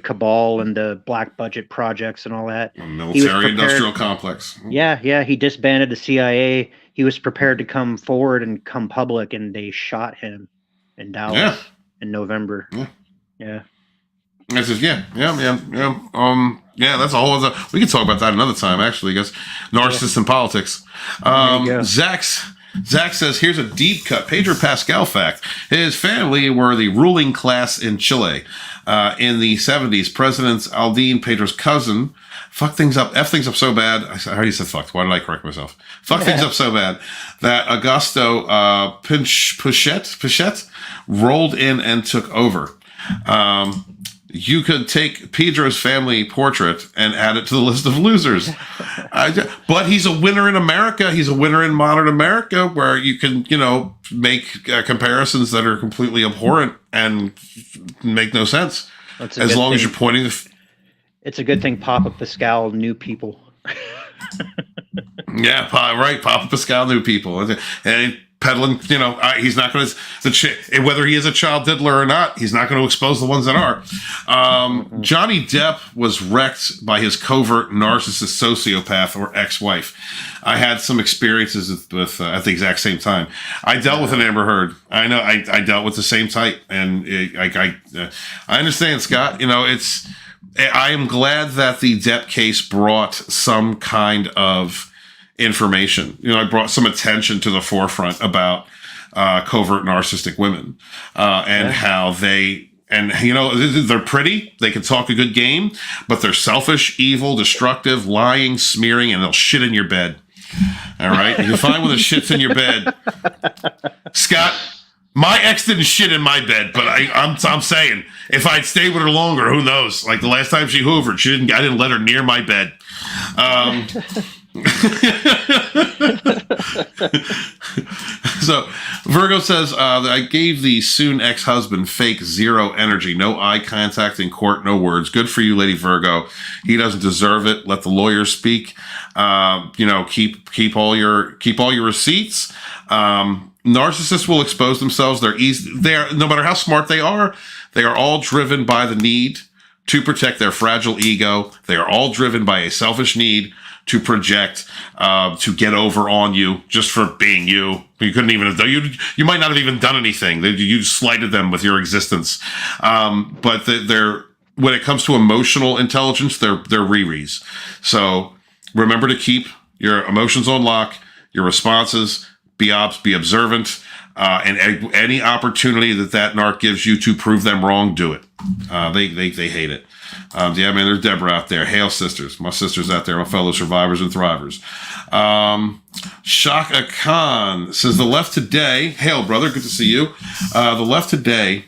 cabal and the black budget projects and all that. Military-industrial complex. Yeah. He disbanded the CIA. He was prepared to come forward and come public, and they shot him in Dallas in November. Yeah. This is that's a whole other. We can talk about that another time. Actually, I guess narcissists and politics. Zach says, here's a deep cut Pedro Pascal fact. His family were the ruling class in Chile in the 70s. President Aldin, Pedro's cousin, F things up so bad. I already said fucked. Why did I correct myself? Things up so bad that Augusto Pichet rolled in and took over. You could take Pedro's family portrait and add it to the list of losers. But he's a winner in America. He's a winner in modern America, where you can, make comparisons that are completely abhorrent and make no sense. As long as you're pointing it's a good thing Papa Pascal knew people. Papa Pascal knew people. And peddling, he's not going to, whether he is a child diddler or not, he's not going to expose the ones that are. Johnny Depp was wrecked by his covert narcissist sociopath or ex-wife. I had some experiences with at the exact same time. I dealt with an Amber Heard. I know I dealt with the same type, and I understand, Scott. I am glad that the Depp case brought some kind of information. I brought some attention to the forefront about covert narcissistic women and how they're pretty, they can talk a good game, but they're selfish, evil, destructive, lying, smearing, and they'll shit in your bed. All right, you're fine when the shit's in your bed. Scott, my ex didn't shit in my bed, but I'm saying if I'd stayed with her longer, who knows? Like the last time she hoovered, I didn't let her near my bed. So Virgo says that I gave the soon ex-husband fake zero energy, no eye contact in court, no words. Good for you, Lady Virgo. He doesn't deserve it. Let the lawyer speak. Keep all your receipts. Narcissists will expose themselves. They're no matter how smart they are all driven by the need to protect their fragile ego. They are all driven by a selfish need to project, to get over on you just for being you. You couldn't even have done, you might not have even done anything. You slighted them with your existence. But when it comes to emotional intelligence, they're Riris. So remember to keep your emotions on lock, your responses, be observant, and any opportunity that narc gives you to prove them wrong, do it. They hate it. Yeah, man, there's Deborah out there. Hail, sisters. My sisters out there, my fellow survivors and thrivers. Shaka Khan says, the left today, hail, brother, good to see you. The left today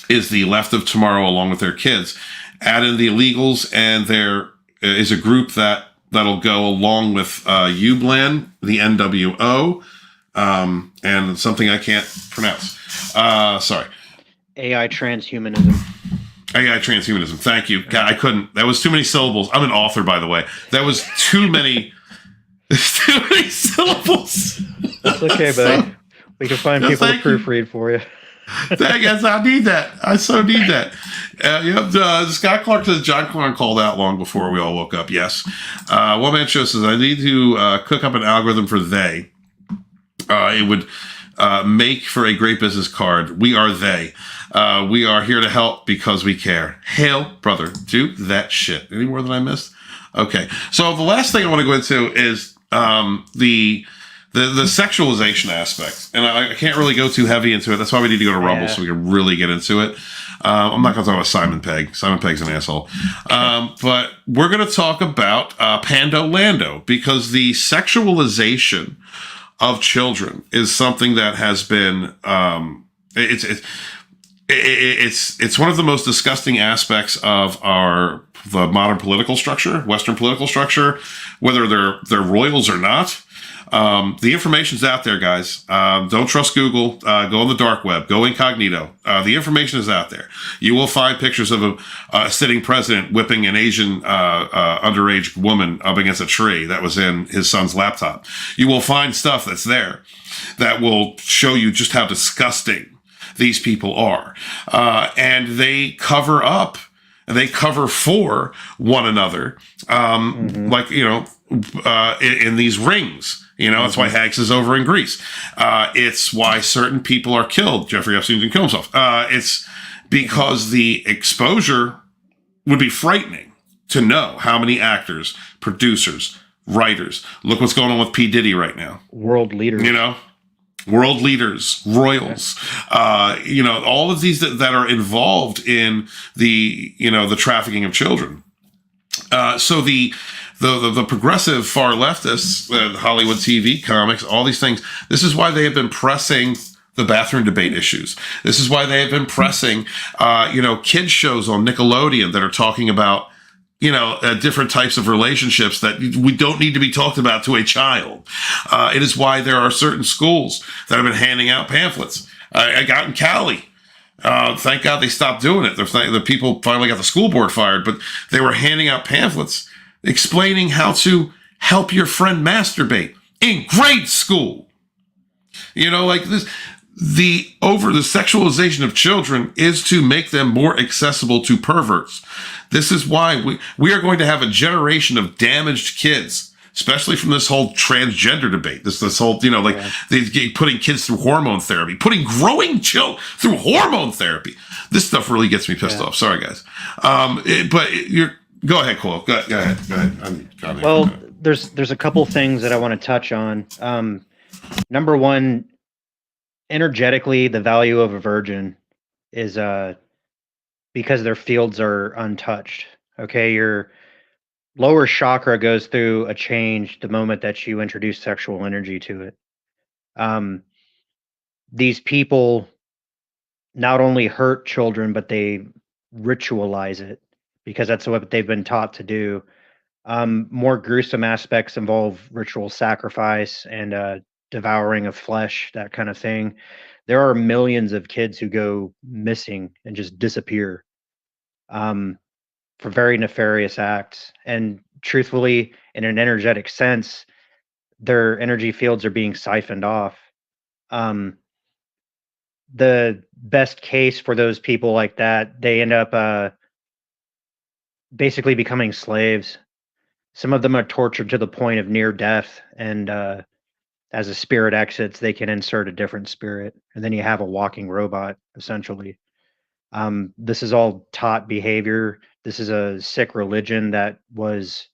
is the left of tomorrow along with their kids. Add in the illegals, and there is a group that'll go along with UBLAN, the NWO, and something I can't pronounce. Sorry. AI transhumanism. AI transhumanism. Thank you. God, I couldn't. That was too many syllables. I'm an author, by the way. That was too many. Too many syllables. That's okay, buddy. We can find people to proofread for you. I guess I need that. I so need that. Scott Clark says John Clark called out long before we all woke up. Yes. One Man Show says I need to cook up an algorithm for they. It would make for a great business card. We are they. We are here to help because we care. Hail, brother. Do that shit. Any more than I missed? Okay. So the last thing I want to go into is the sexualization aspect. And I can't really go too heavy into it. That's why we need to go to Rumble so we can really get into it. I'm not going to talk about Simon Pegg. Simon Pegg's an asshole. But we're going to talk about Pando Lando, because the sexualization of children is something that has been it's one of the most disgusting aspects of the modern political structure, Western political structure, whether they're royals or not. The information's out there, guys. Don't trust Google. Go on the dark web. Go incognito. The information is out there. You will find pictures of a sitting president whipping an Asian underage woman up against a tree that was in his son's laptop. You will find stuff that's there that will show you just how disgusting these people are. And they cover up, and they cover for one another, like, in these rings. That's why Hags is over in Greece. It's why certain people are killed. Jeffrey Epstein didn't kill himself. It's because the exposure would be frightening to know how many actors, producers, writers. Look what's going on with P. Diddy right now. World leaders. World leaders, royals, all of these that are involved in the trafficking of children. So the progressive far leftists, Hollywood TV, comics, all these things, this is why they have been pressing the bathroom debate issues. This is why they have been pressing, kids shows on Nickelodeon that are talking about, different types of relationships that we don't need to be talked about to a child. It is why there are certain schools that have been handing out pamphlets. I got in Cali. Thank God they stopped doing it. The people finally got the school board fired, but they were handing out pamphlets explaining how to help your friend masturbate in grade school. Like this. The sexualization of children is to make them more accessible to perverts. This is why we are going to have a generation of damaged kids, especially from this whole transgender debate. This whole, they putting kids through hormone therapy, putting growing children through hormone therapy. This stuff really gets me pissed off. Sorry, guys. Go ahead, Cole. Go ahead. Well, there's a couple things that I want to touch on. Number one, energetically, the value of a virgin is because their fields are untouched. Okay, lower chakra goes through a change the moment that you introduce sexual energy to it. These people not only hurt children, but they ritualize it because that's what they've been taught to do. More gruesome aspects involve ritual sacrifice and devouring of flesh, that kind of thing. There are millions of kids who go missing and just disappear for very nefarious acts. And truthfully, in an energetic sense, their energy fields are being siphoned off. The best case for those people like that, they end up basically becoming slaves. Some of them are tortured to the point of near death, and as a spirit exits, they can insert a different spirit, and then you have a walking robot, essentially. This is all taught behavior. This is a sick religion that was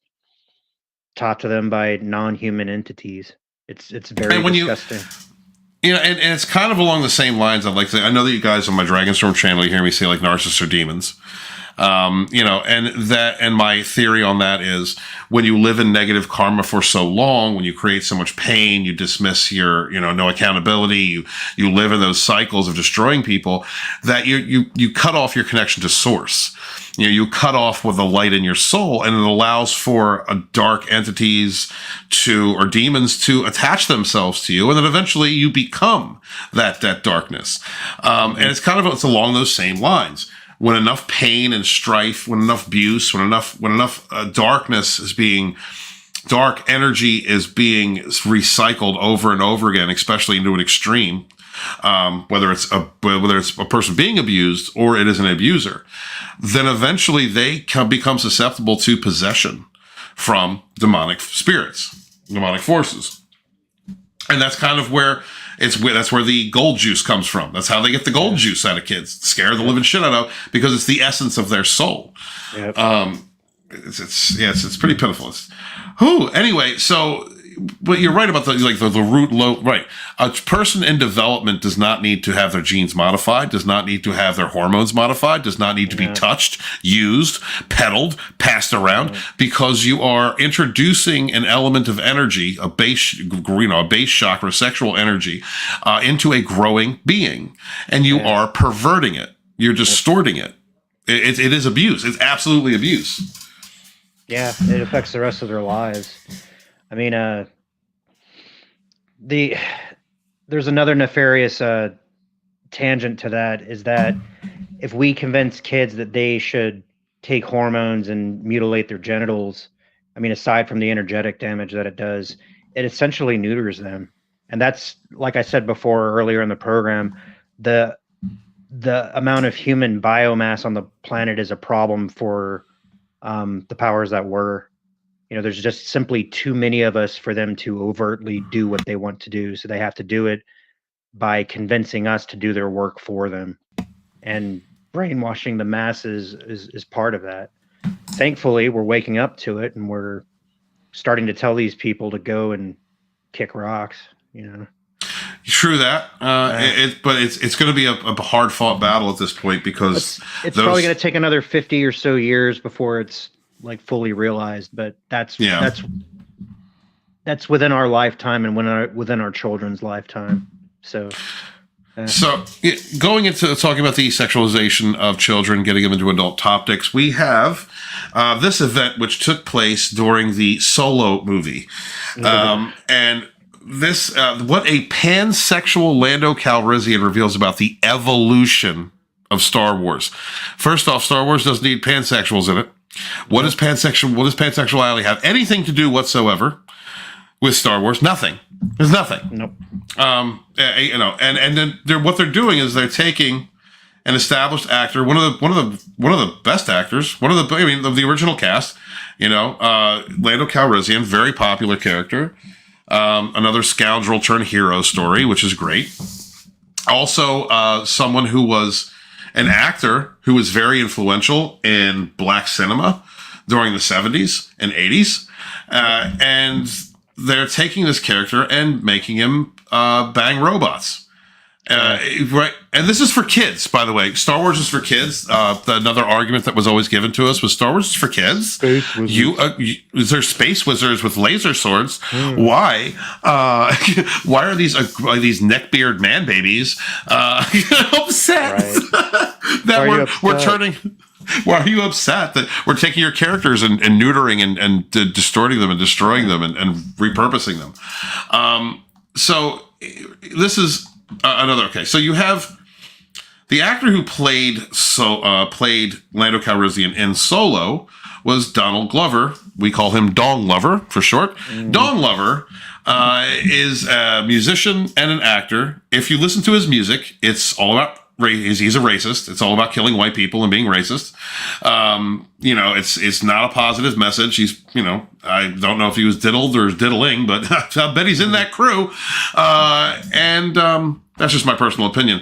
taught to them by non-human entities. It's very disgusting. And it's kind of along the same lines. I know that you guys on my Dragonstorm channel, you hear me say like narcissists are demons. And my theory on that is when you live in negative karma for so long, when you create so much pain, you dismiss your, no accountability, you live in those cycles of destroying people, that you cut off your connection to source. You cut off with the light in your soul, and it allows for dark entities or demons to attach themselves to you, and then eventually you become that darkness. And it's along those same lines. When enough pain and strife, when enough abuse, when enough dark energy is being recycled over and over again, especially into an extreme, whether it's a person being abused or it is an abuser, then eventually they become susceptible to possession from demonic spirits, demonic forces, and that's kind of where. That's where the gold juice comes from. That's how they get the gold juice out of kids. Scare the living shit out of, because it's the essence of their soul. Yep. It's pretty pitiful. Anyway, so but you're right about the root low. Right, a person in development does not need to have their genes modified, does not need to have their hormones modified, does not need to be touched, used, peddled, passed around, because you are introducing an element of energy, a base chakra, sexual energy, into a growing being, and you are perverting it. You're distorting it. It is abuse. It's absolutely abuse. Yeah, it affects the rest of their lives. I mean, there's another nefarious tangent to that, is that if we convince kids that they should take hormones and mutilate their genitals, I mean, aside from the energetic damage that it does, it essentially neuters them. And that's, like I said before earlier in the program, the amount of human biomass on the planet is a problem for the powers that were. There's just simply too many of us for them to overtly do what they want to do. So they have to do it by convincing us to do their work for them. And brainwashing the masses is part of that. Thankfully, we're waking up to it, and we're starting to tell these people to go and kick rocks, True that, but it's going to be a hard fought battle at this point, because it's probably going to take another 50 or so years before it's like fully realized. But that's within our lifetime and within our children's lifetime. So going into talking about the sexualization of children, getting them into adult topics, we have this event which took place during the Solo movie, and this what a pansexual Lando Calrissian reveals about the evolution of Star Wars. First off, Star Wars doesn't need pansexuals in it. What does pansexuality have anything to do whatsoever with Star Wars? Nothing. There's nothing. Nope. And then what they're doing is they're taking an established actor, one of the best actors, of the original cast, Lando Calrissian, very popular character. Another scoundrel turned hero story, which is great. Also, someone who was an actor who was very influential in black cinema during the 70s and 80s. And they're taking this character and making him bang robots. Right, and this is for kids, by the way. Star Wars is for kids. Another argument that was always given to us was Star Wars is for kids. Is there space wizards with laser swords? Why? Why are these neckbeard man babies upset that we're turning? Why are you upset that we're taking your characters and neutering and distorting them and destroying them and repurposing them? So this is another. Okay, so you have the actor who played Lando Calrissian in Solo was Donald Glover. We call him Dong Lover for short. Dong Lover is a musician and an actor. If you listen to his music, it's all about he's a racist. It's all about killing white people and being racist. It's not a positive message. He's, I don't know if he was diddled or diddling, but I bet he's in that crew. And that's just my personal opinion.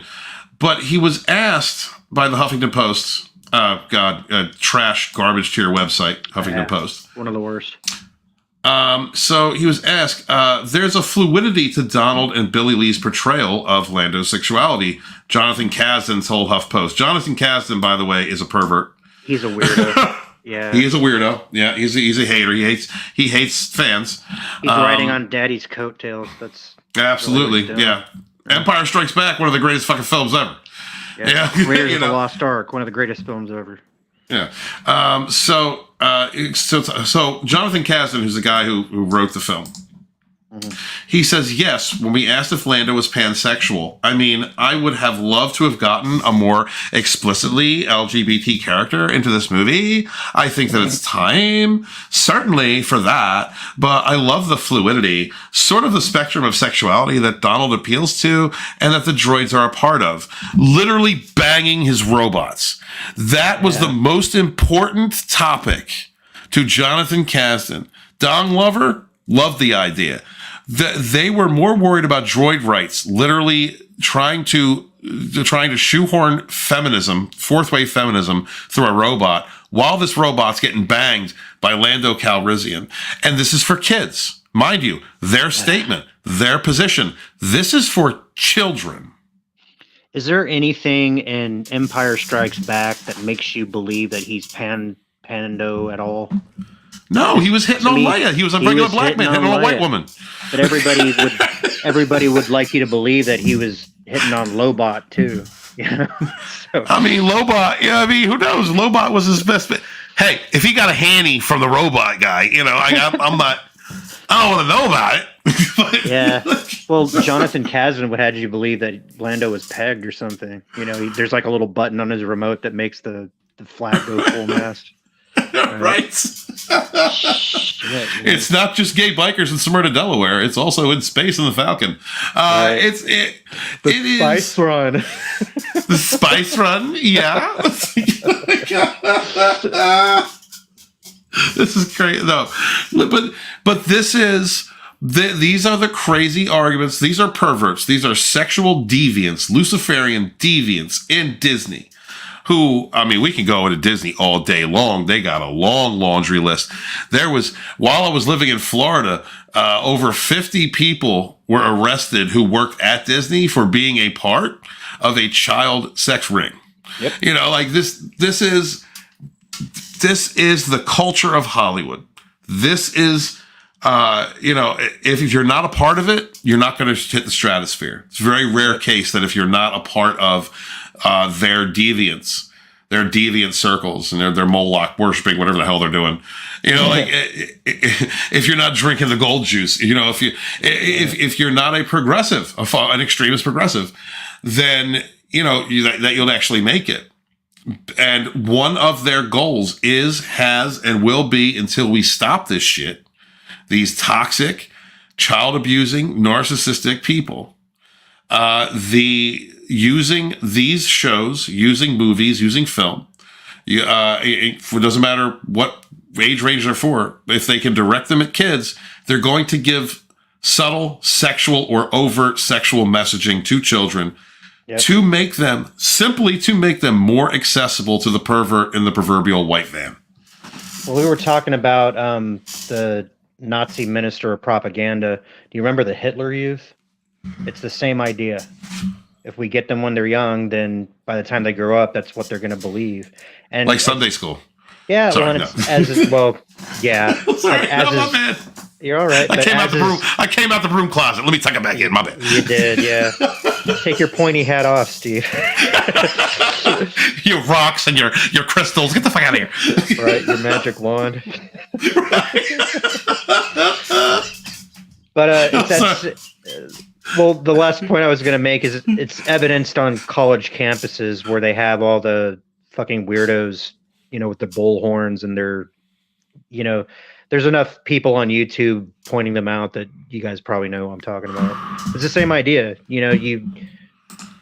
But he was asked by the Huffington Post, trash garbage tier website, Huffington Post. One of the worst. So he was asked, there's a fluidity to Donald and Billy Lee's portrayal of Lando's sexuality. Jonathan Kasdan told HuffPost. Jonathan Kasdan, by the way, is a pervert. He's a weirdo. Yeah. He is a weirdo. Yeah, he's a hater. He hates fans. He's riding on Daddy's coattails. That's absolutely, yeah. Empire Strikes Back, one of the greatest fucking films ever. Yeah. Raiders of the Lost Ark, one of the greatest films ever. Yeah. So Jonathan Kasdan, who's the guy who wrote the film, he says, yes, when we asked if Lando was pansexual, I mean, I would have loved to have gotten a more explicitly LGBT character into this movie. I think that it's time, certainly, for that. But I love the fluidity, sort of the spectrum of sexuality that Donald appeals to and that the droids are a part of. Literally banging his robots. That was the most important topic to Jonathan Kasdan. Dong Lover loved the idea. They were more worried about droid rights, literally trying to shoehorn feminism, fourth wave feminism, through a robot, while this robot's getting banged by Lando Calrissian. And this is for kids. Mind you, their statement, their position. This is for children. Is there anything in Empire Strikes Back that makes you believe that he's Pando at all? No, he was hitting on Leia. He was a regular black man hitting on a white woman. But everybody would like you to believe that he was hitting on Lobot too. So. I mean, Lobot. Yeah, I mean, who knows? Lobot was his best. Hey, if he got a handy from the robot guy, I'm not. I don't want to know about it. But, yeah. Well, Jonathan Kasdan would have you believe that Lando was pegged or something. There's like a little button on his remote that makes the flag go full mast. Right. It's not just gay bikers in Smyrna, Delaware. It's also in space in the Falcon. The Spice Run. The Spice Run, yeah. This is great, though. But this is. These are the crazy arguments. These are perverts. These are sexual deviants, Luciferian deviants in Disney. Who, I mean, we can go into Disney all day long. They got a long laundry list. While I was living in Florida, over 50 people were arrested who worked at Disney for being a part of a child sex ring. Yep. This is the culture of Hollywood. This is, if you're not a part of it, you're not going to hit the stratosphere. It's a very rare case that if you're not a part of their deviant circles and their Moloch worshiping, whatever the hell they're doing. If you're not drinking the gold juice, if you're not a progressive, an extremist progressive, then that you'll actually make it. And one of their goals has and will be, until we stop this shit, these toxic, child abusing, narcissistic people, using these shows, using movies, using film. It doesn't matter what age range they're for. If they can direct them at kids, they're going to give subtle sexual or overt sexual messaging to children to make them more accessible to the pervert in the proverbial white van. Well, we were talking about the Nazi minister of propaganda. Do you remember the Hitler Youth? It's the same idea. If we get them when they're young, then by the time they grow up, that's what they're going to believe. And like Sunday school. Yeah, Sorry, well, yeah. Sorry, like, as no, my is, bad. You're all right. I came out the broom closet. Let me tuck it back in. My bad. You did, yeah. Take your pointy hat off, Steve. Your rocks and your crystals. Get the fuck out of here. Right, your magic wand. But the last point I was going to make is it's evidenced on college campuses where they have all the fucking weirdos, with the bullhorns and their, there's enough people on YouTube pointing them out that you guys probably know what I'm talking about. It's the same idea. You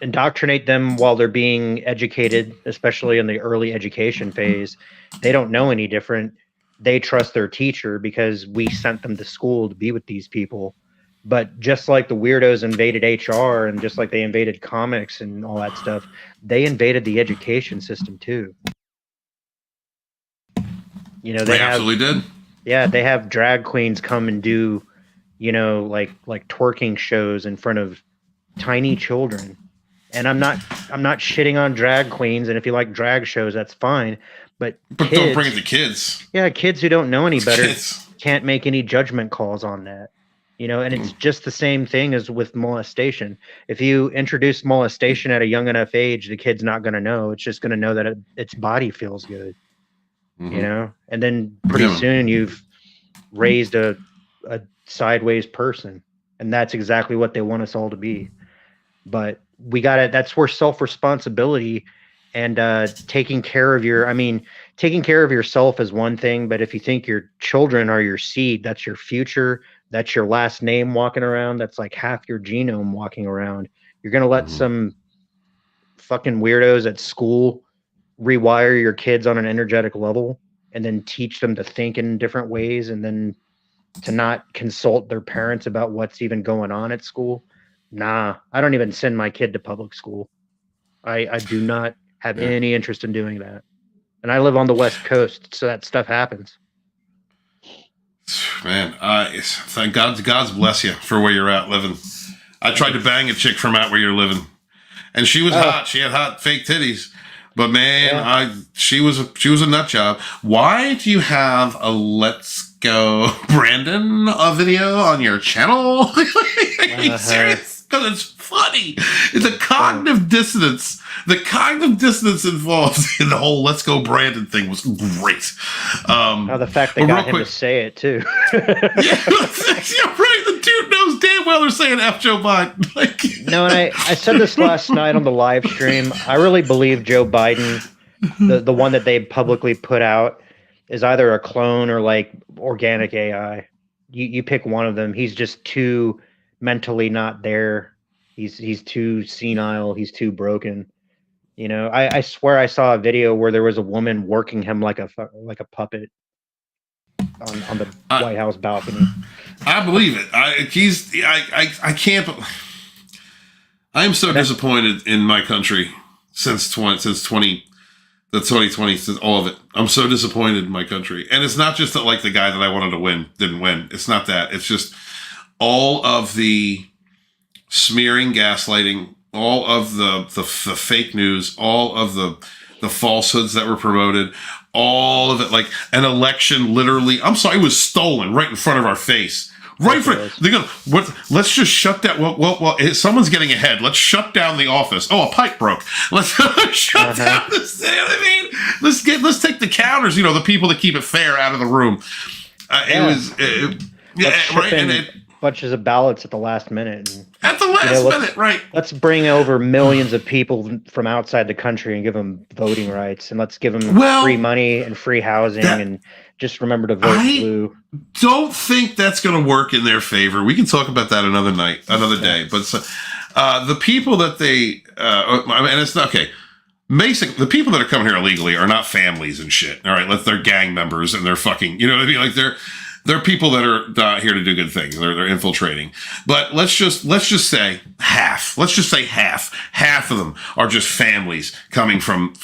indoctrinate them while they're being educated, especially in the early education phase. They don't know any different. They trust their teacher because we sent them to school to be with these people. But just like the weirdos invaded HR and just like they invaded comics and all that stuff, they invaded the education system too. They absolutely did. Yeah, they have drag queens come and do, like twerking shows in front of tiny children. And I'm not shitting on drag queens, and if you like drag shows, that's fine. But kids, don't bring it to kids. Yeah, kids who don't know any better can't make any judgment calls on that. And it's just the same thing as with molestation. If you introduce molestation at a young enough age, the kid's not going to know. It's just going to know that its body feels good. And then pretty soon you've raised a sideways person, and that's exactly what they want us all to be. But that's where self-responsibility and taking care of yourself is one thing, but if you think your children are your seed, that's your future, that's your last name walking around, that's like half your genome walking around. You're going to let some fucking weirdos at school rewire your kids on an energetic level and then teach them to think in different ways and then to not consult their parents about what's even going on at school. Nah, I don't even send my kid to public school. I do not have any interest in doing that. And I live on the West Coast, so that stuff happens. Man, thank God's bless you for where you're at living. I tried to bang a chick from out where you're living, and she was hot. She had hot fake titties. But man, she was a nut job. Why do you have a Let's Go Brandon video on your channel? Are you serious? Because it's funny. It's a cognitive dissonance. The cognitive dissonance involved in the whole Let's Go Brandon thing was great. The fact they got him to say it too. Yeah, right. The dude knows damn well they're saying F Joe Biden. No, and I said this last night on the live stream. I really believe Joe Biden, the one that they publicly put out, is either a clone or like organic AI. You pick one of them. He's just too mentally not there. He's too senile. He's too broken. I swear I saw a video where there was a woman working him like a puppet on the White House balcony. I believe it. I can't. I am so disappointed in my country since 2020, since all of it. I'm so disappointed in my country, and it's not just that like the guy that I wanted to win didn't win. It's not that. It's just all of the smearing, gaslighting, all of the fake news, all of the falsehoods that were promoted, all of it, like an election literally, I'm sorry, it was stolen right in front of our face. Right in front. They go, let's just shut that. Well, someone's getting ahead. Let's shut down the office. Oh, a pipe broke. Let's shut down this. You know what I mean? Let's take the counters, the people that keep it fair out of the room. Right. And bunches of ballots at the last minute. At the last minute, right. Let's bring over millions of people from outside the country and give them voting rights, and let's give them free money and free housing, and just remember to vote blue. Don't think that's going to work in their favor. We can talk about that another night, another day. But the people that and it's not okay. Basically, the people that are coming here illegally are not families and shit. All right, they're gang members and they're fucking, you know what I mean? Like There are people that are not here to do good things. They're infiltrating. But let's just say half. Let's just say half. Half of them are just families coming from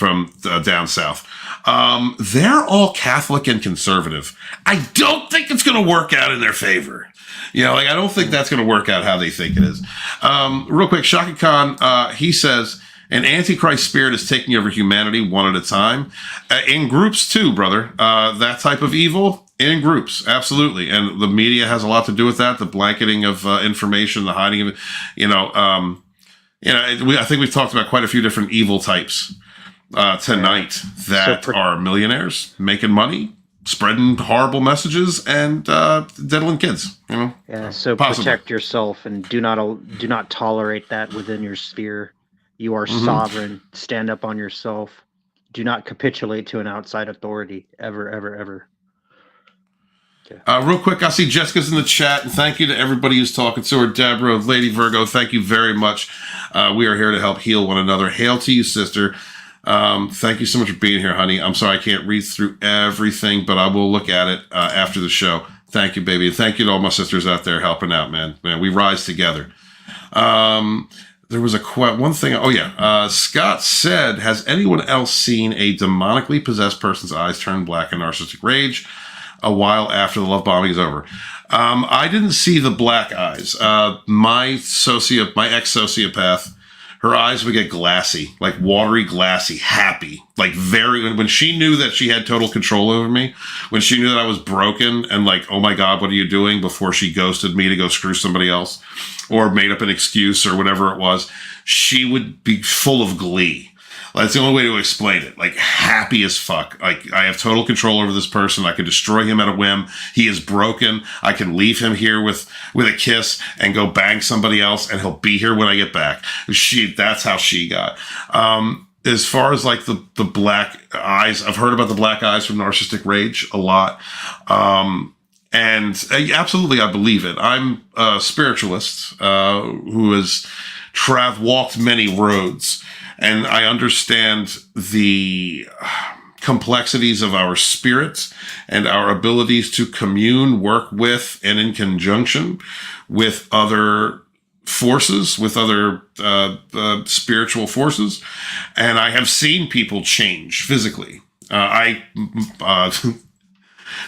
down south. They're all Catholic and conservative. I don't think it's going to work out in their favor. I don't think that's going to work out how they think it is. Real quick, Shaka Khan, he says, an antichrist spirit is taking over humanity one at a time. In groups too, brother. That type of evil, in groups, absolutely. And the media has a lot to do with that, the blanketing of information, the hiding of it. I think we've talked about quite a few different evil types tonight that are millionaires, making money, spreading horrible messages, and diddling kids. Yeah. So possibly. Protect yourself and do not tolerate that within your sphere. You are sovereign. Stand up on yourself. Do not capitulate to an outside authority ever, ever, ever. Okay. Real quick, I see Jessica's in the chat, and thank you to everybody who's talking to her. Deborah, Lady Virgo, thank you very much. We are here to help heal one another. Hail to you, sister. Thank you so much for being here, honey. I'm sorry I can't read through everything, but I will look at it after the show. Thank you, baby. And thank you to all my sisters out there helping out, man. We rise together. There was one thing. Oh, yeah. Scott said, has anyone else seen a demonically possessed person's eyes turn black in narcissistic rage a while after the love bombing is over? I didn't see the black eyes. My ex-sociopath, her eyes would get glassy, like watery, glassy, happy, like when she knew that she had total control over me, when she knew that I was broken and like, oh my God, what are you doing, before she ghosted me to go screw somebody else or made up an excuse or whatever it was, she would be full of glee. That's the only way to explain it. Like, happy as fuck. Like, I have total control over this person. I can destroy him at a whim. He is broken. I can leave him here with a kiss and go bang somebody else, and he'll be here when I get back. That's how she got. As far as like the black eyes, I've heard about the black eyes from narcissistic rage a lot. And absolutely, I believe it. I'm a spiritualist who has walked many roads. And I understand the complexities of our spirits and our abilities to commune, work with, and in conjunction with other forces, with other spiritual forces. And I have seen people change physically.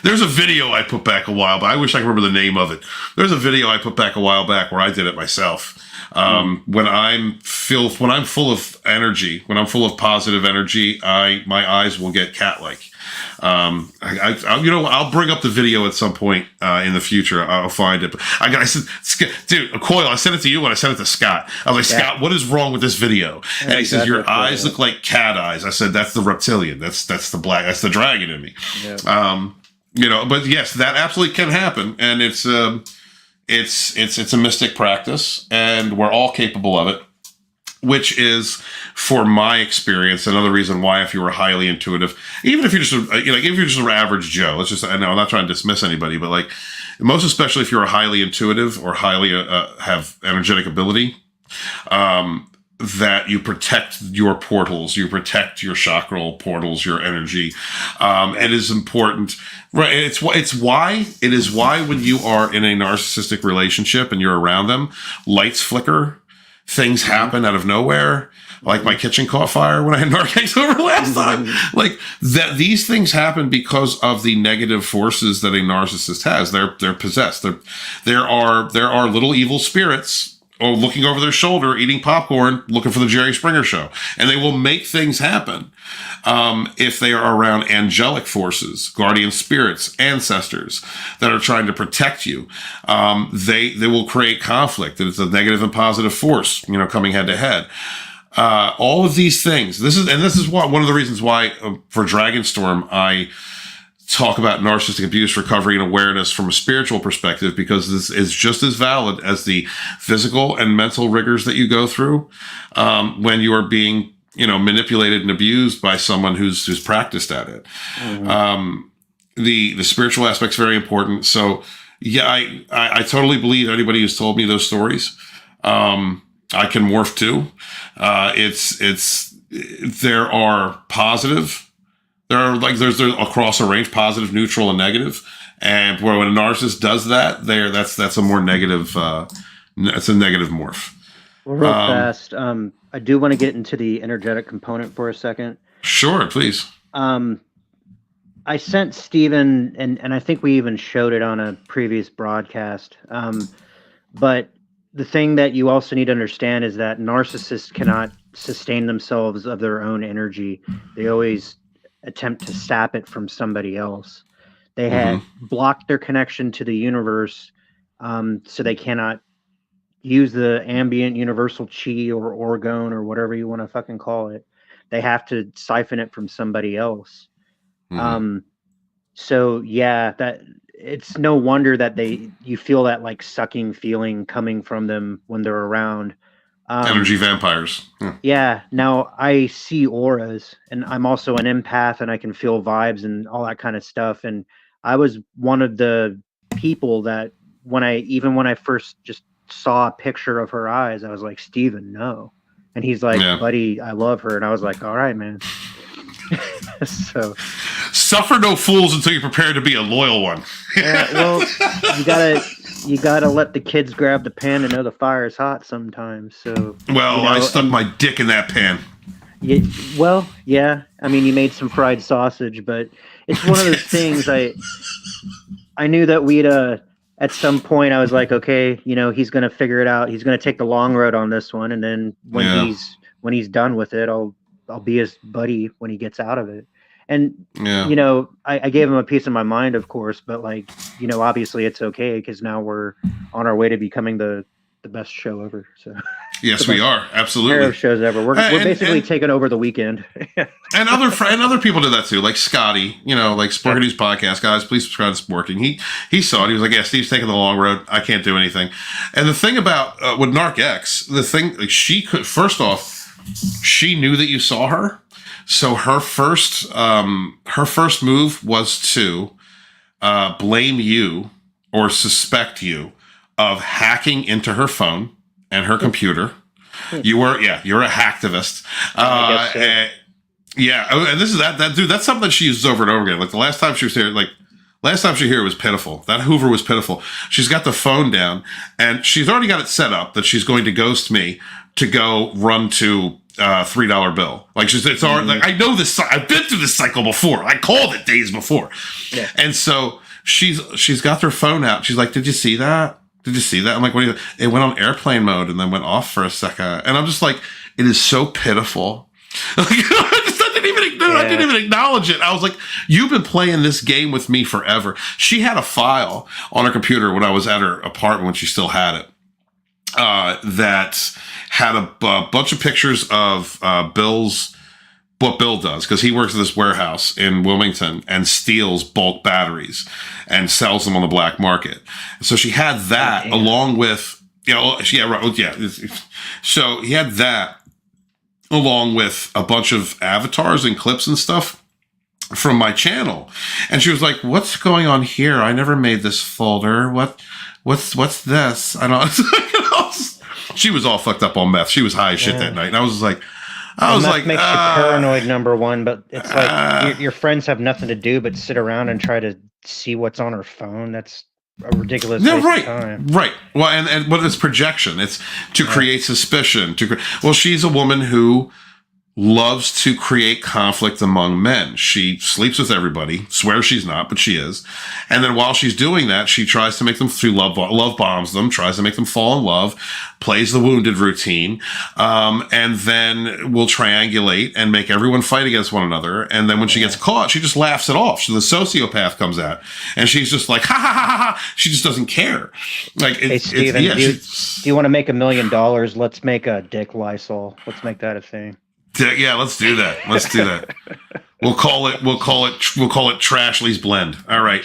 There's a video I put back a while back. I wish I could remember the name of it. There's a video I put back a while back where I did it myself. When I'm full of energy, when I'm full of positive energy, my eyes will get cat-like. I'll bring up the video at some point in the future. I'll find it. But I said, dude, Coyle, I sent it to you and I sent it to Scott. I was like, Scott, what is wrong with this video? And he says, your eyes look like cat eyes. I said, that's the reptilian. That's the black. That's the dragon in me. Yeah. But yes, that absolutely can happen, and it's a mystic practice, and we're all capable of it, which is, for my experience, another reason why, if you were highly intuitive, even if you're just if you're just an average Joe, I know I'm not trying to dismiss anybody, but like, most especially if you're highly intuitive or highly have energetic ability, that you protect your portals, you protect your chakral portals, your energy. It is important, right? It is why when you are in a narcissistic relationship and you're around them, lights flicker, things happen out of nowhere. Like my kitchen caught fire when I had narcissists over last time. Like that, these things happen because of the negative forces that a narcissist has. They're possessed. There are little evil spirits looking over their shoulder, eating popcorn, looking for the Jerry Springer show. And they will make things happen if they are around angelic forces, guardian spirits, ancestors that are trying to protect you. They will create conflict. It's a negative and positive force, coming head to head. All of these things. This is one of the reasons why for Dragonstorm I talk about narcissistic abuse recovery and awareness from a spiritual perspective, because this is just as valid as the physical and mental rigors that you go through when you are being, manipulated and abused by someone who's practiced at it. The spiritual aspect's very important. So yeah, I totally believe anybody who's told me those stories. I can morph too. There are positive There's across a range, positive, neutral, and negative. And where when a narcissist does that, that's a more negative. It's a negative morph. Well, real fast, I do want to get into the energetic component for a second. Sure, please. I sent Steven, and I think we even showed it on a previous broadcast. But the thing that you also need to understand is that narcissists cannot sustain themselves of their own energy. They always attempt to sap it from somebody else. They had blocked their connection to the universe, so they cannot use the ambient universal chi or orgone or whatever you want to fucking call it. They have to siphon it from somebody else. So yeah, that it's no wonder that you feel that like sucking feeling coming from them when they're around. Energy vampires. Yeah. Now I see auras, and I'm also an empath, and I can feel vibes and all that kind of stuff. And I was one of the people that when I first just saw a picture of her eyes, I was like, Steven, no. And he's like, buddy, I love her. And I was like, all right, man. So suffer no fools until you're prepared to be a loyal one. Well, you gotta let the kids grab the pan and know the fire is hot sometimes. So I stuck my dick in that pan. Yeah. I mean, you made some fried sausage, but it's one of those things. I knew that we'd at some point I was like, okay, he's gonna figure it out. He's gonna take the long road on this one, and then when he's done with it, I'll be his buddy when he gets out of it. And I gave him a piece of my mind, of course, but obviously it's okay because now we're on our way to becoming the best show ever. So yes, we are absolutely pair of shows ever. We're basically taking over the weekend. and other people did that too, like Scotty. Like Sporking's podcast, guys. Please subscribe to Sporking. He saw it. He was like, "Yeah, Steve's taking the long road. I can't do anything." And the thing about with Narc X, the thing she could first off, she knew that you saw her. So her first move was to blame you or suspect you of hacking into her phone and her computer. You're a hacktivist. And this is that dude. That's something that she uses over and over again. Like the last time she was here, it was pitiful. That Hoover was pitiful. She's got the phone down, and she's already got it set up that she's going to ghost me to go run to $3 bill. It's already like, I know this. I've been through this cycle before. I called it days before. Yeah. And so she's got her phone out. She's like, "Did you see that? Did you see that?" I'm like, "What do you?" It went on airplane mode and then went off for a second. And I'm just like, it is so pitiful. I didn't even acknowledge it. I was like, "You've been playing this game with me forever." She had a file on her computer when I was at her apartment when she still had it. That had a bunch of pictures of what Bill does, because he works at this warehouse in Wilmington and steals bulk batteries and sells them on the black market. So she had that along with, So he had that along with a bunch of avatars and clips and stuff from my channel. And she was like, "What's going on here? I never made this folder. What's this?" I don't know. She was all fucked up on meth. She was high as shit that night. And I was like, makes you paranoid, number one, but it's like your friends have nothing to do but sit around and try to see what's on her phone. That's a ridiculous waste of time. Right. Well, but it's projection. It's to create suspicion. She's a woman who loves to create conflict among men. She sleeps with everybody, swears she's not, but she is. And then while she's doing that, she tries to make them love bombs them, tries to make them fall in love, plays the wounded routine, and then will triangulate and make everyone fight against one another. And then when she gets caught, she just laughs it off. So the sociopath comes out, and she's just like, ha ha ha ha ha. She just doesn't care. Like, hey, Steven, do you want to make $1 million? Let's make a dick Lysol. Let's make that a thing. Yeah, let's do that. We'll call it Trashley's Blend. All right.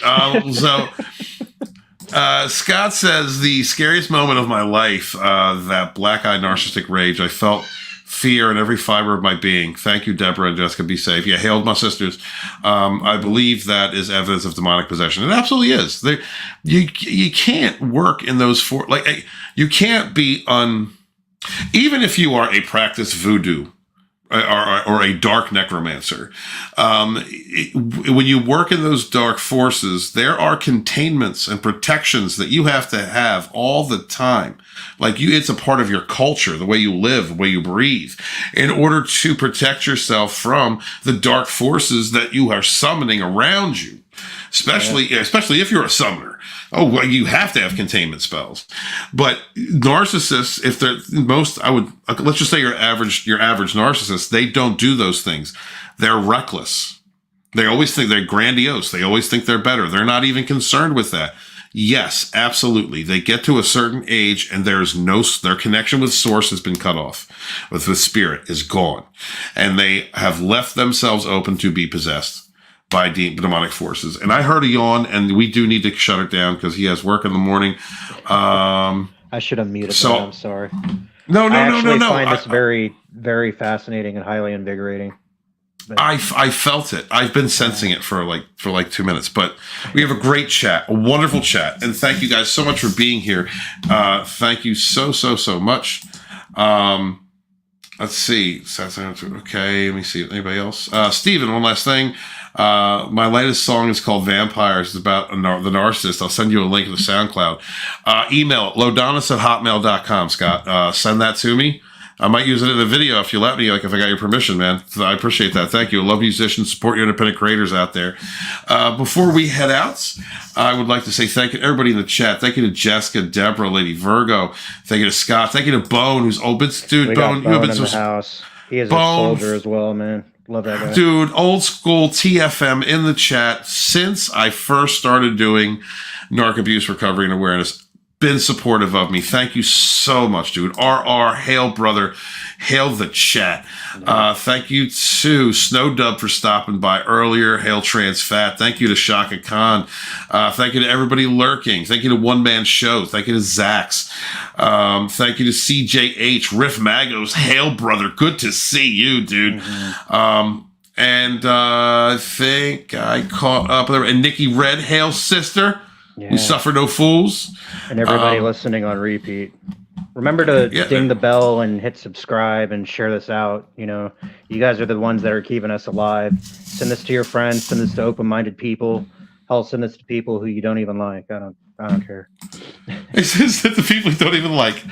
Scott says, the scariest moment of my life, that black-eyed narcissistic rage. I felt fear in every fiber of my being. Thank you, Deborah and Jessica. Be safe. Yeah, hailed my sisters. I believe that is evidence of demonic possession. It absolutely is. You can't work in those four. Like, you can't be even if you are a practiced voodoo or a dark necromancer. When you work in those dark forces, there are containments and protections that you have to have all the time. Like it's a part of your culture, the way you live, the way you breathe, in order to protect yourself from the dark forces that you are summoning around you. Especially if you're a summoner. Oh, well, you have to have containment spells. But narcissists, if they're let's just say your average narcissist, they don't do those things. They're reckless. They always think they're grandiose. They always think they're better. They're not even concerned with that. Yes, absolutely. They get to a certain age and their connection with source has been cut off. With the spirit is gone. And they have left themselves open to be possessed by demonic forces. And I heard a yawn, and we do need to shut it down because he has work in the morning. I should have muted him. I'm sorry. No. I find this very, very fascinating and highly invigorating. But I felt it. I've been sensing it for like 2 minutes, but we have a great chat, a wonderful chat. And thank you guys so much for being here. Thank you so much. Let's see. Okay, let me see. Anybody else? Steven, one last thing. My latest song is called Vampires. It's about the narcissist. I'll send you a link to the SoundCloud. Email lodonis@hotmail.com, Scott. Send that to me. I might use it in the video if you let me, like if I got your permission, man. I appreciate that. Thank you. I love musicians. Support your independent creators out there. Before we head out, I would like to say thank you to everybody in the chat. Thank you to Jessica, Deborah, Lady Virgo. Thank you to Scott. Thank you to Bone, who's dude. Bone, you have been in the house. He is a soldier as well, man. Love that guy. Dude, old school TFM in the chat since I first started doing narc abuse recovery and awareness. Been supportive of me. Thank you so much, dude. RR, hail brother, hail the chat. Thank you to Snowdub for stopping by earlier. Hail Trans Fat. Thank you to Shaka Khan. Thank you to everybody lurking. Thank you to One Man Show. Thank you to Zax. Thank you to CJH, Riff Magos. Hail brother. Good to see you, dude. And I think I caught up there. And Nikki Red, hail sister. Yeah. We suffer no fools. And everybody listening on repeat. Remember to ding the bell and hit subscribe and share this out. You know, you guys are the ones that are keeping us alive. Send this to your friends. Send this to open-minded people. Hell, send this to people who you don't even like. I don't care. It's the people you don't even like.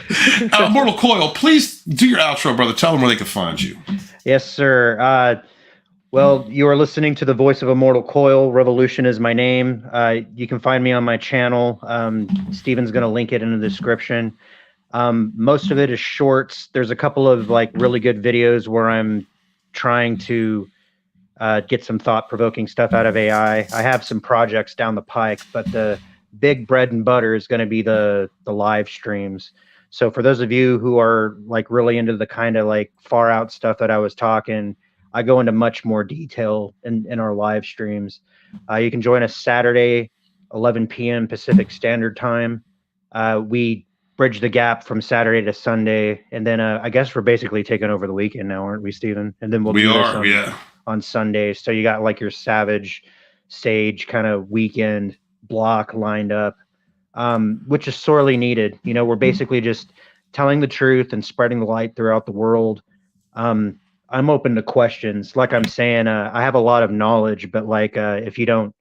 Mortal Coil, please do your outro, brother. Tell them where they can find you. Yes, sir. Well, you are listening to the voice of Immortal Coil. Revolution is my name. You can find me on my channel. Steven's going to link it in the description. Most of it is shorts. There's a couple of like really good videos where I'm trying to get some thought-provoking stuff out of AI. I have some projects down the pike, but the big bread and butter is going to be the live streams. So for those of you who are like really into the kind of like far out stuff that I was talking, I go into much more detail in our live streams. You can join us Saturday, 11 p.m. Pacific Standard Time. We bridge the gap from Saturday to Sunday, and then I guess we're basically taking over the weekend now, aren't we, Steven? And then we'll do this on Sunday. So you got like your Savage Sage kind of weekend block lined up, which is sorely needed. You know, we're basically just telling the truth and spreading the light throughout the world. I'm open to questions. Like I'm saying, I have a lot of knowledge, but like if you don't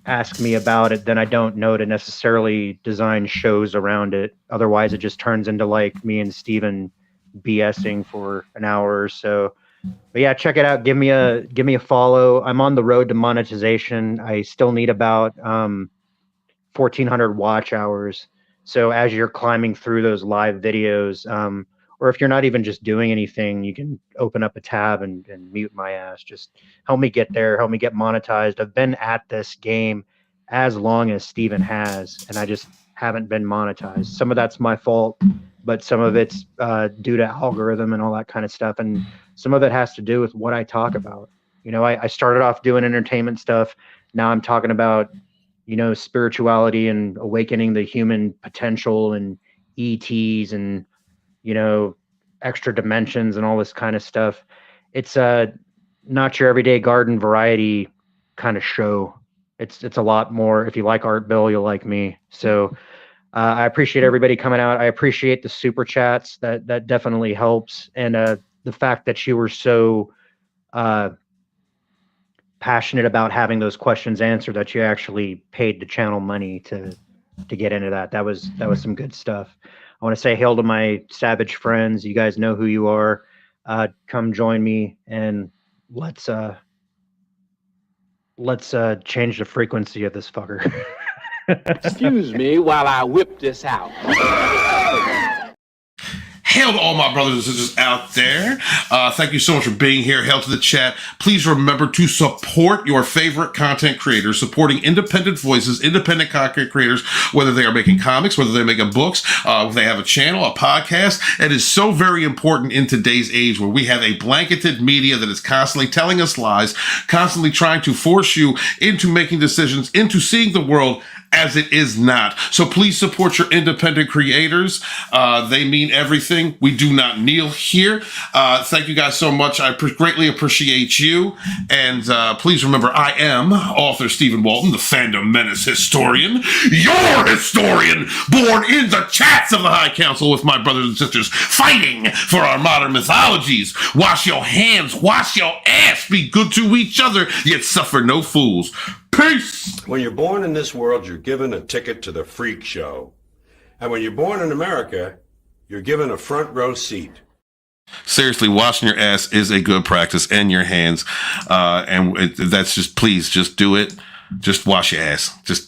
ask me about it, then I don't know to necessarily design shows around it. Otherwise, it just turns into like me and Steven BSing for an hour or so. But yeah, check it out. Give me a follow. I'm on the road to monetization. I still need about 1,400 watch hours. So as you're climbing through those live videos, or if you're not even just doing anything, you can open up a tab and mute my ass. Just help me get there, help me get monetized. I've been at this game as long as Steven has, and I just haven't been monetized. Some of that's my fault, but some of it's due to algorithm and all that kind of stuff. And some of it has to do with what I talk about. You know, I started off doing entertainment stuff. Now I'm talking about, you know, spirituality and awakening the human potential and ETs and, you know, extra dimensions and all this kind of stuff. It's not your everyday garden variety kind of show. It's a lot more. If you like Art Bill, you'll like me. So I appreciate everybody coming out. I appreciate the super chats. That definitely helps. And the the fact that you were so passionate about having those questions answered that you actually paid the channel money to get into that. That was some good stuff. I want to say hail to my savage friends. You guys know who you are. Come join me and let's change the frequency of this fucker. Excuse me while I whip this out. Hail to all my brothers and sisters out there. Thank you so much for being here. Hail to the chat. Please remember to support your favorite content creators, supporting independent voices, independent content creators, whether they are making comics, whether they're making books, if they have a channel, a podcast. It is so very important in today's age where we have a blanketed media that is constantly telling us lies, constantly trying to force you into making decisions, into seeing the world as it is not. So please support your independent creators. They mean everything. We do not kneel here. Thank you guys so much. I greatly appreciate you. And please remember, I am author Stephen Walton, the Fandom Menace Historian, your historian, born in the chats of the High Council with my brothers and sisters, fighting for our modern mythologies. Wash your hands, wash your ass, be good to each other, yet suffer no fools. Peace! When you're born in this world, you're given a ticket to the freak show. And when you're born in America, you're given a front row seat. Seriously, washing your ass is a good practice, and your hands. That's just, please, just do it. Just wash your ass. Just